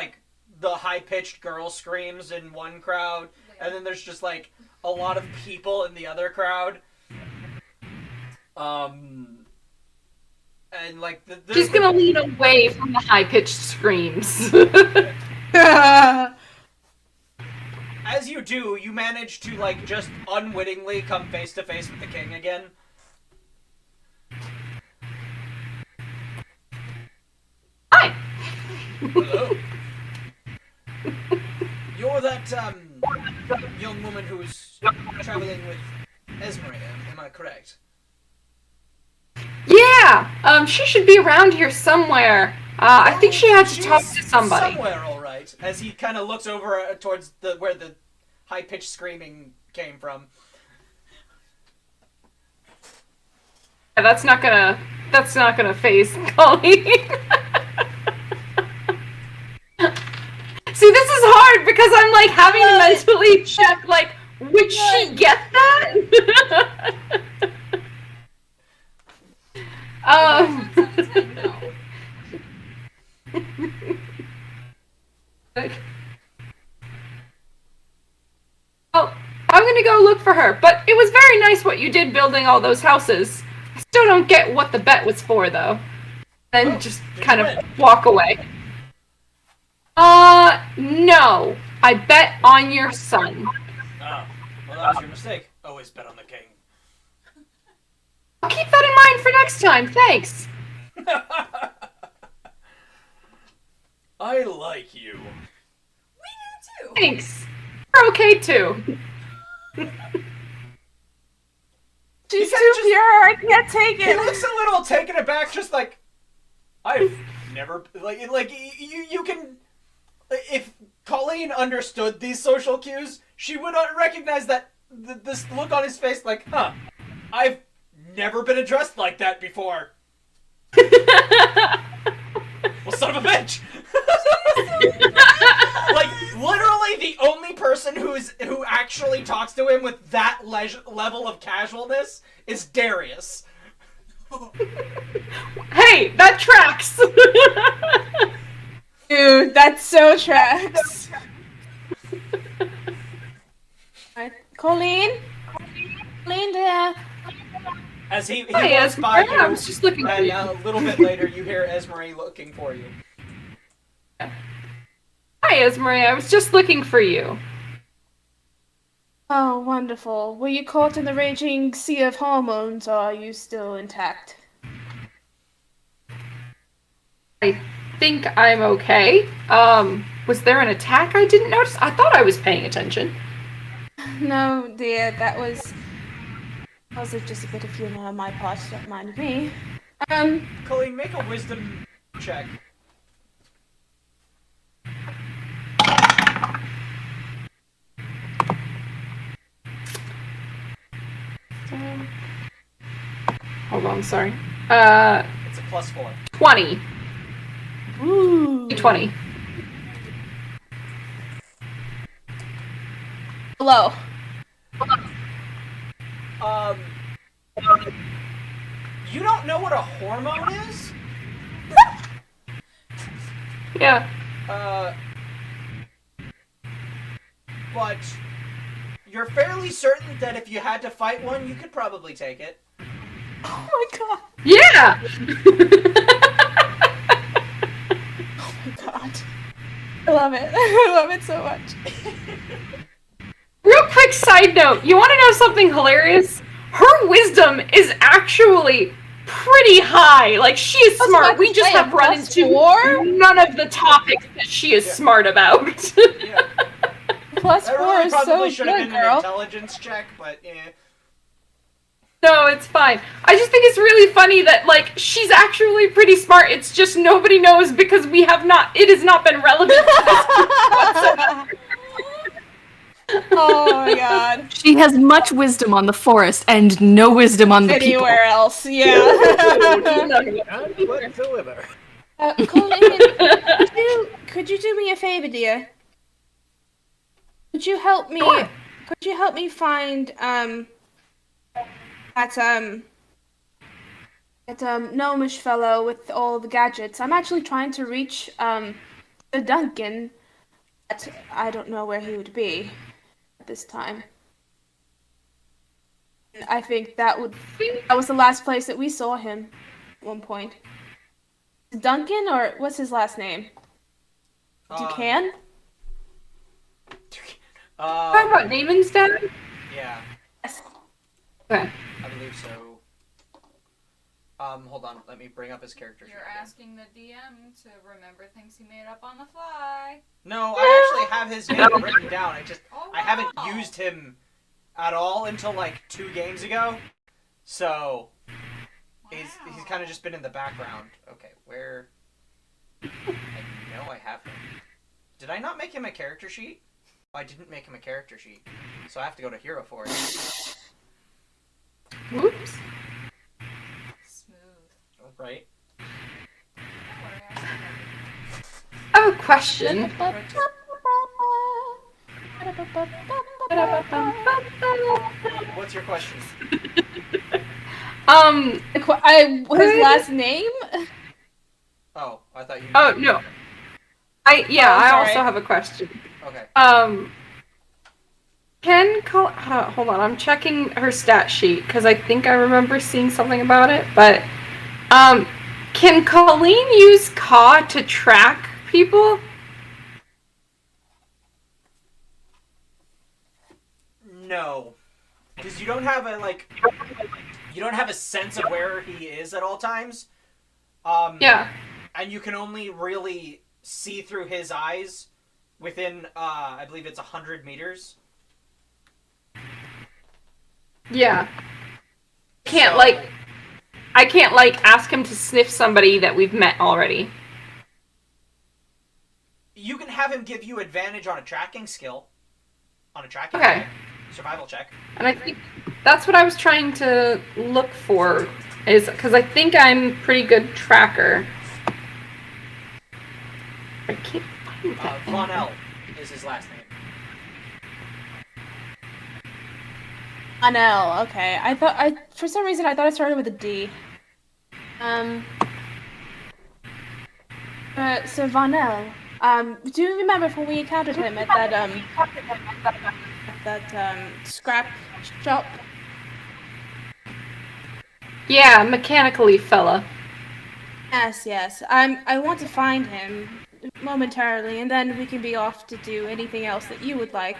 the high-pitched girl screams in one crowd, and then there's just a lot of people in the other crowd. And She's gonna lean away from the high-pitched screams. As you do, you manage to just unwittingly come face to face with the king again. Hi. Hello. You're that young woman who's traveling with Esmeralda, am I correct? Yeah, she should be around here somewhere. I think she had to talk to somebody. Somewhere, all right. As he kind of looks over towards where the high-pitched screaming came from. Yeah, that's not gonna phase Colleen. See, this is hard because I'm like having to mentally check, like, would she get that? Well, I'm gonna go look for her, but it was very nice what you did building all those houses. I still don't get what the bet was for, though. Then just kind of walk away. No. I bet on your son. Oh, well, that was your mistake. Always bet on the king. I'll keep that in mind for next time, thanks. I like you. We do too. Thanks. You're okay, too. She's too pure. I can't take He it. looks a little taken aback, just like, I've never, like you can, if Colleen understood these social cues, she would recognize that this look on his face, like, huh, I've never been addressed like that before. Well, son of a bitch! Like, literally the only person who actually talks to him with that level of casualness is Darius. Hey, that tracks. Dude, that's so tracks. Alright, Colleen? Colleen there. As he Hi, walks by you, I was just looking for and you. a little bit later you hear Esmery looking for you. Hi, Esmery. I was just looking for you. Oh, wonderful. Were you caught in the raging sea of hormones, or are you still intact? I think I'm okay. Was there an attack I didn't notice? I thought I was paying attention. No, dear, that was just a bit of humor on my part, don't mind me. Colleen, make a wisdom check. Hold on, sorry. It's a +4. 20. Ooh. 20. Hello. You don't know what a hormone is? Yeah. But you're fairly certain that if you had to fight one, you could probably take it. Oh my god. Yeah! Oh my god. I love it. I love it so much. Real quick side note, you want to know something hilarious? Her wisdom is actually pretty high. Like, she is smart. We just have run into none of the topics that she is smart about. Yeah. +4 That really is so probably should have good, been an girl. intelligence check, but yeah. No, it's fine. I just think it's really funny that, like, she's actually pretty smart. It's just nobody knows because it has not been relevant to this whatsoever. Oh my god. She has much wisdom on the forest and no wisdom on the people. Anywhere else, yeah. None whatsoever. Colleen, could you do me a favor, dear? Could you help me? Sure. Could you help me find that gnomish fellow with all the gadgets? I'm actually trying to reach the Duncan, but I don't know where he would be at this time. And I think that was the last place that we saw him at one point. Duncan, or what's his last name? Ducan? Talking about Naaman's dad? Yeah, Yes. Okay. I believe so. Hold on, let me bring up his character sheet You're again. asking the DM to remember things he made up on the fly. No, I actually have his name written down. Oh, I haven't wow. used him at all until like 2 games ago. So, He's kind of just been in the background. Okay, where? I know I have him. Did I not make him a character sheet? Oh, I didn't make him a character sheet, so I have to go to hero for it. Whoops. Smooth. Right. What are you asking? I have a question. What's your question? His last name? Oh, I thought you. Oh no. I sorry. also have a question. Okay. Hold on, I'm checking her stat sheet because I think I remember seeing something about it. But can Colleen use Ka to track people? No, because you don't have a sense of where he is at all times. Yeah. And you can only really see through his eyes within, I believe it's 100 meters. Yeah. I can't ask him to sniff somebody that we've met already. You can have him give you advantage on a tracking skill. On a tracking Okay. survival check. And I think that's what I was trying to look for, is because I think I'm pretty good tracker. I can't find that. Von L is his last name. Anel, okay. For some reason I thought it started with a D. So Vanel, do you remember when we encountered him at that scrap shop? Yeah, mechanically fella. Yes. I want to find him momentarily, and then we can be off to do anything else that you would like.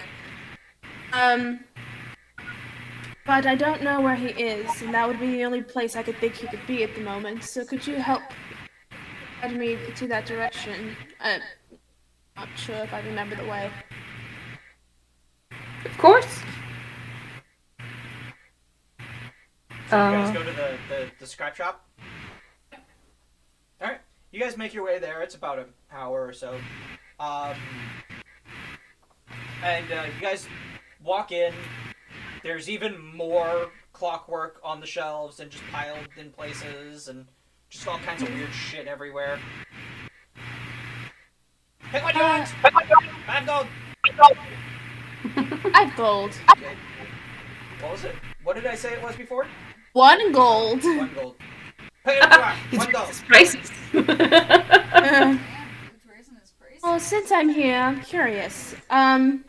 But I don't know where he is, and that would be the only place I could think he could be at the moment. So could you help guide me to that direction? I'm not sure if I remember the way. Of course. So you guys go to the scrap shop? Alright. You guys make your way there. It's about an hour or so. And you guys walk in. There's even more clockwork on the shelves and just piled in places and just all kinds of weird shit everywhere. Pick what you want! 5 gold! I have gold. Okay. What was it? What did I say it was before? 1 gold. 1 gold. Pick what you want! 1 gold! Prices. Uh, Who's raising his price? well, since I'm here, I'm curious. I'm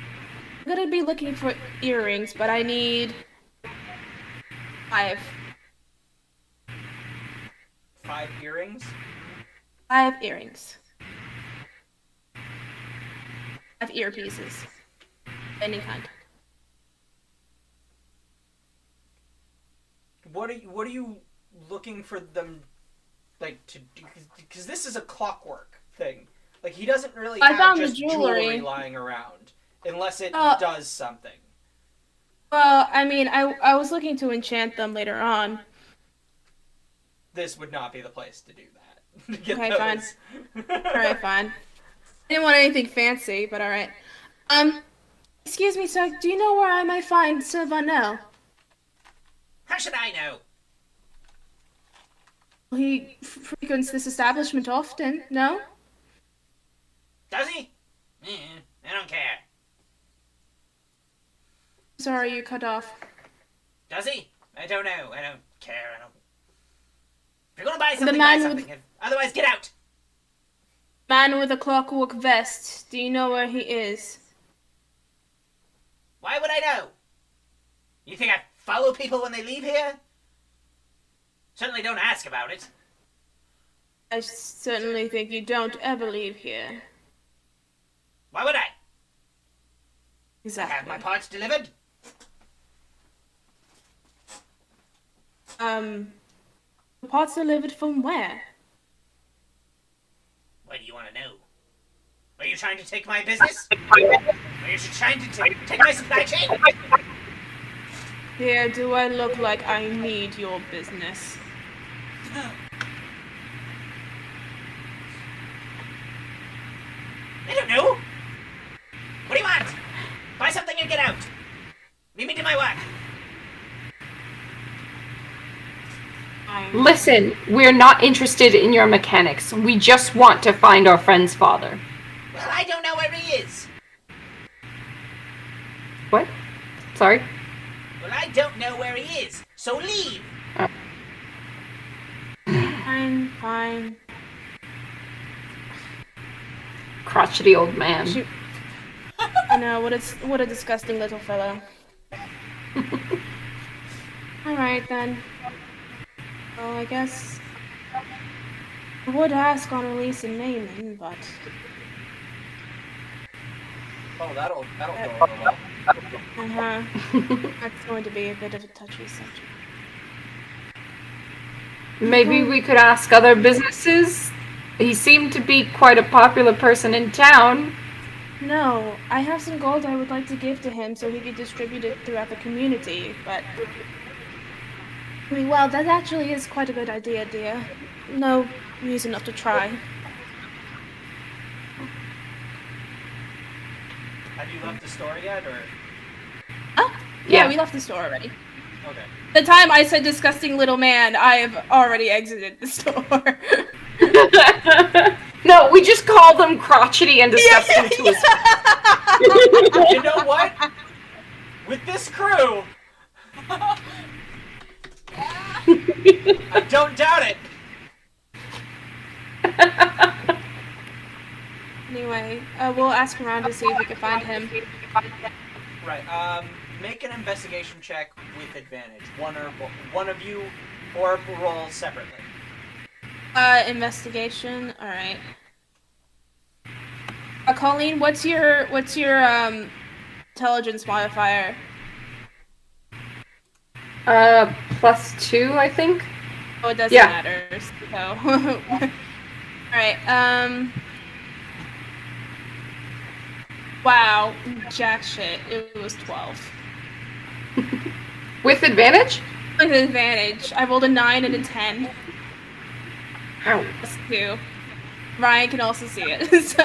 gonna be looking for earrings, but I need 5. 5 earrings? 5 earrings. 5 earpieces. Any kind. What are you looking for them, like, to do? Because this is a clockwork thing. Like, he doesn't really I have found the just jewelry. lying around. Unless it Uh, does something. Well, I mean, I was looking to enchant them later on. This would not be the place to do that. To get Okay, fine. those. Alright, fine. I didn't want anything fancy, but alright. Excuse me, sir, do you know where I might find Sir Vanel? How should I know? He frequents this establishment often, no? Does he? I don't care. Sorry, you cut off. Does he? I don't know. I don't care. I don't. If you're gonna buy The something, buy man something. Otherwise, get out. Man with a clockwork vest, do you know where he is? Why would I know? You think I follow people when they leave here? Certainly don't ask about it. I certainly think you don't ever leave here. Why would I? I Exactly. have my parts delivered. The parts delivered from where? What do you want to know? Are you trying to take my business? Are you trying to take my supply chain? Here, do I look like I need your business? I don't know. What do you want? Buy something and get out. Leave me to my work. Listen, we're not interested in your mechanics. We just want to find our friend's father. Well, I don't know where he is. What? Sorry? Well, I don't know where he is, so leave. Fine. Crotchety old man. Shoot. I know, what a disgusting little fellow. Alright then. Well, I guess I would ask on release and naming, but Oh, that'll go over well. that's going to be a bit of a touchy subject. Maybe we could ask other businesses? He seemed to be quite a popular person in town. No, I have some gold I would like to give to him so he could distribute it throughout the community, but I mean, well, that actually is quite a good idea, dear. No reason not to try. Have you left the store yet, or? Oh, yeah, Yeah. we left the store already. Okay. The time I said disgusting little man, I have already exited the store. No, we just called him crotchety and disgusting to his You know what? With this crew, I don't doubt it. Anyway, we'll ask around to see if we can find him. Right. Make an investigation check with advantage. One of you, or roll separately. Investigation. All right. Colleen, what's your intelligence modifier? +2, I think. Oh, it doesn't Yeah. matter. So, all right. Wow, jack shit. It was 12. With advantage? With advantage. I rolled a 9 and a 10. Ow. Plus 2. Ryan can also see it. So.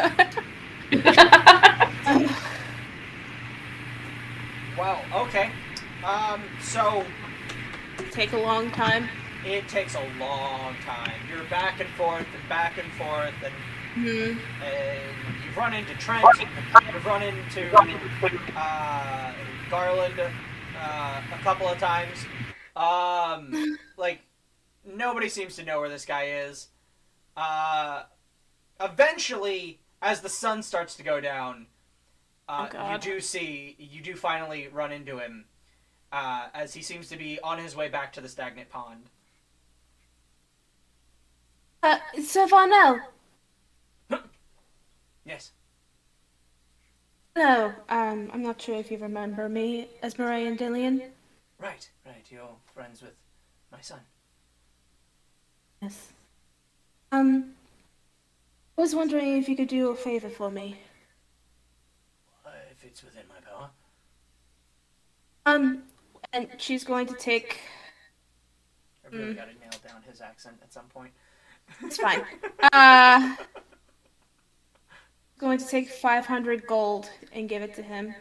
Wow. Okay. So Take a long time. it takes a long time. You're back and forth, and Hmm. you've run into Trent. You've run into Garland a couple of times. Like nobody seems to know where this guy is. Eventually, as the sun starts to go down, God. you do finally run into him, as he seems to be on his way back to the stagnant pond. Sir Varnell. Yes. Hello. I'm not sure if you remember me as Murray and Dillian. Right. You're friends with my son. Yes. I was wondering if you could do a favor for me. If it's within my power. And she's going to take. I really gotta nail down his accent at some point. It's fine. Going to take 500 gold and give it to him.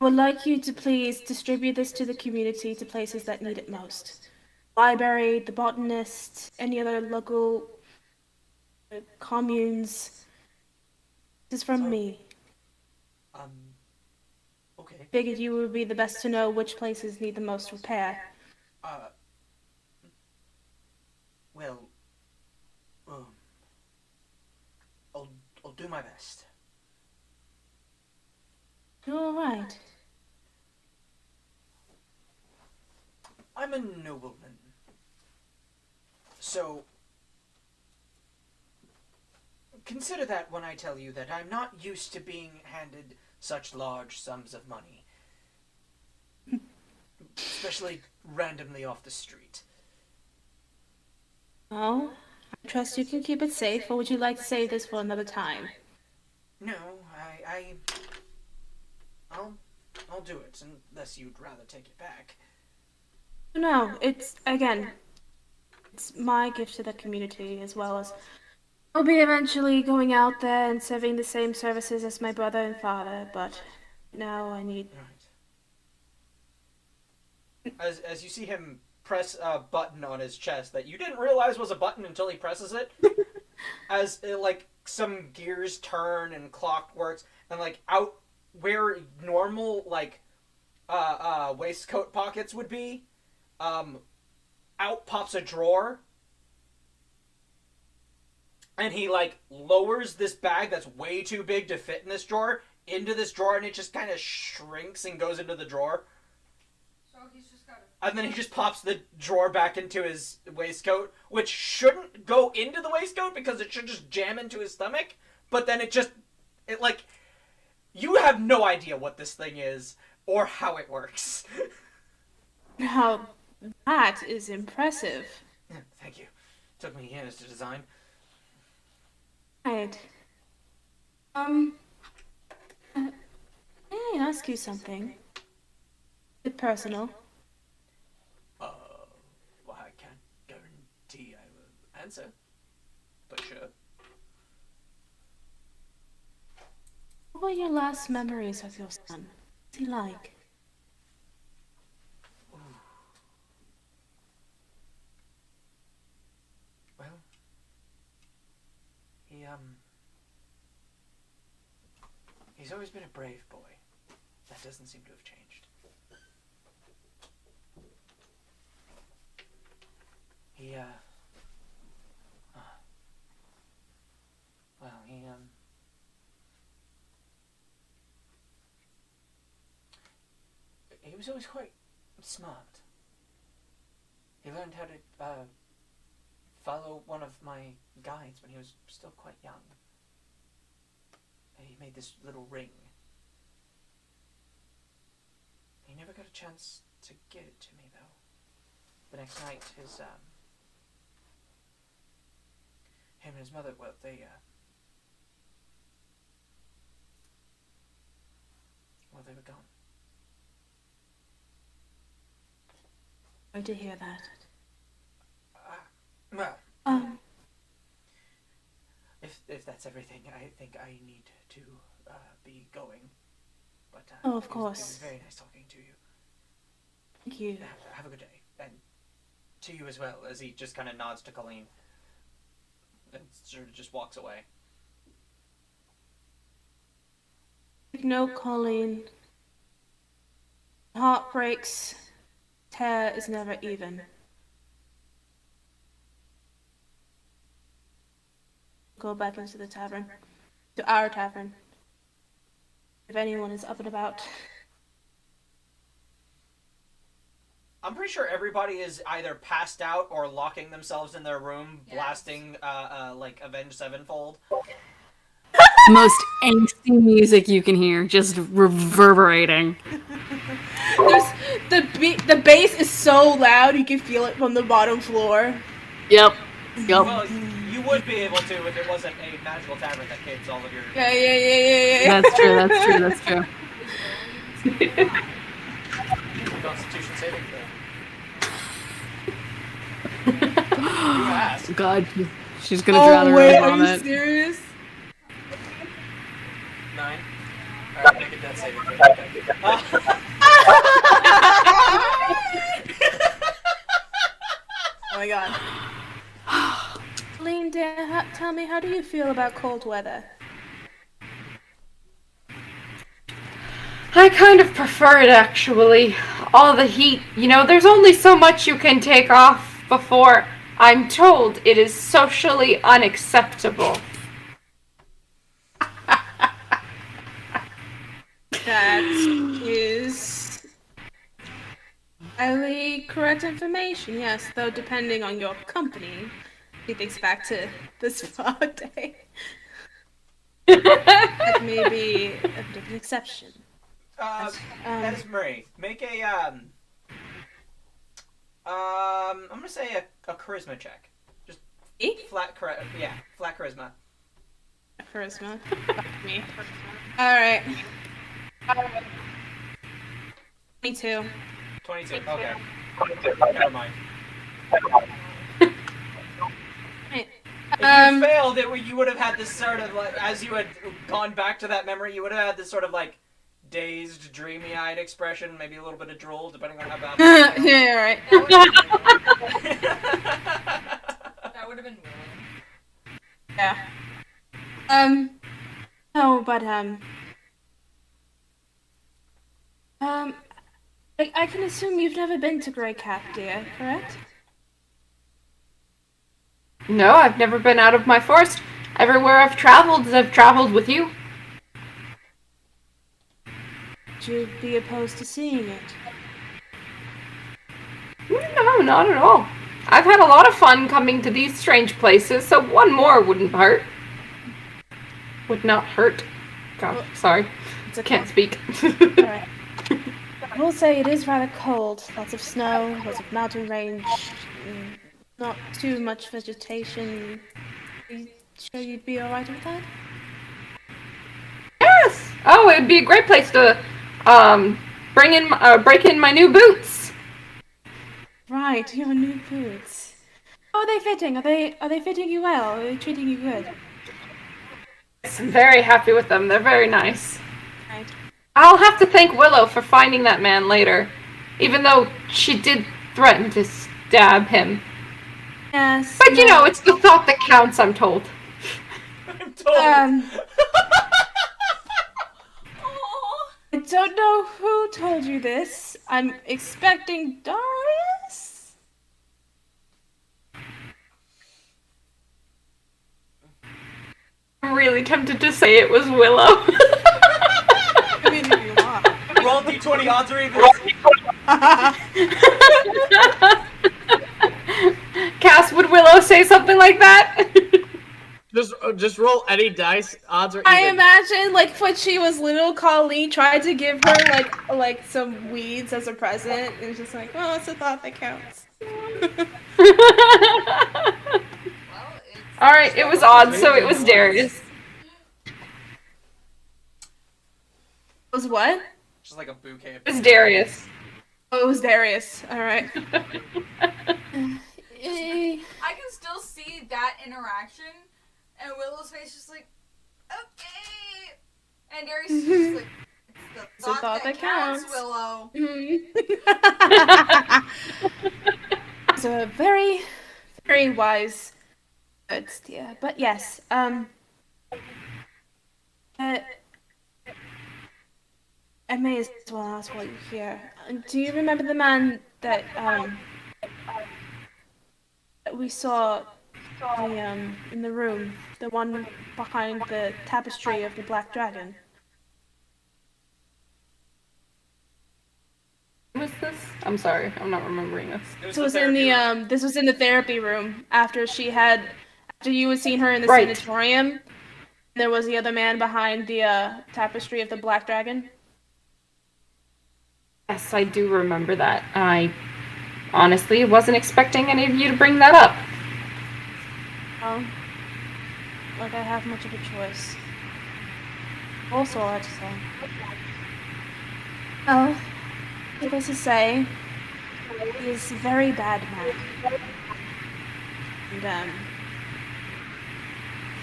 Would like you to please distribute this to the community to places that need it most. Library, the botanist, any other local communes. This is from me. Okay. Figured you would be the best to know which places need the most repair. Well, I'll do my best. You're alright. I'm a nobleman. So, consider that when I tell you that I'm not used to being handed such large sums of money. Especially randomly off the street. Oh, I trust you can keep it safe, or would you like to save this for another time? No, I'll do it, unless you'd rather take it back. No, it's my gift to the community as well as I'll be eventually going out there and serving the same services as my brother and father, but now I need. Right. As you see him press a button on his chest that you didn't realize was a button until he presses it, as like some gears turn and clock works, and like out where normal like waistcoat pockets would be, out pops a drawer, and he like lowers this bag that's way too big to fit in this drawer into this drawer, and it just kind of shrinks and goes into the drawer. So he's just got And then he just pops the drawer back into his waistcoat, which shouldn't go into the waistcoat because it should just jam into his stomach. But then it like, you have no idea what this thing is or how it works. Now, that is impressive. Thank you. Took me years to design. Right. May I ask you something? A bit personal. Well, I can't guarantee I will answer, but sure. What were your last memories of your son? What's he like? Well, he's always been a brave boy. That doesn't seem to have changed. He was always quite smart. He learned how to follow one of my guides when he was still quite young. He made this little ring. He never got a chance to give it to me, though. The next night, him and his mother, well, they were gone. Sorry to hear that. Well, Um, if that's everything, I think I need to be going. But Oh, of it course. was very nice talking to you. thank you. Have a good day, and to you as well. As he just kind of nods to Colleen, and sort of just walks away. No, Colleen. Heart breaks. Tear is never even. Go back into the tavern. To our tavern. If anyone is up and about. I'm pretty sure everybody is either passed out or locking themselves in their room, Yes. blasting like Avenged Sevenfold. Most angsty music you can hear, just reverberating. There's the bass is so loud you can feel it from the bottom floor. Yep. Well, you would be able to if it wasn't a magical tavern that kids all of your. Yeah. That's true. Constitution saving throw. You asked. God, she's gonna drown her wait, own are you vomit. serious? 9. Alright, make a death saving throw. Okay. Oh my god. Colleen, tell me, how do you feel about cold weather? I kind of prefer it, actually. All the heat, there's only so much you can take off before I'm told it is socially unacceptable. That is highly correct information, yes, though depending on your company, he thinks back to the spa day. That may be a bit of an exception. Esmery, make a I'm gonna say a charisma check. Just flat charisma. Charisma. Fuck me. Alright. 22. 22. Okay. Never mind. Right. If you failed, you would have had this sort of like, as you had gone back to that memory, you would have had this sort of like dazed, dreamy-eyed expression, maybe a little bit of drool, depending on how bad. Yeah, right. That would have been weird. Yeah. No, but I can assume you've never been to Grey Cap, dear, correct? No, I've never been out of my forest. Everywhere I've traveled with you. Would you be opposed to seeing it? No, not at all. I've had a lot of fun coming to these strange places, so one more wouldn't hurt. Would not hurt. God, sorry. It's okay. Can't speak. Alright. I will say it is rather cold. Lots of snow, lots of mountain range, not too much vegetation. Are you sure you'd be alright with that? Yes! Oh, it would be a great place to break in my new boots. Right, your new boots. How are they fitting? Are they fitting you well? Are they treating you good? Yes, I'm very happy with them. They're very nice. Right. I'll have to thank Willow for finding that man later, even though she did threaten to stab him. Yes. But you know, it's the thought that counts, I'm told. I'm told. Aw. I don't know who told you this. I'm expecting Darius? I'm really tempted to say it was Willow. I mean, if you want. Roll d20 odds or even. Cass, would Willow say something like that? Just roll any dice, odds or even. I imagine, like, when she was little, Colleen tried to give her, like some weeds as a present, and it's just like, oh, it's a thought that counts. Well, it's... Alright, it was odd, so it was Darius. It was what? Just like a bouquet. It was Darius. Oh, it was Darius. Alright. I can still see that interaction, and Willow's face just like, okay. And Darius is just like, it's the thought that counts, Willow. It's a very, very wise words, dear. But yes, I may as well ask while you're here. Do you remember the man that we saw in the room, the one behind the tapestry of the Black Dragon? What was this? I'm sorry, I'm not remembering this. This was in the this was in the therapy room after you had seen her in the Right. sanatorium. There was the other man behind the tapestry of the Black Dragon. Yes, I do remember that. I honestly wasn't expecting any of you to bring that up. Well, like I have much of a choice. Also, I to say. Well, needless to say, he is a very bad man. And,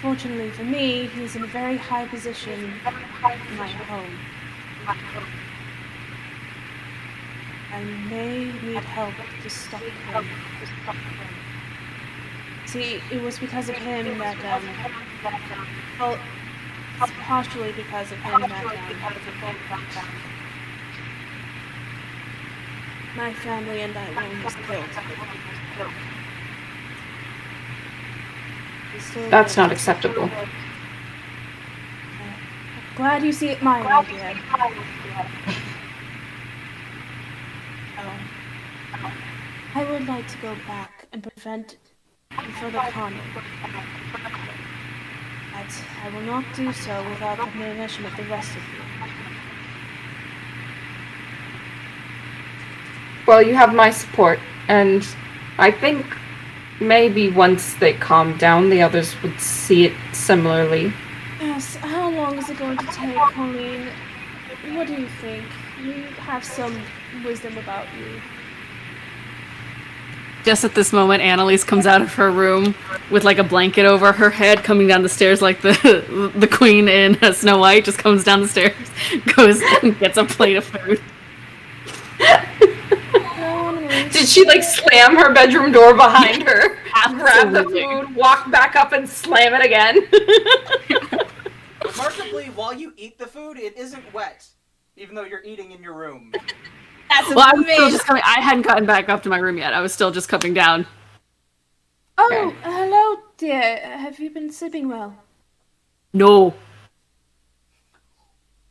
fortunately for me, he's in a very high position in my home. I may need help to stop him. See, it was because of him that, well, it's partially because of him that, my family and that one was killed. That's not acceptable. Glad you see it my way, dear. I would like to go back and prevent further carnage. But I will not do so without the permission of the rest of you. Well, you have my support, and I think maybe once they calm down, the others would see it similarly. Yes, how long is it going to take, Colleen? What do you think? You have some wisdom about you. Just at this moment, Annalise comes out of her room with like a blanket over her head, coming down the stairs like the queen in Snow White. Just comes down the stairs, goes and gets a plate of food. Did she like slam her bedroom door behind her, grab the Absolutely. food, walk back up and slam it again? Remarkably, while you eat the food, it isn't wet, even though you're eating in your room. That's Well, I was still amazing. just coming. I hadn't gotten back up to my room yet. I was still just coming down. Oh, hello, dear. Have you been sleeping well? No.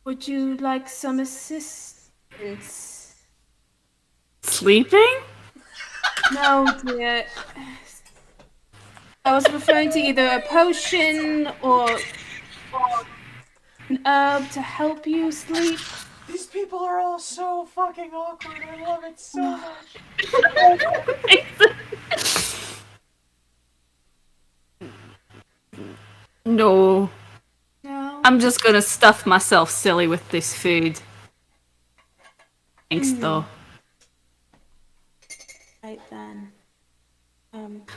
Would you like some assistance? Sleeping? No, dear. I was referring to either a potion or an herb to help you sleep. These people are all so fucking awkward. I love it so much. No. No. I'm just gonna stuff myself silly with this food. Thanks, though. Right then.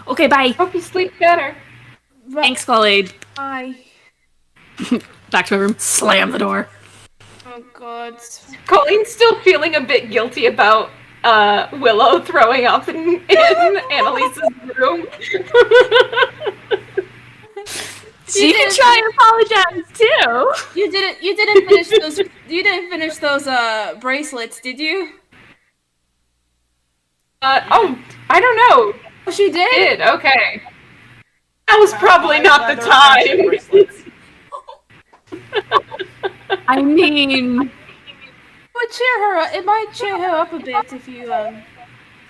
Okay, bye. Hope you sleep better. Thanks, Colade. Bye. Back to my room. Slam the door. Oh God. Colleen's still feeling a bit guilty about Willow throwing up in Annalise's room. She can try and apologize too. You didn't finish those. You didn't finish those bracelets, did you? Oh, I don't know. Oh, she did. Okay. That was probably not the Rather time. I mean, It would cheer her up. It might cheer her up a bit if you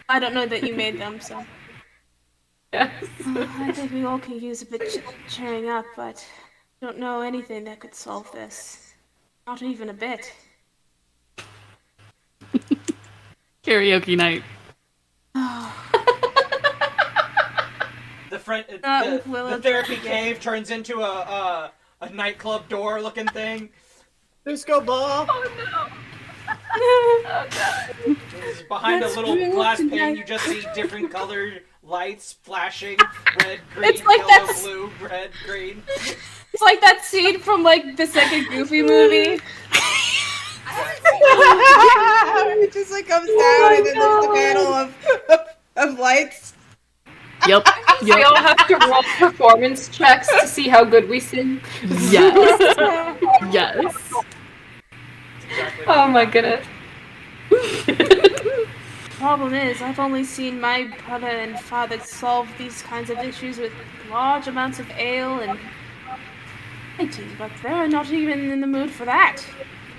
I don't know that you made them, so. Yes. I think we all could use a bit cheering up, but I don't know anything that could solve this. Not even a bit. karaoke night. The therapy cave turns into a nightclub door looking thing. Disco ball. Oh god. Behind That's a little true, glass tonight. pane, you just see different colored lights flashing. Red, green, It's like yellow, that's- blue, red, green. It's like that scene from like the second Goofy movie. It just like comes down and then there's the panel of lights. Yep. We all have to roll performance checks to see how good we sing. Yes. Yes. Exactly. Oh my goodness. Problem is, I've only seen my brother and father solve these kinds of issues with large amounts of ale and fighting, but they're not even in the mood for that.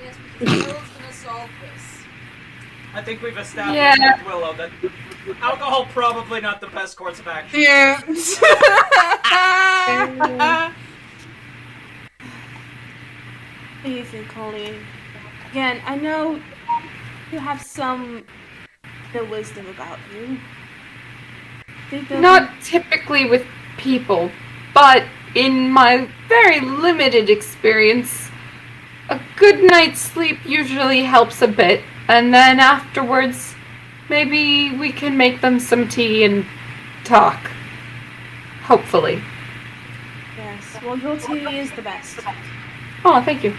Yes, because Willow's gonna solve this. I think we've established Yeah. with Willow that alcohol probably not the best course of action. Yeah. What do you think, Colleen? Again, I know you have some wisdom about you. Think there'll Not typically with people, but in my very limited experience, a good night's sleep usually helps a bit, and then afterwards, maybe we can make them some tea and talk. Hopefully. Yes, well, your tea is the best. Oh, thank you.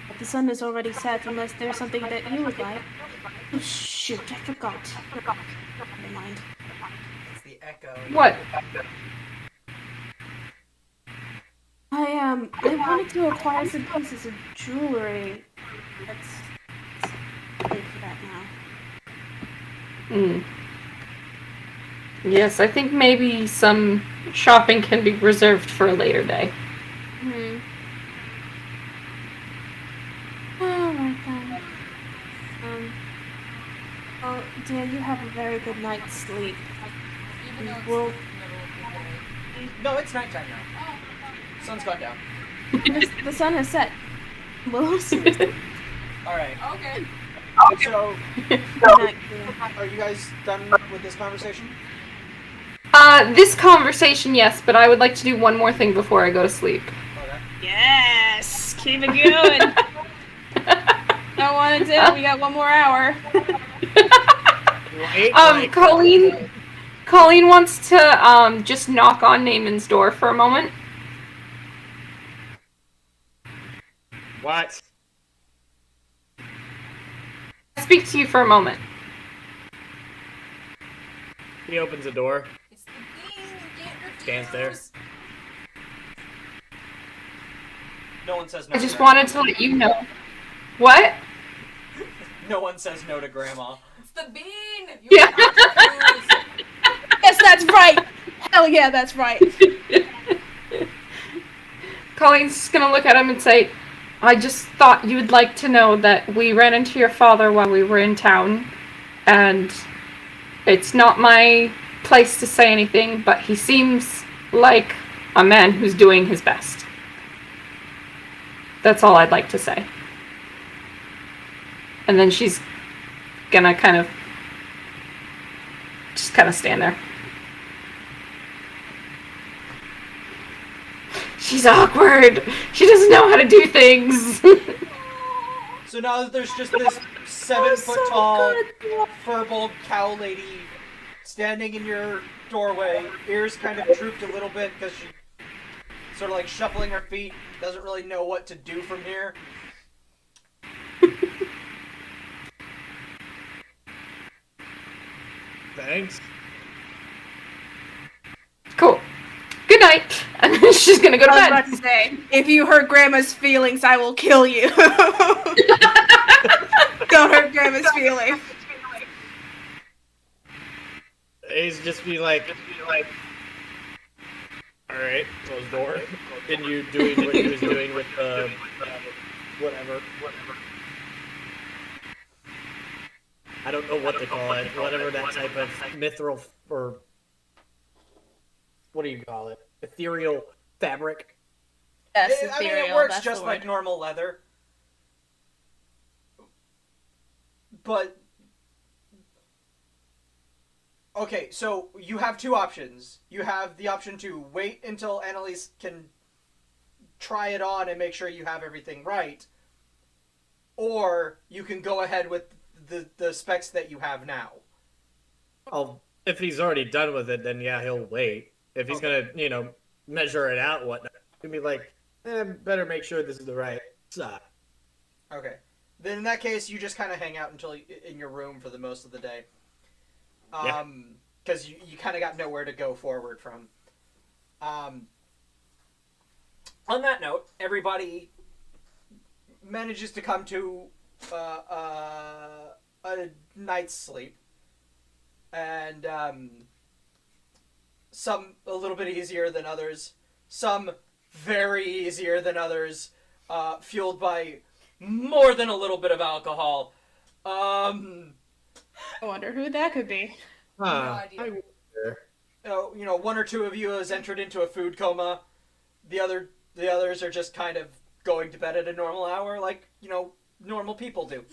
But the sun is already set unless there's something that you would like. Oh shoot, I forgot. Never mind. It's the echo. What? I wanted to acquire some pieces of jewelry. Let's wait for that now. Mm. Yes, I think maybe some shopping can be reserved for a later day. Hmm. Alright then. Well, dear, you have a very good night's sleep. Even though it's Well- the middle of the day. No, it's nighttime now. Sun's gone down. The sun has set. Well, Alright, Okay. so good night, dear. are you guys done with this conversation? This conversation, yes, but I would like to do one more thing before I go to sleep. Okay. Yes! Keep it going! Don't want to do. We got 1 more hour. Right? Colleen wants to just knock on Naaman's door for a moment. What? Speak to you for a moment. He opens the door. It's the bean you can't Stands there. refuse. No one says no. I to just Grandma. wanted to let you know. What? No one says no to Grandma. It's the bean you Yeah. can't refuse. Yes, that's right! Hell yeah, that's right. Colleen's just gonna look at him and say, I just thought you would like to know that we ran into your father while we were in town, and it's not my place to say anything, but he seems like a man who's doing his best. That's all I'd like to say. And then she's gonna kind of stand there. She's awkward. She doesn't know how to do things. So now that there's just this 7-foot-tall, furball cow lady standing in your doorway, ears kind of drooped a little bit because she sort of like shuffling her feet, doesn't really know what to do from here. Thanks. Cool. Good night. And then she's gonna go to I was bed. about to say, if you hurt Grandma's feelings, I will kill you. Don't hurt Grandma's feelings. He's just be like, alright, close door. Continue doing what he was doing with whatever. I don't know what to call it. Whatever that type of mithril or what do you call it? Ethereal fabric. Yes, I mean, it ethereal, works that's just the like word. normal leather. But... Okay, so you have 2 options. You have the option to wait until Annalise can try it on and make sure you have everything right. Or you can go ahead with the specs that you have now. Well, if he's already done with it, then yeah, he'll wait. If he's Okay. gonna, measure it out and whatnot, he'll be like, better make sure this is the right size. Okay. Then in that case, you just kind of hang out until in your room for the most of the day. Because you kind of got nowhere to go forward from. On that note, everybody manages to come to a night's sleep. And some a little bit easier than others. Some very easier than others. Fueled by more than a little bit of alcohol. I wonder who that could be. idea. I wonder. 1 or 2 of you has entered into a food coma. The others are just kind of going to bed at a normal hour, like normal people do.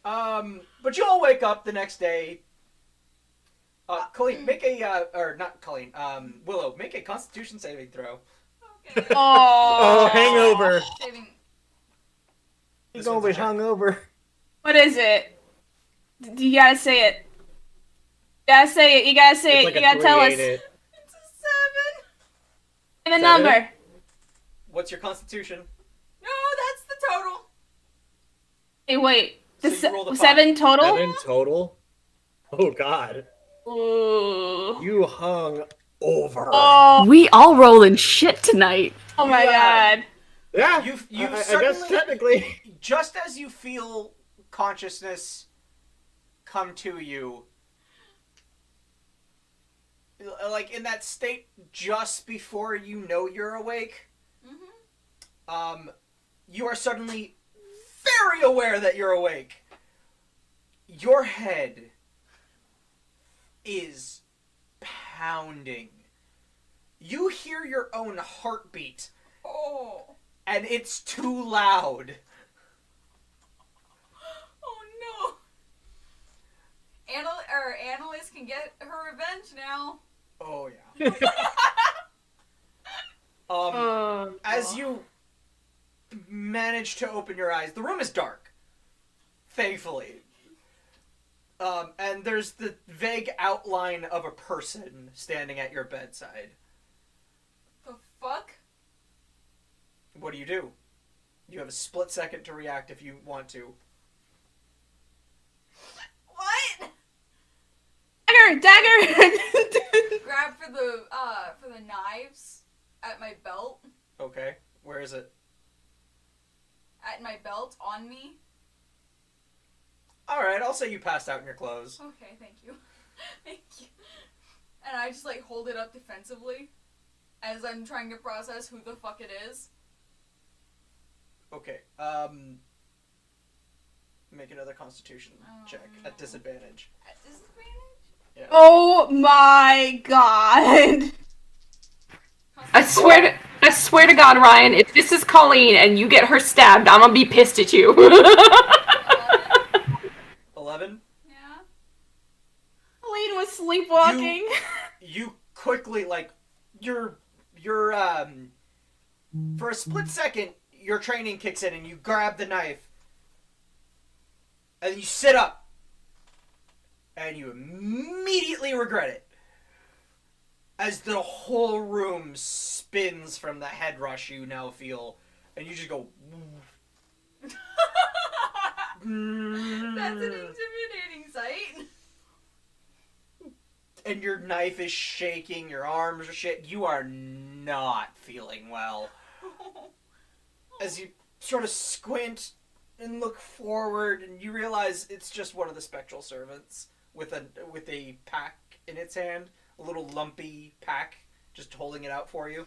But you all wake up the next day. Colleen, make a or not Colleen. Willow, make a Constitution saving throw. Okay. Oh, Hangover. Saving. This He's always one's a check. hungover. what is it? You gotta say it. You gotta say it. You gotta say It's it. like You a gotta tell 3, us. ain't it? It's a 7. And the 7? number. What's your Constitution? No, that's the total. Hey, wait. The So you rolled a 7 total? 7 total? Oh god. Ooh. You hung over. Oh, We all rolling shit tonight. oh my Yeah. god. Yeah, You I guess suddenly, technically. just as you feel consciousness come to you, like in that state just before you know you're awake, you are suddenly very aware that you're awake. Your head is pounding. You hear your own heartbeat, Oh. and it's too loud. Oh no. Annalise can get her revenge now. Oh yeah. Oh, As you manage to open your eyes. The room is dark, thankfully. And there's the vague outline of a person standing at your bedside. The fuck? What do? You have a split second to react if you want to. What? Dagger! Grab for the knives at my belt. Okay, where is it? At my belt, on me. Alright, I'll say you passed out in your clothes. Okay, thank you. Thank you. And I just like hold it up defensively as I'm trying to process who the fuck it is. Okay, make another constitution check at disadvantage. At disadvantage? Yeah. Oh my god. I swear to God, Ryan, if this is Colleen and you get her stabbed, I'm gonna be pissed at you. 11? Yeah. Colleen was sleepwalking. You quickly, like, you're, for a split second, your training kicks in and you grab the knife. And you sit up. And you immediately regret it. As the whole room spins from the head rush you now feel. And you just go... That's an intimidating sight. And your knife is shaking, your arms are shaking. You are not feeling well. As you sort of squint and look forward, and you realize it's just one of the spectral servants with a pack in its hand, a little lumpy pack, just holding it out for you.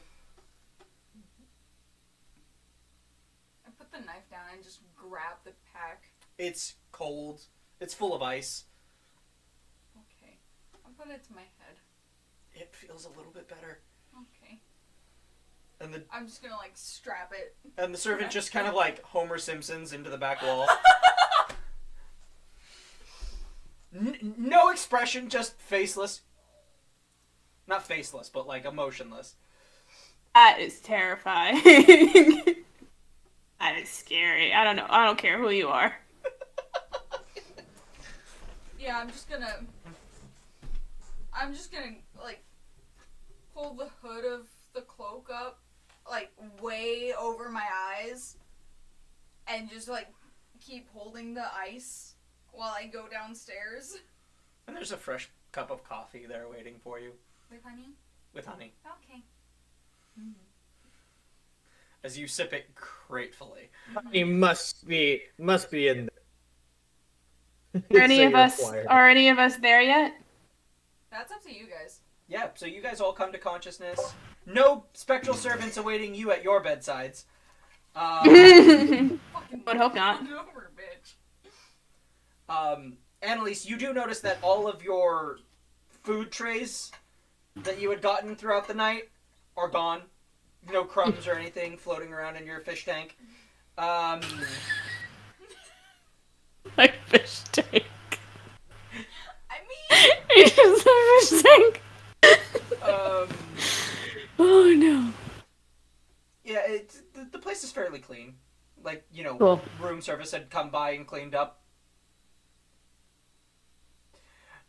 I put the knife down and just grab the pack. It's cold. It's full of ice. Okay. I'll put it to my head. It feels a little bit better. Okay. And I'm just gonna like strap it. the servant just kind of like Homer Simpsons into the back wall. No expression, just faceless. Not faceless, but like emotionless. That is terrifying. That is scary. I don't know. I don't care who you are. Yeah, I'm just gonna like pull the hood of the cloak up, like way over my eyes, and just like keep holding the ice while I go downstairs. And there's a fresh cup of coffee there waiting for you. With honey? With honey. Okay. As you sip it gratefully. He must be in there. Are any of us there yet? That's up to you guys. Yeah, so you guys all come to consciousness. No spectral servants awaiting you at your bedsides. Fucking Would hope not. get over, bitch. Annalise, you do notice that all of your food trays that you had gotten throughout the night are gone. No crumbs or anything floating around in your fish tank. Like fish tank. I mean, It's just a fish tank. Oh no. Yeah, the place is fairly clean. Like, Cool. room service had come by and cleaned up.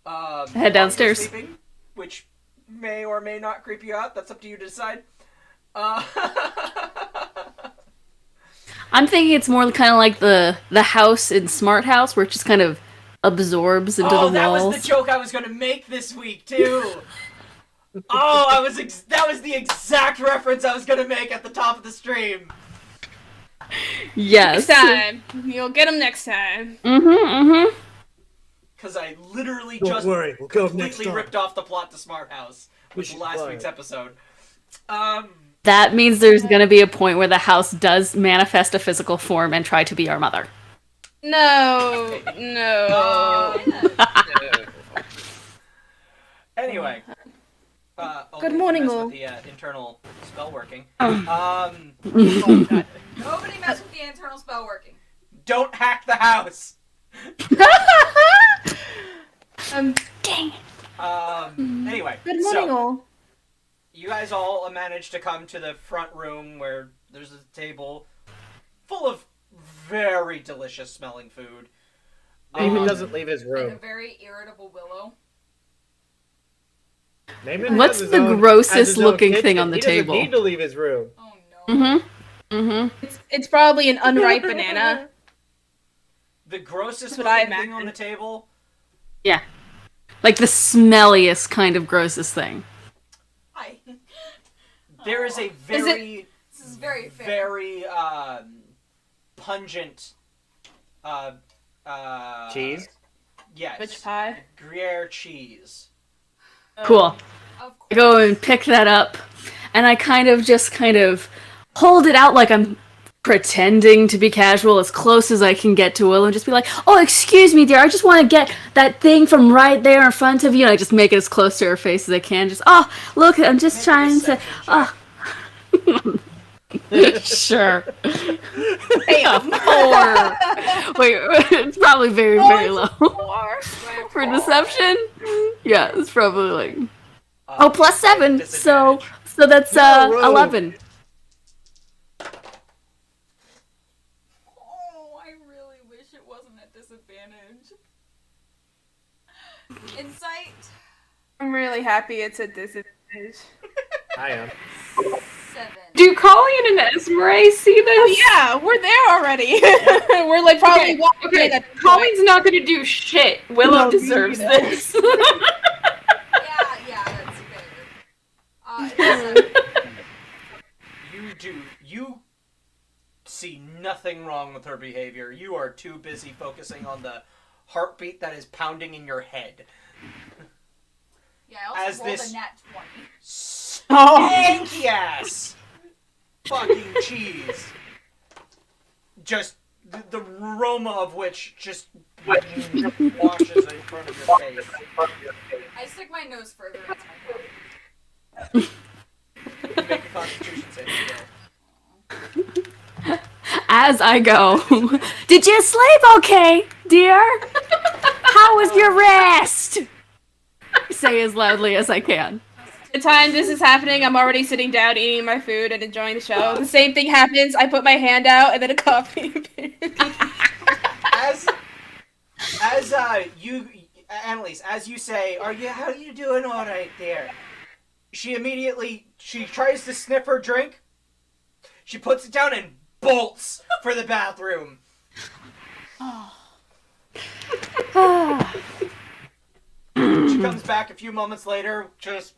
Head while you're downstairs. sleeping, which may or may not creep you out. That's up to you to decide. I'm thinking it's more kind of like the house in Smart House, where it just kind of absorbs into the walls. That was the joke I was going to make this week, too. That was the exact reference I was going to make at the top of the stream. Yes. Next time. You'll get them next time. Mm-hmm. Because I literally Don't just worry, we'll go next completely time. ripped off the plot to Smart House with should last buy week's it. episode. That means there's going to be a point where the house does manifest a physical form and try to be our mother. No. Anyway. Good morning, all. With the internal spell working. nobody mess with the internal spell working. Don't hack the house. Dang. Anyway. Good morning, all. You guys all managed to come to the front room where there's a table full of very delicious smelling food. Naaman doesn't leave his And a room. very irritable Willow. Naaman What's has his the own- grossest has his own looking kitchen. thing on the he doesn't table? need to leave his room. Oh no. It's probably an unripe banana. The grossest That's what I looking thing on imagine. the table. Yeah. Like the smelliest kind of grossest thing. Hi. There is a it- very, This is very fair. very pungent Cheese? Yes. Which pie? Gruyere cheese. Cool. Of I course. go and pick that up, and I kind of hold it out like I'm pretending to be casual as close as I can get to Will and just be like, "Oh, excuse me, dear, I just want to get that thing from right there in front of you." And I just make it as close to her face as I can. Just, "Oh, look, I'm just Make a trying to." deception Oh. Sure. Bam. 4. Wait, it's probably very, very low. For deception? Yeah, it's probably like... Oh, plus 7, so that's whoa. 11. Oh, I really wish it wasn't at disadvantage. Insight I'm really happy it's a disadvantage. I am. 7. Do Colleen and Esmeralda see this? Oh yeah, we're there already. We're like probably walking Okay, in at this point. Colleen's not gonna do shit. Willow No, deserves you- this. Yeah, that's fair. It's a 7. You see nothing wrong with her behavior. You are too busy focusing on the heartbeat that is pounding in your head. Yeah, I As also rolled this- a nat 20. Stanky ass! Fucking cheese. Just the aroma of which just washes in front of your face. I stick my nose further into my mouth. You make a constitution saving throw. As I go, "Did you sleep okay, dear? How was your rest?" I say as loudly as I can. The time this is happening, I'm already sitting down eating my food and enjoying the show. The same thing happens. I put my hand out and then a coffee appears. As you, Annalise, as you say, how are you doing all right there? She tries to sniff her drink. She puts it down and bolts for the bathroom. She comes back a few moments later, just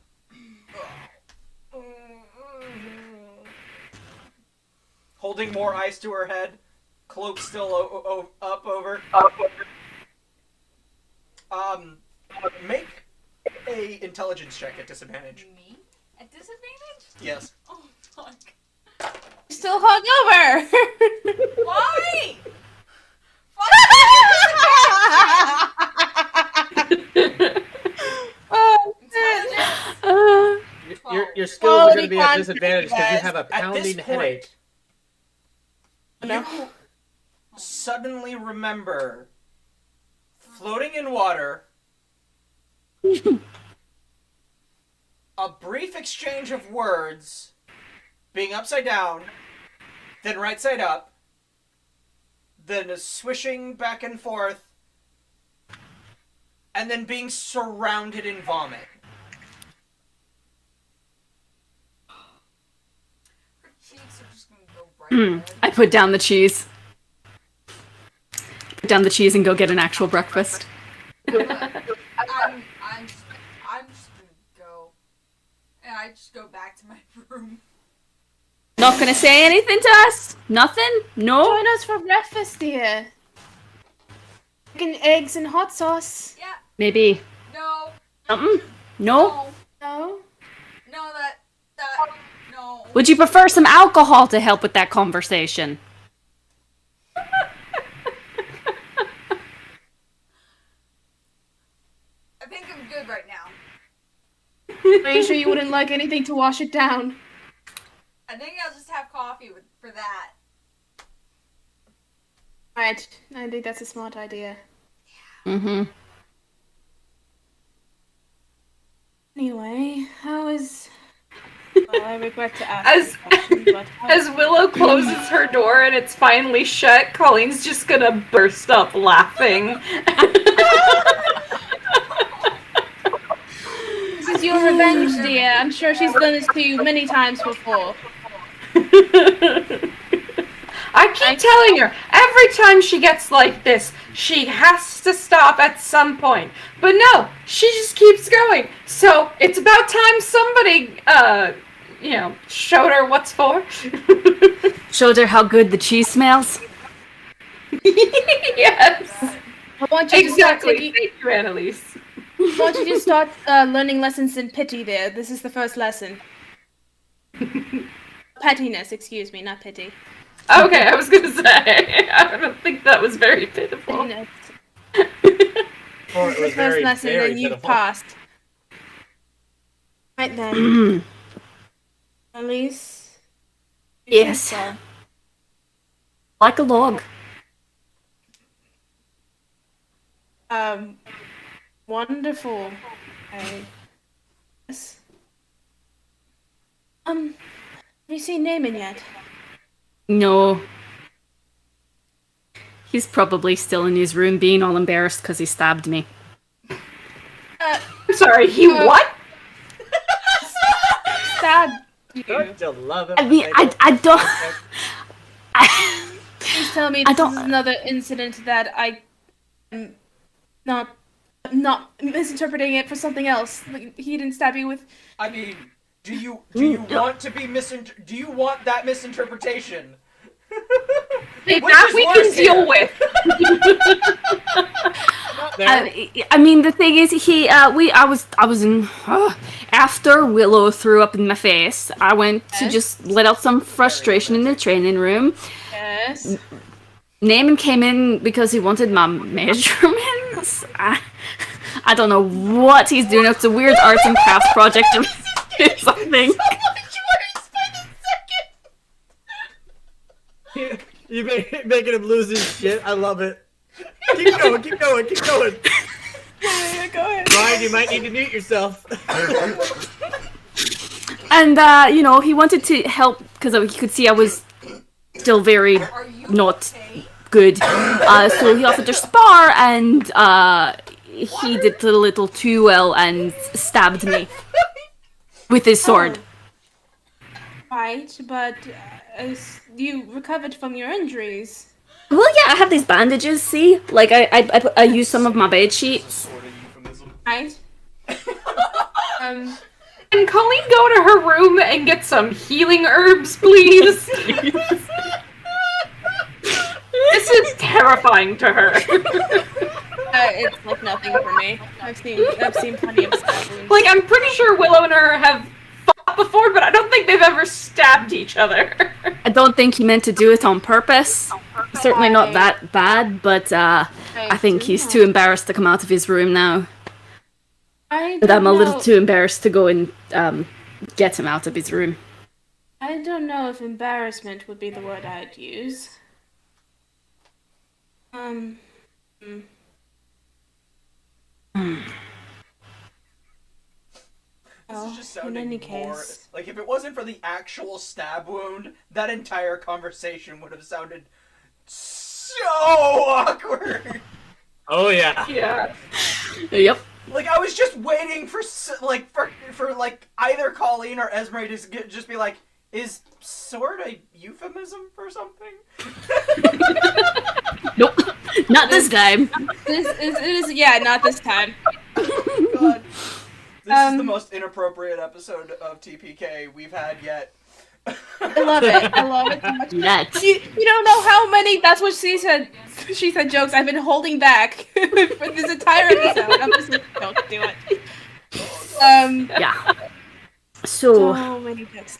holding more ice to her head, cloak still up over. Make a intelligence check at disadvantage. Me? At disadvantage? Yes. Oh, fuck. Still hungover. Why? Oh, Intelligence. Your skills are going to be at Quality disadvantage because you have a At this pounding point, headache. You suddenly remember floating in water, a brief exchange of words, being upside down, then right side up, then a swishing back and forth, and then being surrounded in vomit. Her cheeks are just gonna go bright red. I put down the cheese. Put down the cheese and go get an actual breakfast. I'm just gonna go. And I just go back to my room. Not gonna say anything to us? Nothing? No? join us for breakfast, dear. Chicken, eggs, and hot sauce. Yeah, Maybe no, something? No? No. no, no. Would you prefer some alcohol to help with that conversation? I think I'm good right now. Are you sure you wouldn't like anything to wash it down? I think I'll just have coffee for that. Alright, I think that's a smart idea. Mm-hmm. Anyway, how is I regret to ask As this question, but as Willow closes her door and it's finally shut, Colleen's just gonna burst up laughing. this is your revenge, dear. I'm sure she's done this to you many times before. I keep telling her, every time she gets like this, she has to stop at some point. But no, she just keeps going. So it's about time somebody, showed her what's for. Showed her how good the cheese smells. Yes. I want you to start Exactly. taking- Thank you, Annalise. I want you to start learning lessons in pity there. This is the first lesson. Pettiness, excuse me, not pity. Okay, I was gonna say, I don't think that was very pitiful. Pettiness. Or it was First very, lesson, very and you've pitiful. passed. Right then. Elise? Yes. Like a log. Wonderful. Yes. Have you seen Naaman yet? No. He's probably still in his room being all embarrassed because he stabbed me. I'm sorry, he what? Stab you. Don't you love it? I mean, I don't... Please tell me I this don't- is another incident that I am not misinterpreting it for something else. Like, he didn't stab you with. I mean, do you want to be do you want that misinterpretation? If Which that is we worse can deal here? with. I mean, the thing is, I was in, after Willow threw up in my face, I went to Yes. just let out some frustration in the training room. Yes. Naaman came in because he wanted my measurements. I don't know what he's doing. It's a weird arts and crafts project or something. You making him lose his shit. I love it. Keep going, keep going, keep going. Yeah, go ahead. Ryan, you might need to mute yourself. And, he wanted to help because he could see I was still very Are you not okay? good. So he offered to spar, and he did a little too well and stabbed me with his sword. Right, but you recovered from your injuries. Well, yeah, I have these bandages. See, like I used some of my bed sheets. Right? Can Colleen go to her room and get some healing herbs, please? This is terrifying to her. It's like nothing for me. I've seen plenty of stab wounds. Like, I'm pretty sure Willow and her have fought before, but I don't think they've ever stabbed each other. I don't think he meant to do it on purpose. Certainly not that bad, but I think he's too embarrassed to come out of his room now. And I'm a little too embarrassed to go and get him out of his room. I don't know if embarrassment would be the word I'd use. This is Well, just in sounding any more case, like if it wasn't for the actual stab wound, that entire conversation would have sounded so awkward. Oh yeah. Yeah. Yep. Like I was just waiting for either Colleen or Esme to just be like, "Is sword a euphemism for something?" Nope. Not this time. it is yeah, not this time. God, this is the most inappropriate episode of TPK we've had yet. I love it. I love it so much. Nuts. You don't know how many. That's what she said. She said jokes I've been holding back for this entire episode. I'm just like, don't do it. Yeah. So, So many jokes.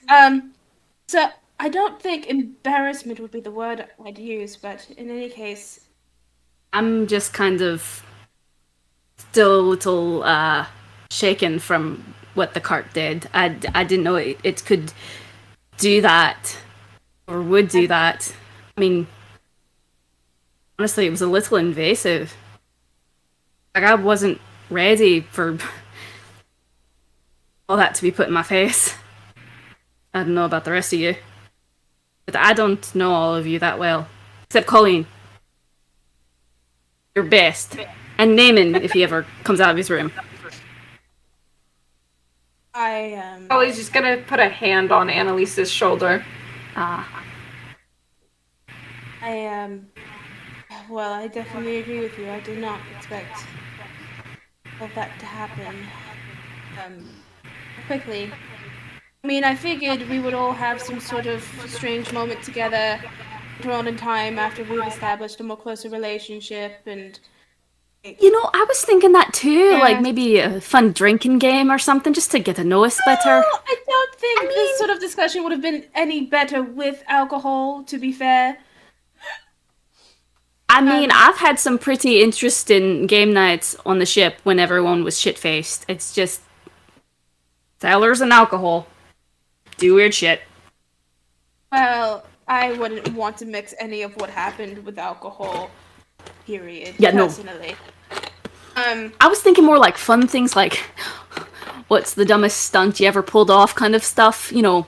So I don't think embarrassment would be the word I'd use, but in any case, I'm just kind of still a little shaken from what the cart did. I didn't know it could do that or would do that. I mean, honestly, it was a little invasive. Like, I wasn't ready for all that to be put in my face. I don't know about the rest of you, but I don't know all of you that well. Except Colleen. Your best. And Naaman, if he ever comes out of his room. Ollie's just gonna put a hand on Annalise's shoulder. Well, I definitely agree with you. I did not expect all that to happen. Quickly. I mean, I figured we would all have some sort of strange moment together later on in time after we've established a more closer relationship and... You know, I was thinking that too, Yeah. like maybe a fun drinking game or something, just to get to know us better. Well, I don't think this sort of discussion would have been any better with alcohol, to be fair. I mean, I've had some pretty interesting game nights on the ship when everyone was shit-faced. It's just... sailors and alcohol. Do weird shit. Well, I wouldn't want to mix any of what happened with alcohol, period, Yeah, no. personally. I was thinking more like fun things like... what's the dumbest stunt you ever pulled off kind of stuff, you know...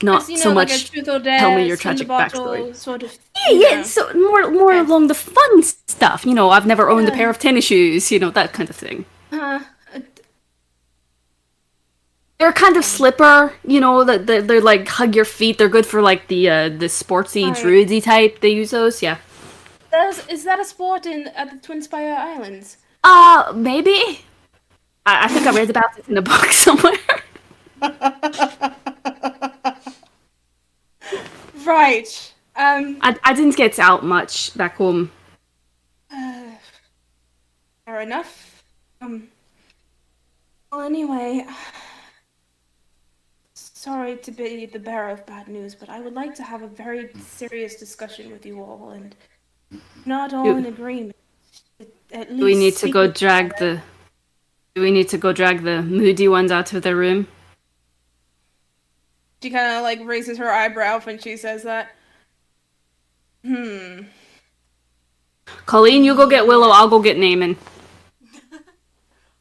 Not you know, so like much... a truth or dare, tell me your spin the tragic bottle backstory. Sort of. Yeah, so more along the fun stuff. You know, I've never owned a pair of tennis shoes, you know, that kind of thing. They're kind of slipper, you know, they're like hug your feet. They're good for like the sportsy, Right. druidy type. They use those, yeah. Is that a sport at the Twin Spire Islands? Maybe. I think I read about it in a book somewhere. Right. I didn't get out much back home. Fair enough. Well, anyway, sorry to be the bearer of bad news, but I would like to have a very serious discussion with you all, and not all in agreement. At least Do we need to speak go with- drag the... Do we need to go drag the moody ones out of their room? She kind of like raises her eyebrow when she says that. Colleen, you go get Willow, I'll go get Naaman.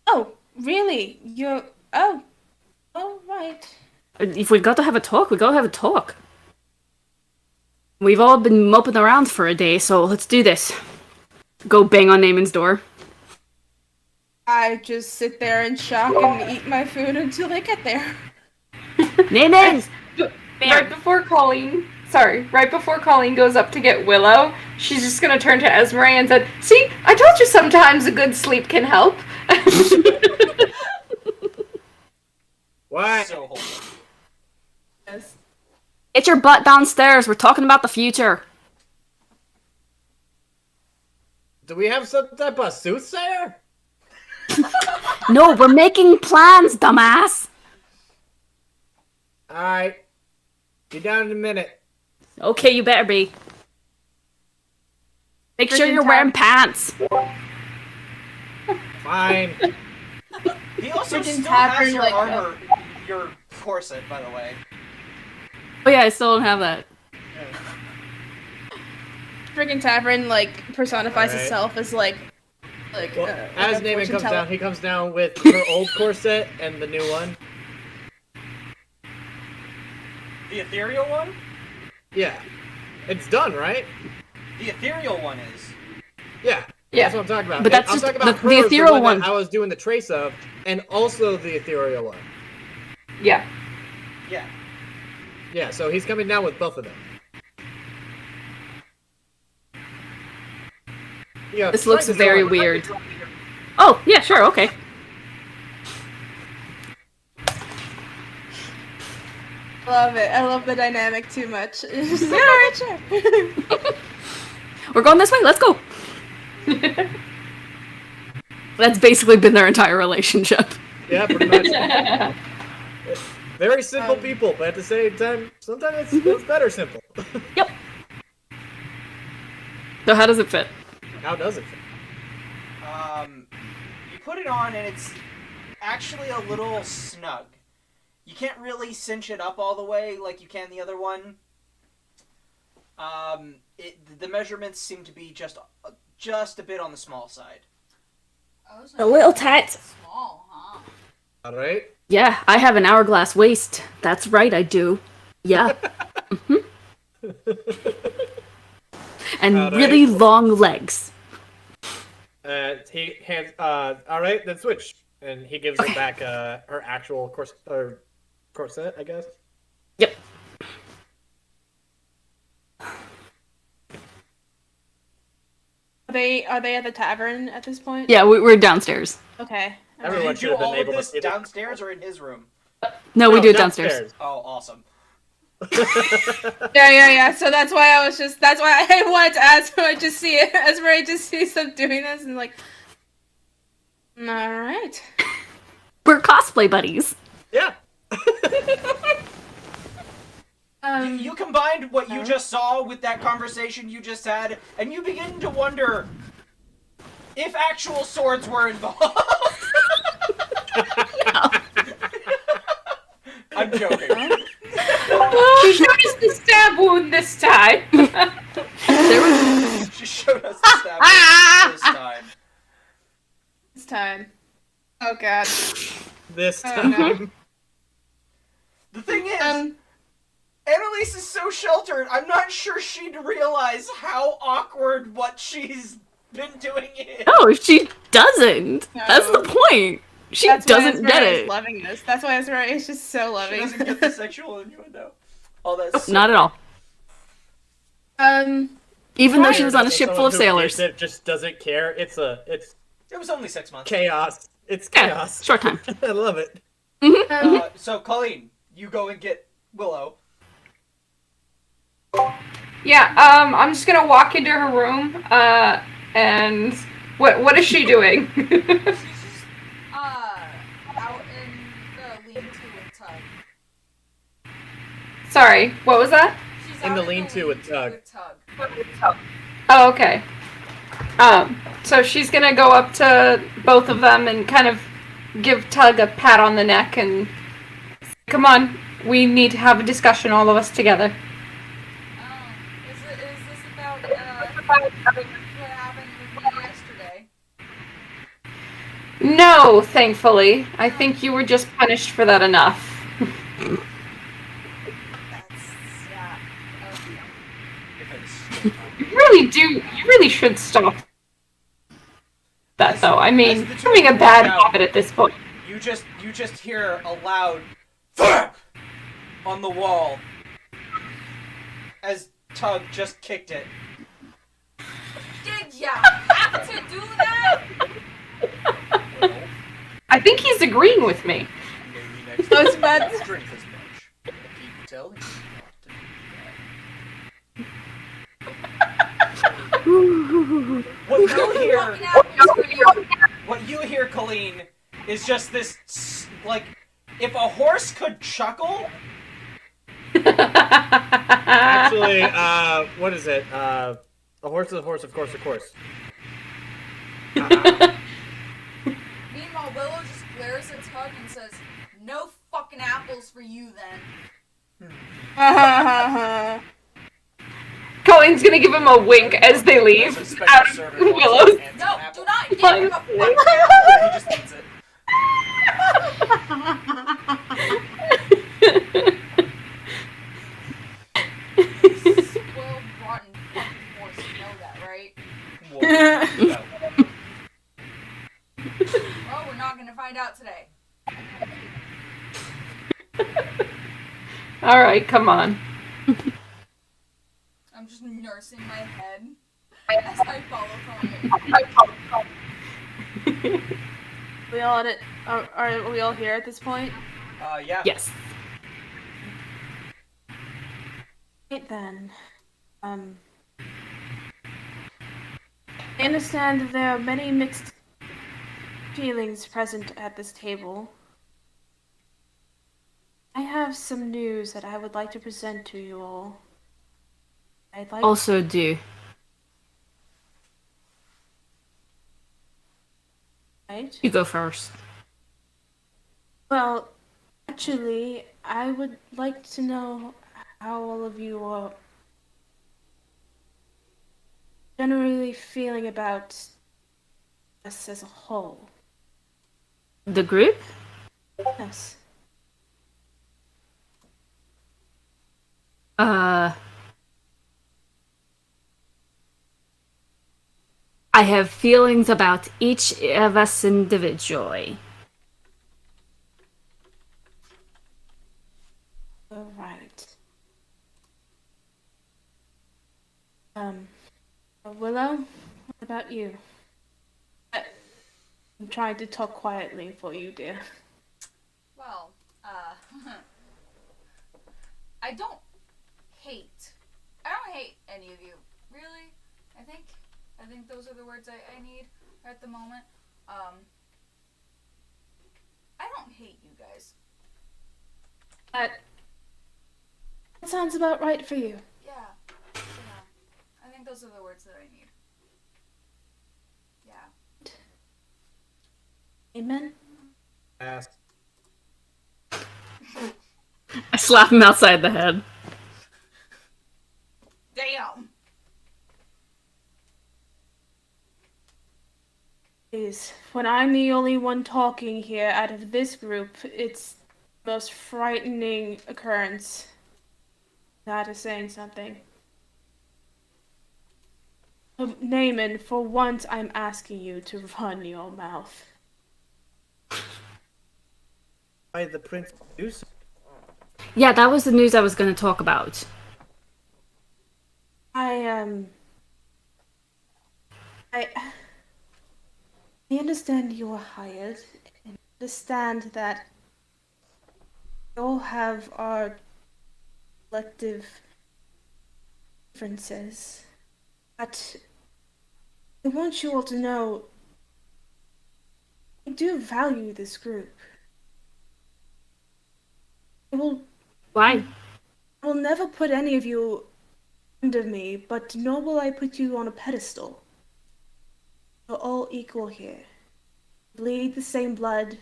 Oh, really? You're... Oh, right. If we've got to have a talk, we gotta have a talk. We've all been moping around for a day, so let's do this. Go bang on Naaman's door. I just sit there in shock and eat my food until they get there. Naaman! Right before Colleen goes up to get Willow, she's just gonna turn to Esmeralda and said, "See, I told you sometimes a good sleep can help." What? So wholesome. Get your butt downstairs, we're talking about the future. Do we have some type of soothsayer? No, we're making plans, dumbass! Alright. Be down in a minute. Okay, you better be. Make sure you're wearing pants. Fine. He also Freaking still has tavern, your like, armor, your corset, by the way. Oh yeah, I still don't have that. Friggin' Tavern, like, personifies Alright. itself as, like Well, as a Naaman fortune comes teller. down, he comes down with her old corset and the new one. The ethereal one? Yeah. It's done, right? The ethereal one is. Yeah. Yeah. That's what I'm talking about. But that's I'm just talking about the her, ethereal one one. that I was doing the trace of, and also the ethereal one. Yeah. Yeah. Yeah, so he's coming down with both of them. Yeah, This looks try to very draw it. weird. Oh, yeah, sure, okay. Love it. I love the dynamic too much. Alright, sure. We're going this way, let's go! That's basically been their entire relationship. Yeah, pretty much. Very simple people, but at the same time, sometimes it's better simple. Yep. So how does it fit? How does it fit? You put it on and it's actually a little snug. You can't really cinch it up all the way like you can the other one. The measurements seem to be just a bit on the small side. I was A little tight. small, huh? Alright. Yeah, I have an hourglass waist. That's right, I do. Yeah. And Alright. really long legs. He hands. All right, then switch, and he gives her back her actual corset, I guess. Yep. Are they at the tavern at this point? Yeah, we're downstairs. Okay. Everyone Did should you have do been all of able to this see this. downstairs or in his room? No, we No, do it downstairs. Oh, awesome. Yeah. So that's why that's why I wanted to ask. So I just see it as Ray just sees them doing this and like, all right. We're cosplay buddies. Yeah. You combined what you just saw with that conversation you just had, and you begin to wonder if actual swords were involved. I'm joking. She showed us the stab wound this time. She showed us the stab this time. This time. Oh god. This Oh, time. no. The thing is, Annalise is so sheltered, I'm not sure she'd realize how awkward what she's been doing is. No, she doesn't. No. That's the point. She That's why doesn't get Ezra is it. loving this. That's why Ezra is just so She loving. doesn't get the sexual innuendo. Oh, that's so Not at all. Even though she was on a So ship full someone of who sailors. gets it just doesn't care. It's It was only 6 months. chaos. It's Yeah, chaos. short time. I love it. So, Colleen, you go and get Willow. Yeah, I'm just gonna walk into her room, and what is she doing? She's just out in the lean-to with Tug. Sorry, what was that? She's In out the lean-to with Tug. Oh, okay. So she's gonna go up to both of them and kind of give Tug a pat on the neck and come on, we need to have a discussion, all of us together. Is this about what happened with me yesterday? No, thankfully. I think you were just punished for that enough. That's yeah. You really should stop that though. I mean, As the two having a of you bad walk out, habit at this point. You just hear a loud thump on the wall as Tug just kicked it. Did ya have to do that? I think he's agreeing with me. Maybe next I was time about he to- won't drink as much. If he can tell him not to do that. What you hear, Fucking apples for you. what you hear, Colleen, is just this like if a horse could chuckle. Actually, what is it? A horse is a horse, of course, of course. Meanwhile, Willow just glares at Tug and says, "No fucking apples for you then." Colleen's gonna give him a wink as they leave. There's a special Out of servant walks in Willow's. and hands him No, an apple. do not give him a fucking apple. He just eats it. Spoiled, rotten fucking horse. You know that, right? Whoa. Well, we're not gonna find out today. All right, come on. I'm just nursing my head as I follow Colleen. We all at it. Are we all here at this point? Yeah. Yes. Right then. I understand that there are many mixed feelings present at this table. I have some news that I would like to present to you all. I'd like Also do. right? You go first. Well, actually, I would like to know how all of you are generally feeling about us as a whole. The group? Yes. I have feelings about each of us individually. All right. Willow, what about you? I'm trying to talk quietly for you, dear. Well, I don't hate. I don't hate any of you, really. I think those are the words I need at the moment. I don't hate you guys. That sounds about right for you. Yeah. I think those are the words that I need. Yeah. Amen. Ass. I slap him outside the head. Damn. Please, when I'm the only one talking here out of this group, it's the most frightening occurrence. That is saying something. Naaman, for once I'm asking you to run your mouth. Why the prince do so? Yeah, that was the news I was going to talk about. I understand you are hired, and understand that we all have our collective differences. But I want you all to know I do value this group. Why? I will never put any of you under me, but nor will I put you on a pedestal. We're all equal here. Bleed the same blood.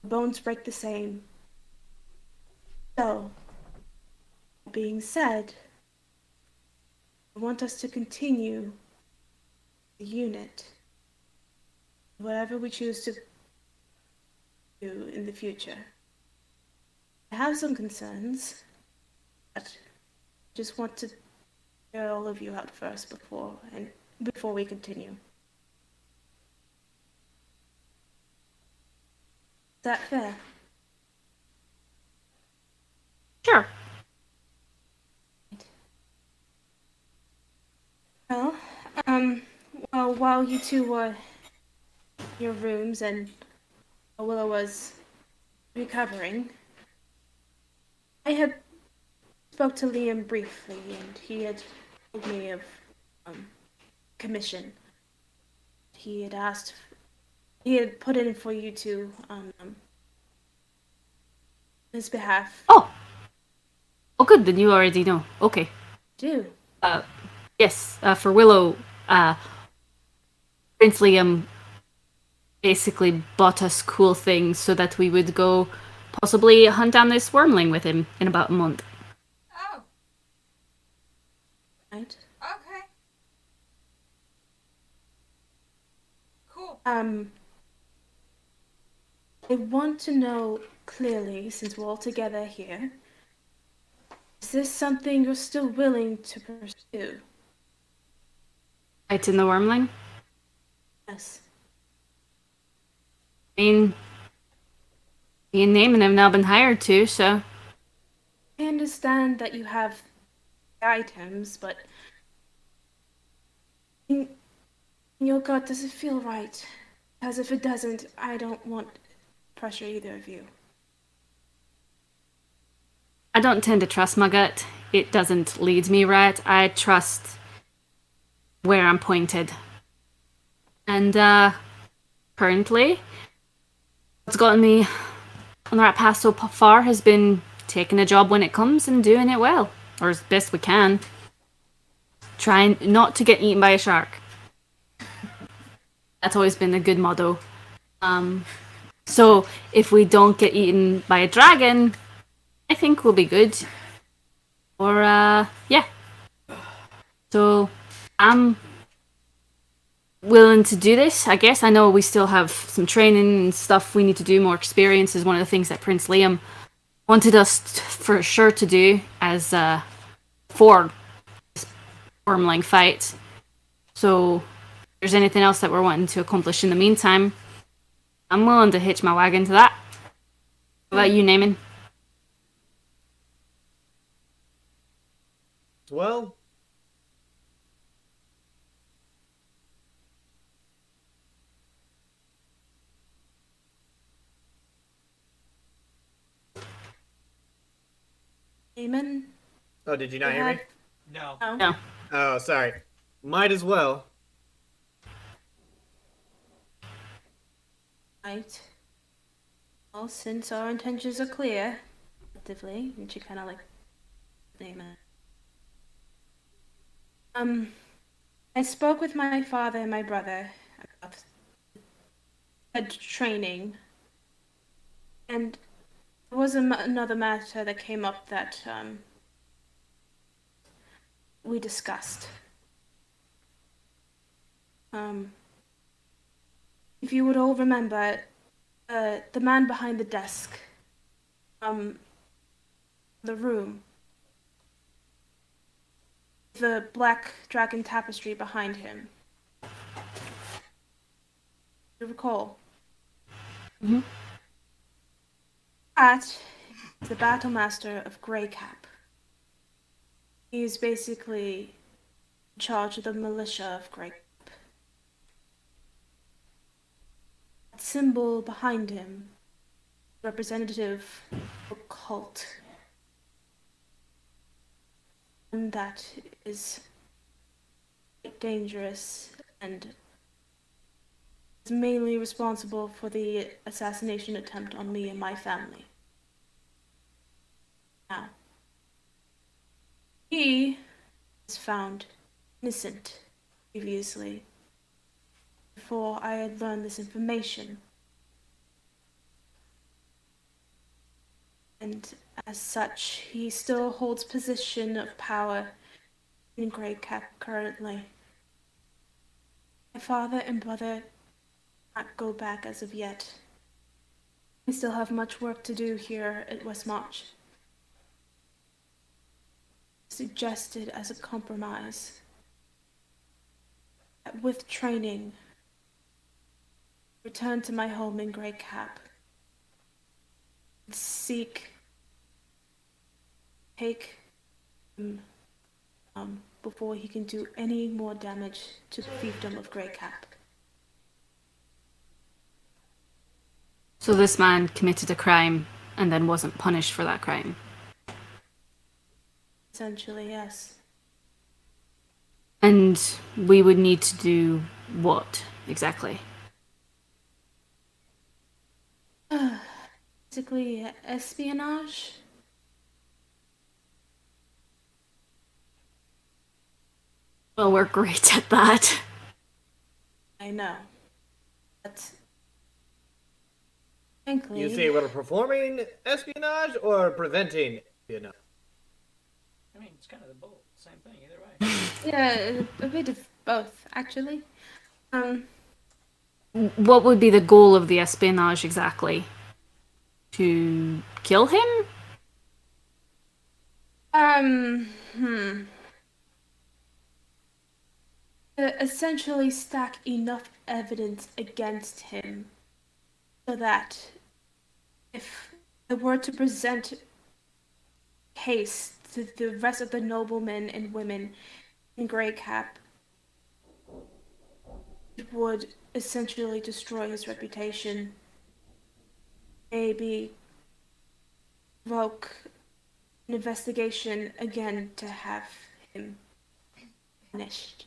Bones break the same. So, that being said, I want us to continue the unit. Whatever we choose to do in the future. I have some concerns, but I just want to hear all of you out first before we continue. Is that fair? Sure. Well, well, while you two were in your rooms and Willow was recovering, I had spoke to Liam briefly, and he had told me of commission. He had put in for you two on his behalf. Oh, good. Then you already know. Okay. Do. Yes. For Willow, Prince Liam basically bought us cool things so that we would go possibly hunt down this wormling with him in about a month. Oh, Right. okay. Cool. I want to know clearly, since we're all together here, is this something you're still willing to pursue? Right in the wormling? Yes. I mean, me and Naaman have now been hired to, so... I understand that you have items, but in your gut, does it feel right? Because if it doesn't, I don't want to pressure either of you. I don't tend to trust my gut. It doesn't lead me right. I trust where I'm pointed. And, currently, what's gotten me on the right path so far has been taking a job when it comes and doing it well. Or as best we can. Trying not to get eaten by a shark. That's always been a good motto. So, if we don't get eaten by a dragon, I think we'll be good. Or, yeah. So, I'm willing to do this, I guess. I know we still have some training and stuff we need to do, more experience is one of the things that Prince Liam wanted us for sure to do as for this Wormling fight. So, if there's anything else that we're wanting to accomplish in the meantime, I'm willing to hitch my wagon to that. What about you, Naaman? Well, Eamon? oh, did you not hear me? No. No. No. Oh, sorry. Might as well. Right. Well, since our intentions are clear, effectively, and she kind of like, Eamon. I spoke with my father and my brother about training, and there was another matter that came up that we discussed. If you would all remember, the man behind the desk, the room, the black dragon tapestry behind him. You recall? Mm-hmm. That is the battle master of Greycap. He is basically in charge of the militia of Greycap. That symbol behind him, representative of a cult. And that is dangerous and is mainly responsible for the assassination attempt on me and my family. Now, he was found innocent previously, before I had learned this information. And as such, he still holds position of power in Greycap currently. My father and brother can't go back as of yet. We still have much work to do here at West March. Suggested as a compromise that with training, return to my home in Greycap and take him before he can do any more damage to the fiefdom of Greycap. So this man committed a crime and then wasn't punished for that crime. Essentially, yes. And we would need to do what exactly? Basically, espionage. Well, we're great at that. I know. But frankly, You say we're performing espionage or preventing espionage? I mean, it's kind of the both. Same thing, either way. yeah, a bit of both, actually. What would be the goal of the espionage exactly? To kill him? Essentially stack enough evidence against him so that if I were to present a case to the rest of the noblemen and women in Greycap, it would essentially destroy his reputation. Maybe provoke an investigation again to have him punished.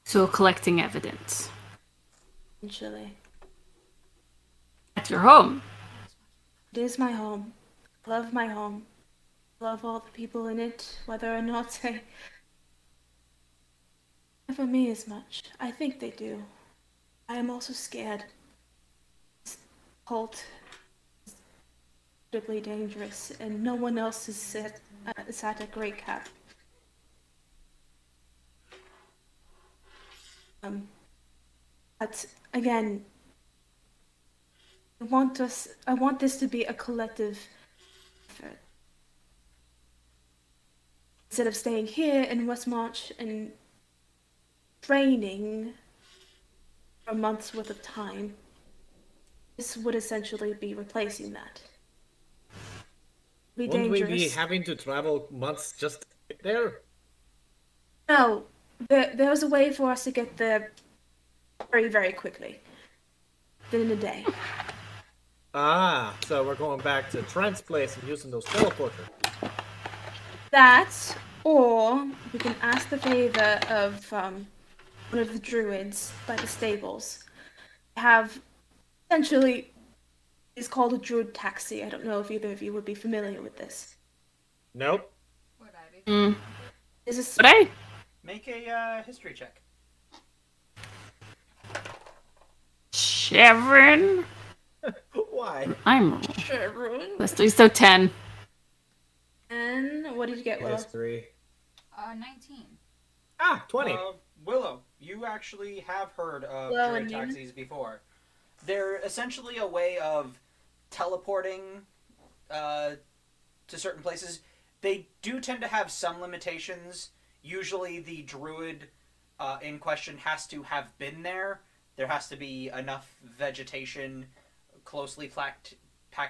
So collecting evidence. Essentially. At your home. It is my home. I love my home. I love all the people in it, whether or not they for me as much. I think they do. I am also scared. This cult is incredibly dangerous, and no one else is sat at Greycap. But again, I want this to be a collective effort. Instead of staying here in Westmarch and training for a month's worth of time, this would essentially be replacing that. Be Won't we dangerous. be having to travel months just to get there? No, there's a way for us to get there very, very quickly. Within a day. Ah, so we're going back to Trent's place and using those teleporters. That, or we can ask the favor of one of the druids by the stables. Have essentially, it's called a druid taxi. I don't know if either of you would be familiar with this. Nope. Would I be? This is But hey, Make a history check. Chevron. Why? I'm Sharon. let's do so 10. And what did you get, Willow? History. 19. Ah, 20. Willow, you actually have heard of Willow druid and Nina? taxis before. They're essentially a way of teleporting to certain places. They do tend to have some limitations. Usually the druid in question has to have been there. There has to be enough vegetation closely packed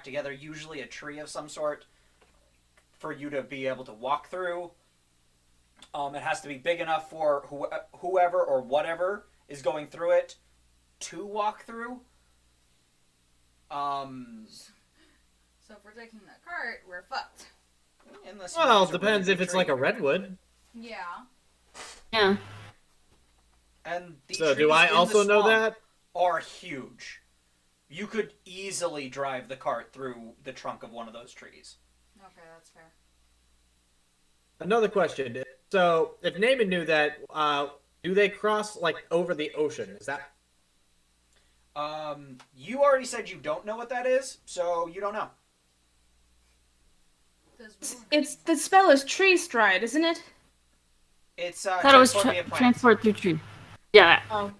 together, usually a tree of some sort, for you to be able to walk through. It has to be big enough for whoever or whatever is going through it to walk through. So if we're taking the cart, we're fucked. Unless you Well, use a depends really if big it's tree. like a redwood. Yeah. Yeah. And the So do trees I in the also know swamp that? are huge. You could easily drive the cart through the trunk of one of those trees. Okay, that's fair. Another question. So, if Naaman knew that, do they cross, like, over the ocean? Is that... You already said you don't know what that is, so you don't know. It's the spell is tree stride, isn't it? It's I thought it was transport via plants. transport through tree. Yeah. Oh.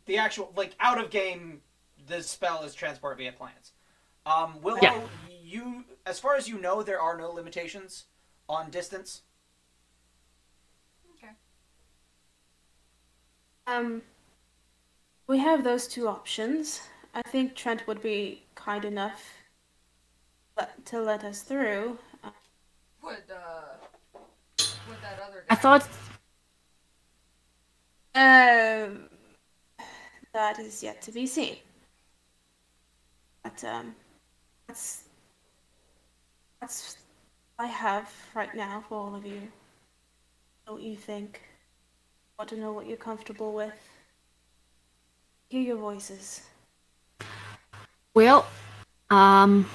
The actual, like, out of game, the spell is transport via plants. Willow, Yeah. you, as far as you know, there are no limitations on distance. Okay. We have those two options. I think Trent would be kind enough to let us through. Would that other guy? I thought That is yet to be seen. But that's I have right now for all of you. Don't you think? Want to know what you're comfortable with? Hear your voices. well, I'm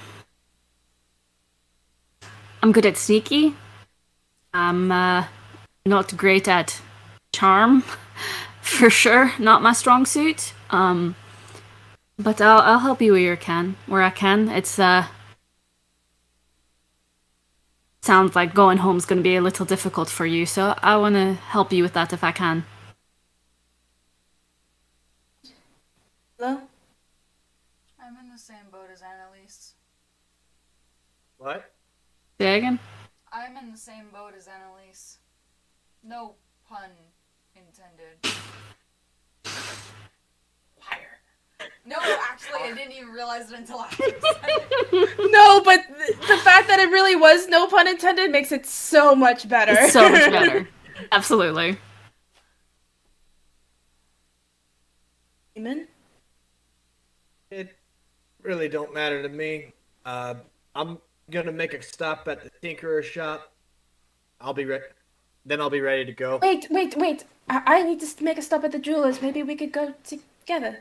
good at sneaky. I'm not great at charm, for sure. Not my strong suit. But I'll help you where I can. It's sounds like going home's going to be a little difficult for you, so I want to help you with that if I can. Hello? I'm in the same boat as Annalise. What? Say again? I'm in the same boat as Annalise. No pun intended. Liar. No, actually, I didn't even realize it until after you said it. No, but the fact that it really was no pun intended makes it so much better. It's so much better. Absolutely. Amen. It really don't matter to me. I'm gonna make a stop at the tinkerer's shop. Then I'll be ready to go. Wait. I need to make a stop at the jeweler's. Maybe we could go together.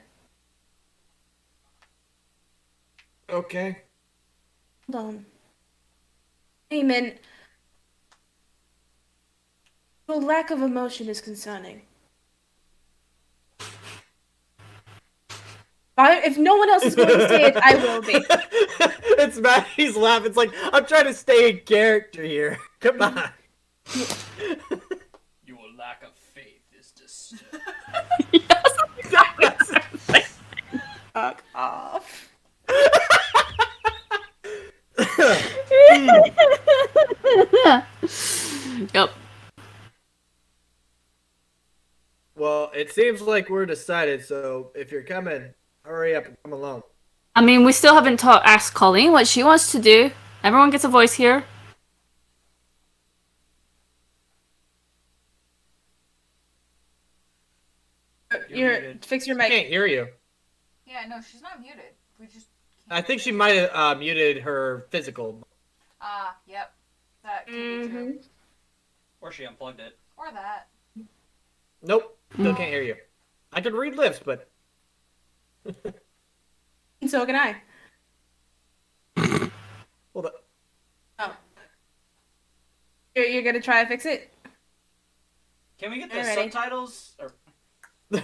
Okay. Hold on. Amen. Your lack of emotion is concerning. If no one else is going to say it, I will be. It's Maddie's laugh. It's like, I'm trying to stay in character here. Come on. Your lack of faith is disturbing. Fuck off. Yep. Well, it seems like we're decided, so if you're coming, hurry up and come along. I mean, we still haven't asked Colleen what she wants to do. Everyone gets a voice here. Fix your I mic. can't hear you. Yeah, no, she's not muted. We just. I think she might have muted her physical. Yep. That could be true. Or she unplugged it. Or that. Nope, still can't hear you. I could read lips, but And so can I. hold up. Oh. You're gonna try to fix it? Can we get the Alrighty. subtitles? Or...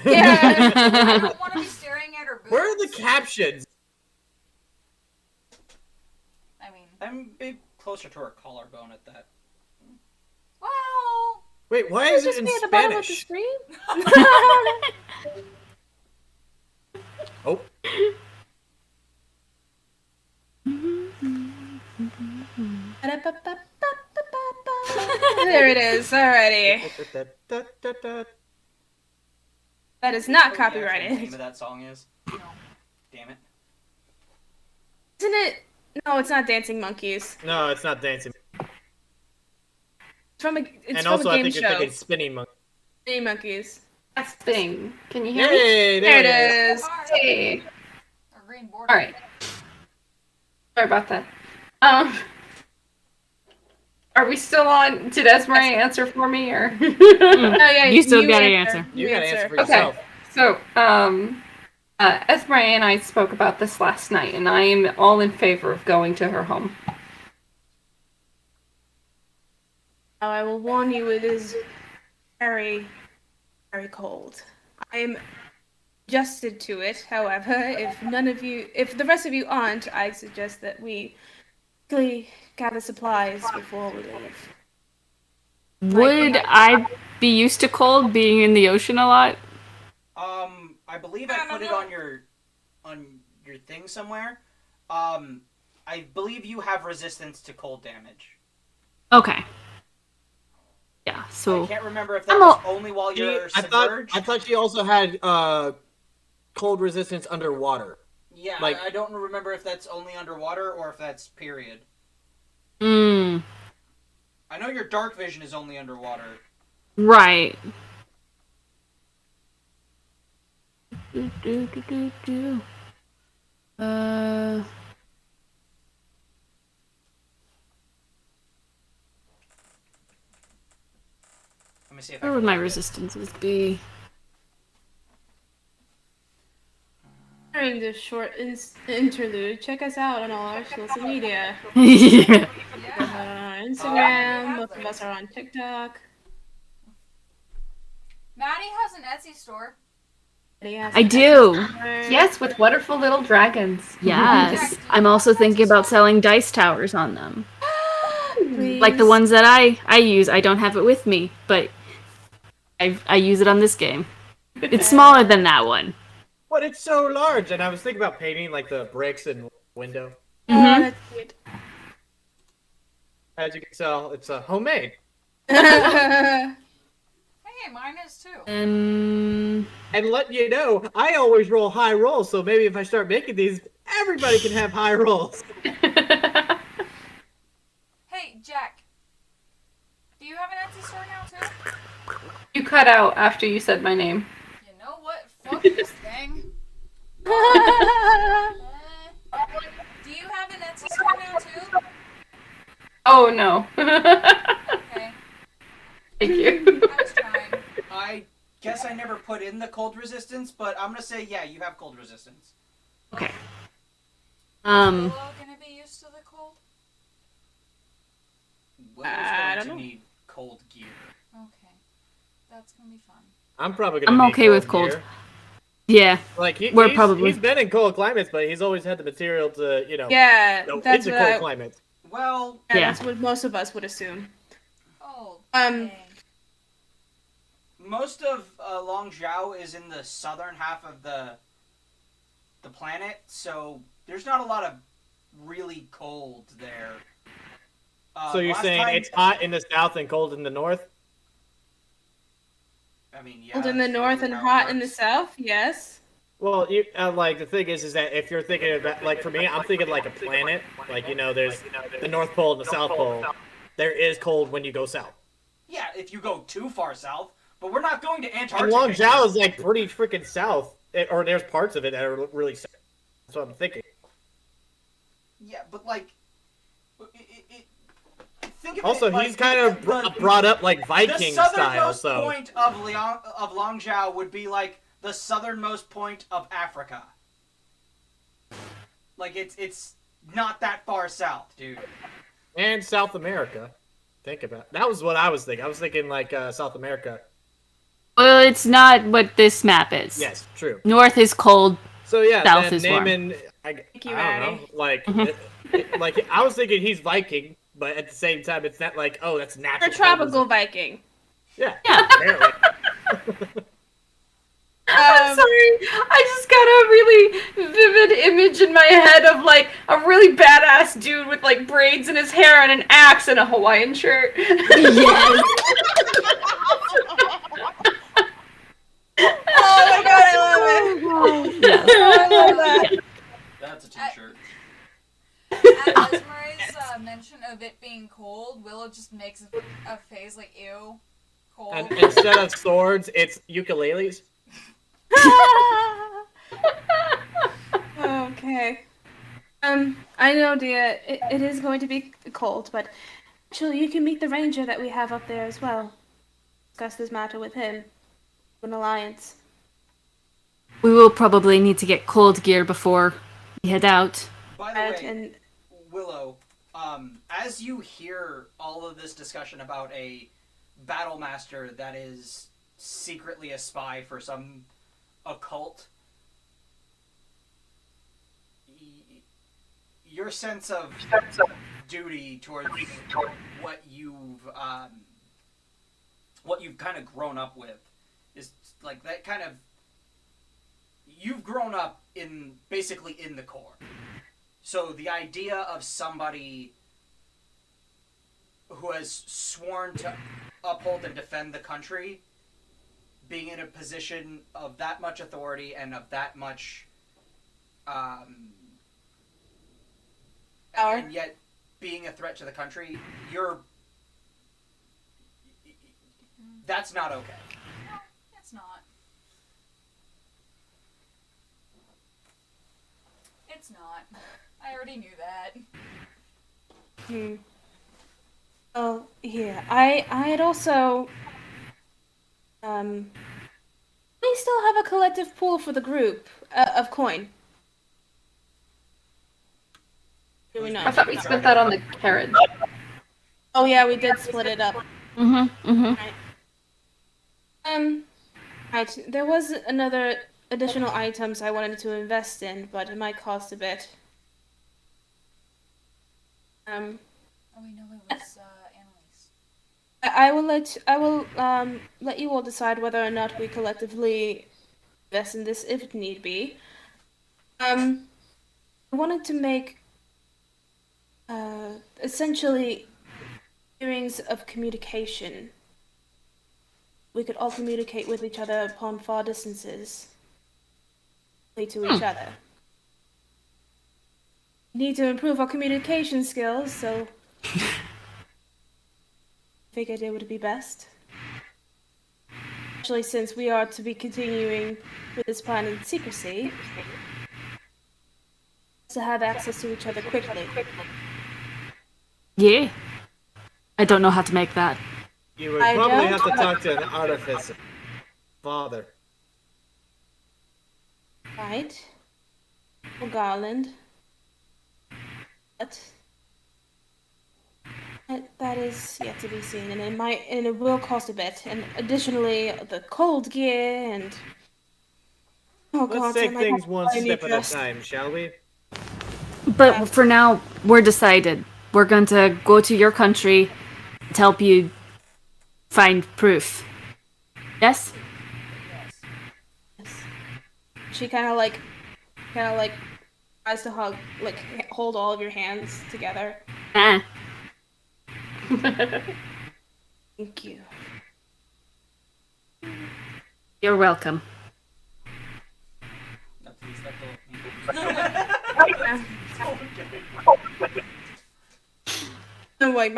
Yeah. I don't want to be staring at her boobs. Where are the captions? I mean, I'm a closer to her collarbone at that. well. Wait, why is it in me at the bottom of the Spanish? screen? Oh, There it is. Alrighty. That is not What the actual name copyrighted. of that song is? No. Damn it. Isn't it? No, it's not Dancing Monkeys. no, it's not dancing. It's from a And also, a I game think you're show. thinking spinning monkey. Dancing Monkeys. That's the thing. Can you hear me? Yay! There it There is. Hey. Or green border. All right. Sorry about that. Are we still on? Did Esme answer for me, or? Oh, yeah, You still gotta answer. You gotta answer for Okay. yourself. So, Esme and I spoke about this last night, and I am all in favor of going to her home. Oh, I will warn you, it is very, very cold. I am adjusted to it. However, if the rest of you aren't, I suggest that we quickly gather supplies before we leave. Would I be used to cold being in the ocean a lot? I believe I put it on your thing somewhere. I believe you have resistance to cold damage. Okay. Yeah, I so can't remember if that I'm was only while you're I submerged. thought she also had cold resistance underwater. Yeah, like- I don't remember if that's only underwater or if that's period. I know your dark vision is only underwater. right. Let me see if Where I would can my find it. resistances be? During this short interlude, check us out on all our social media. Yeah. Yeah. Instagram, most of us are on TikTok. Maddie has an Etsy store. I do. Yes, with wonderful little dragons. Yes. I'm also thinking about selling dice towers on them. Please. Like the ones that I use. I don't have it with me, but I use it on this game. It's smaller than that one. But it's so large, and I was thinking about painting like the bricks and window. Oh, Mhm. that's cute. As you can tell, it's homemade. Hey, mine is too. And And let you know, I always roll high rolls, so maybe if I start making these, everybody can have high rolls. Hey, Jack. Do you have an Etsy store now too? You cut out after you said my name. You know what? Fuck this thing. Do you have an Etsy store now too? Oh no. Okay. Thank you. I was trying. I guess I never put in the cold resistance, but I'm gonna say yeah, you have cold resistance. okay. Willow gonna be used to the cold? Willow's I going don't to know. need cold gear. Okay. That's gonna be fun. I'm probably gonna. I'm need okay with cold. gear. Yeah. Like We're he's probably- he's been in cold climates, but he's always had the material to Yeah, go that's into what cold I, climates. Well, Yeah. that's what most of us would assume. Oh. Um, dang. most of Longzhou is in the southern half of the planet. planet, so there's not a lot of really cold there. So you're saying it's hot in the south and cold in the north? I mean, yeah. Cold in the that's north really and how it hot in the works. south. Yes. Well, you like the thing is that if you're thinking about like for me, I'm thinking like a planet. Like there's the North Pole and the South Pole. There is cold when you go south. Yeah, if you go too far south, but we're not going to And Antarctica. Longzhou is like pretty freaking south, or there's parts of it that are really south. That's what I'm thinking. Yeah, but like, think of Also, it like he's kind of brought up like Viking the style, southernmost so point of Longzhou would be like the southernmost point of Africa. Like it's not that far south, dude. and South America. Think about that was what I was thinking. I was thinking like South America. Well, it's not what this map is. Yes, true. North is cold. So yeah, South then is warm. naming I Thank you, don't know, Maddie. like Mhm. like I was thinking he's Viking, but at the same time it's not like oh that's Or natural. tropical Viking. Yeah, Yeah. apparently. I'm sorry. I just got a really vivid image in my head of like a really badass dude with like braids in his hair and an axe and a Hawaiian shirt. Yes. Oh my god, I love it. Yes. I love that. That's a t-shirt. At Esmer's mention of it being cold, Willow just makes a face like, ew, cold. And instead of swords, it's ukuleles. Okay. I know, dear, it is going to be cold, but actually, you can meet the ranger that we have up there as well. Discuss this matter with him. An alliance. We will probably need to get cold gear before we head out. By the way, And Willow, as you hear all of this discussion about a battle master that is secretly a spy for some occult, your sense of duty towards what you've kind of grown up with is like that kind of you've grown up in basically in the core. So the idea of somebody who has sworn to uphold and defend the country being in a position of that much authority and of that much Power. and yet being a threat to the country, that's not okay. No, it's not. It's not. I already knew that. Oh, yeah. I had also we still have a collective pool for the group of coin. Do we I not? thought we spent that on the carriage. Oh yeah, we did split it up. Right. There was another additional items I wanted to invest in, but it might cost a bit. Oh, we know it was Annalise. I will let you all decide whether or not we collectively invest in this if need be. I wanted to make essentially hearings of communication. We could all communicate with each other upon far distances. To each other. Need to improve our communication skills, so figured it would be best. Especially since we are to be continuing with this plan in secrecy, to have access to each other quickly. Yeah. I don't know how to make that. You would I probably don't- have to talk to an artificer. Father. Right? Or Garland. But that is yet to be seen, and it will cost a bit. And additionally, the cold gear and Let's take I might things have to one buy a new step at a dress. time, shall we? But for now, we're decided. We're going to go to your country to help you find proof. Yes? She kind of like kind of like tries to hug, like hold all of your hands together. Ah. Thank you. You're welcome. Like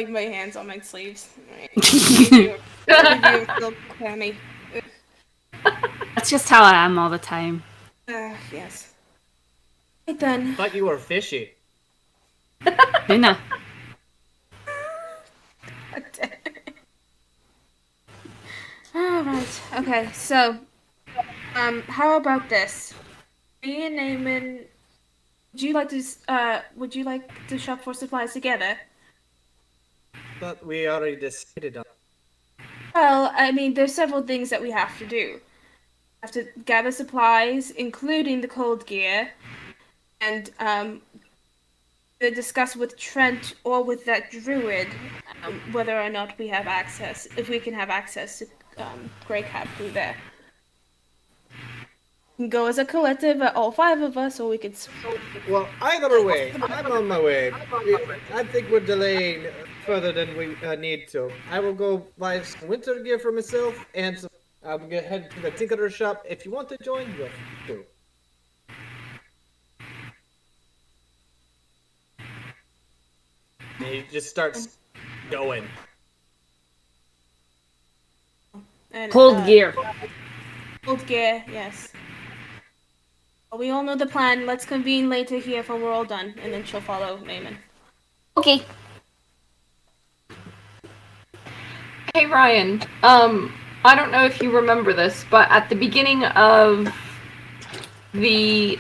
my hands on my sleeves. Review still clammy. That's just how I am all the time. Yes. Right then. Thought you were fishy. Luna. Alright. Okay, so how about this? Me and Naaman, would you like to shop for supplies together? But we already decided on. Well, I mean, there's several things that we have to do. We have to gather supplies, including the cold gear, and to discuss with Trent or with that druid whether or not we have access, if we can have access to Grey Cap through there. We can go as a collective, all 5 of us, or we could. Well, either way, I'm on my way. I think we're delaying further than we need to. I will go buy some winter gear for myself, and I'm gonna head to the Tinkerer shop. If you want to join, you'll do. And he just starts going. And, Cold gear. Cold gear, yes. Well, we all know the plan. Let's convene later here when we're all done, and then she'll follow Naaman. Okay. Hey Ryan, I don't know if you remember this, but at the beginning of the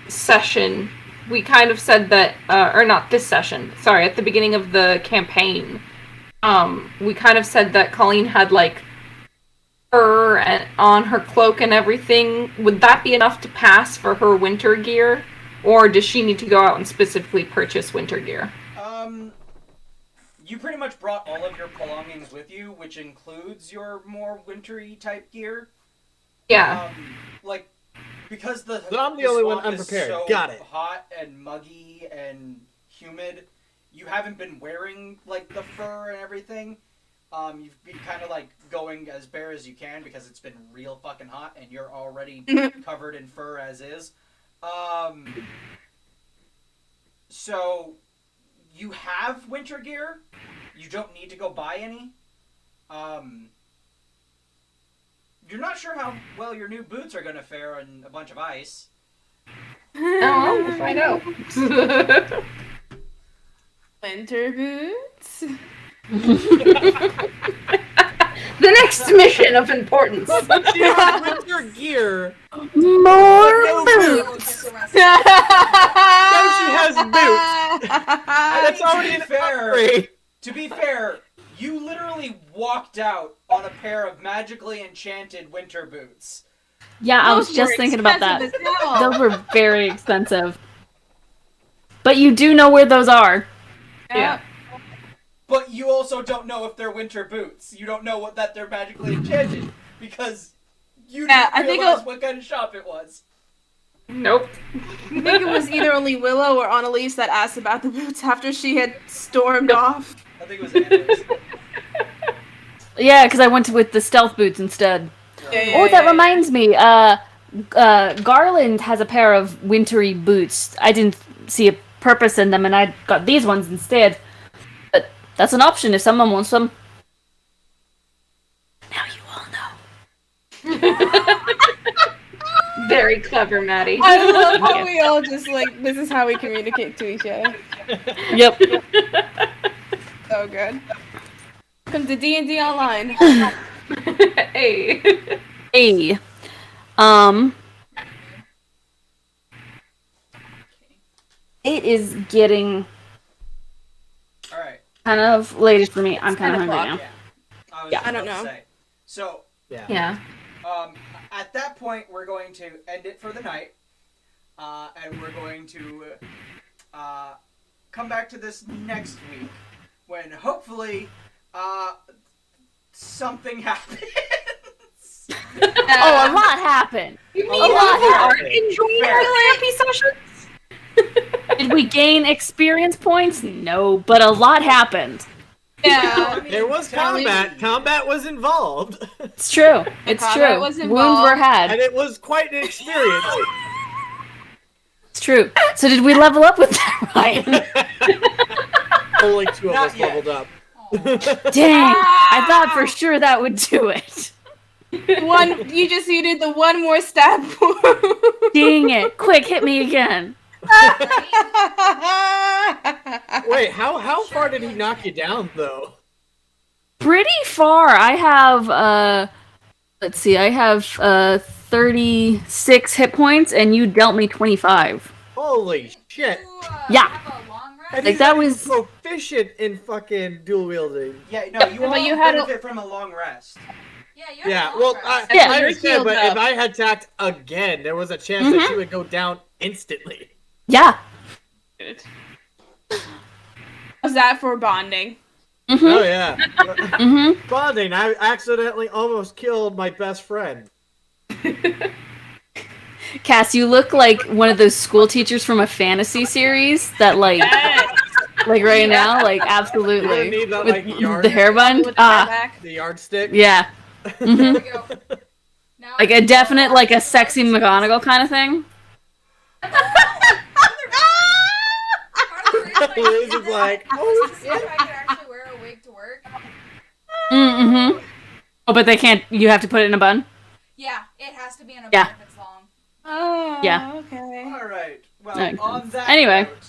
session, we kind of said that, or not this session, sorry, at the beginning of the campaign, we kind of said that Colleen had like fur on her cloak and everything. Would that be enough to pass for her winter gear, or does she need to go out and specifically purchase winter gear? You pretty much brought all of your belongings with you, which includes your more wintry type gear. Yeah. Like, because the So I'm the only one swamp is unprepared. so Got it. hot and muggy and humid, you haven't been wearing like the fur and everything. You've been kind of like going as bare as you can because it's been real fucking hot and you're already covered in fur as is. So you have winter gear. You don't need to go buy any. You're not sure how well your new boots are gonna fare on a bunch of ice. Oh, we'll find out. Winter boots? The next mission of importance. She has winter gear. More No boots. So she has boots. That's already an upgrade. To be fair, you literally walked out on a pair of magically enchanted winter boots. Yeah, I was Those just were thinking about that. expensive as hell. Those were very expensive. But you do know where those are. Yeah. But you also don't know if they're winter boots. You don't know that they're magically enchanted because you Yeah, didn't I think realize what kind of shop it was. Nope. I think it was either only Willow or Annalise that asked about the boots after she had stormed off. I think it was Anders. Yeah, because I went with the stealth boots instead. Yeah, Oh, that reminds me. Garland has a pair of wintry boots. I didn't see a purpose in them, and I got these ones instead. But that's an option if someone wants them. Now you all know. Very clever, Maddie. I love how we all just like, this is how we communicate to each other. Yep. So good. Welcome to D&D Online. Hey. Hey. It is getting Alright. kind of late for me. I'm kind of 10 hungry o'clock. now. I was Yeah. just I don't about to know. say. So, Yeah. at that point, we're going to end it for the night. And we're going to come back to this next week when hopefully something happens. Oh, a lot happened. You A mean lot you aren't happened. enjoying our therapy sessions? Did we gain experience points? No, but a lot happened. Yeah. There was combat. Combat was involved. It's true. It's combat true. was Wounds involved. were had. And it was quite an experience. It's true. So did we level up with that, Ryan? Only 2 of Not us yet. leveled up. Dang. I thought for sure that would do it. You just needed the one more stab. Dang it. Quick, hit me again. Wait, how far did he knock you down, though? Pretty far. I have, let's see, I have 36 hit points, and you dealt me 25. Holy shit. Yeah. Have a long rest? And Like, he's that not even was- proficient in fucking dual wielding. Yeah, no, you But all you had a- benefit from a long rest. Yeah, you have Yeah, a long well, rest. Yeah, I you're understand, healed but up. if I had attacked again, there was a chance that she would go down instantly. Yeah. Was that for bonding? Mm-hmm. Oh, yeah. Mm-hmm. Bonding, I accidentally almost killed my best friend. Cass, you look like one of those school teachers from a fantasy series that, like right now, like, absolutely. You're gonna need that, With like, yard- the hairband. With the back? The yardstick. Yeah. hmm There we go. Now Like a definite, like a sexy McGonagall kind of thing. Liz is like, oh, to see if I could actually wear a wig to work. Mm-hmm. Oh, but they can't. You have to put it in a bun. Yeah, it has to be in a Yeah. bun if it's long. Oh, Yeah. okay. All right. Well, Okay. on that Anyway. note,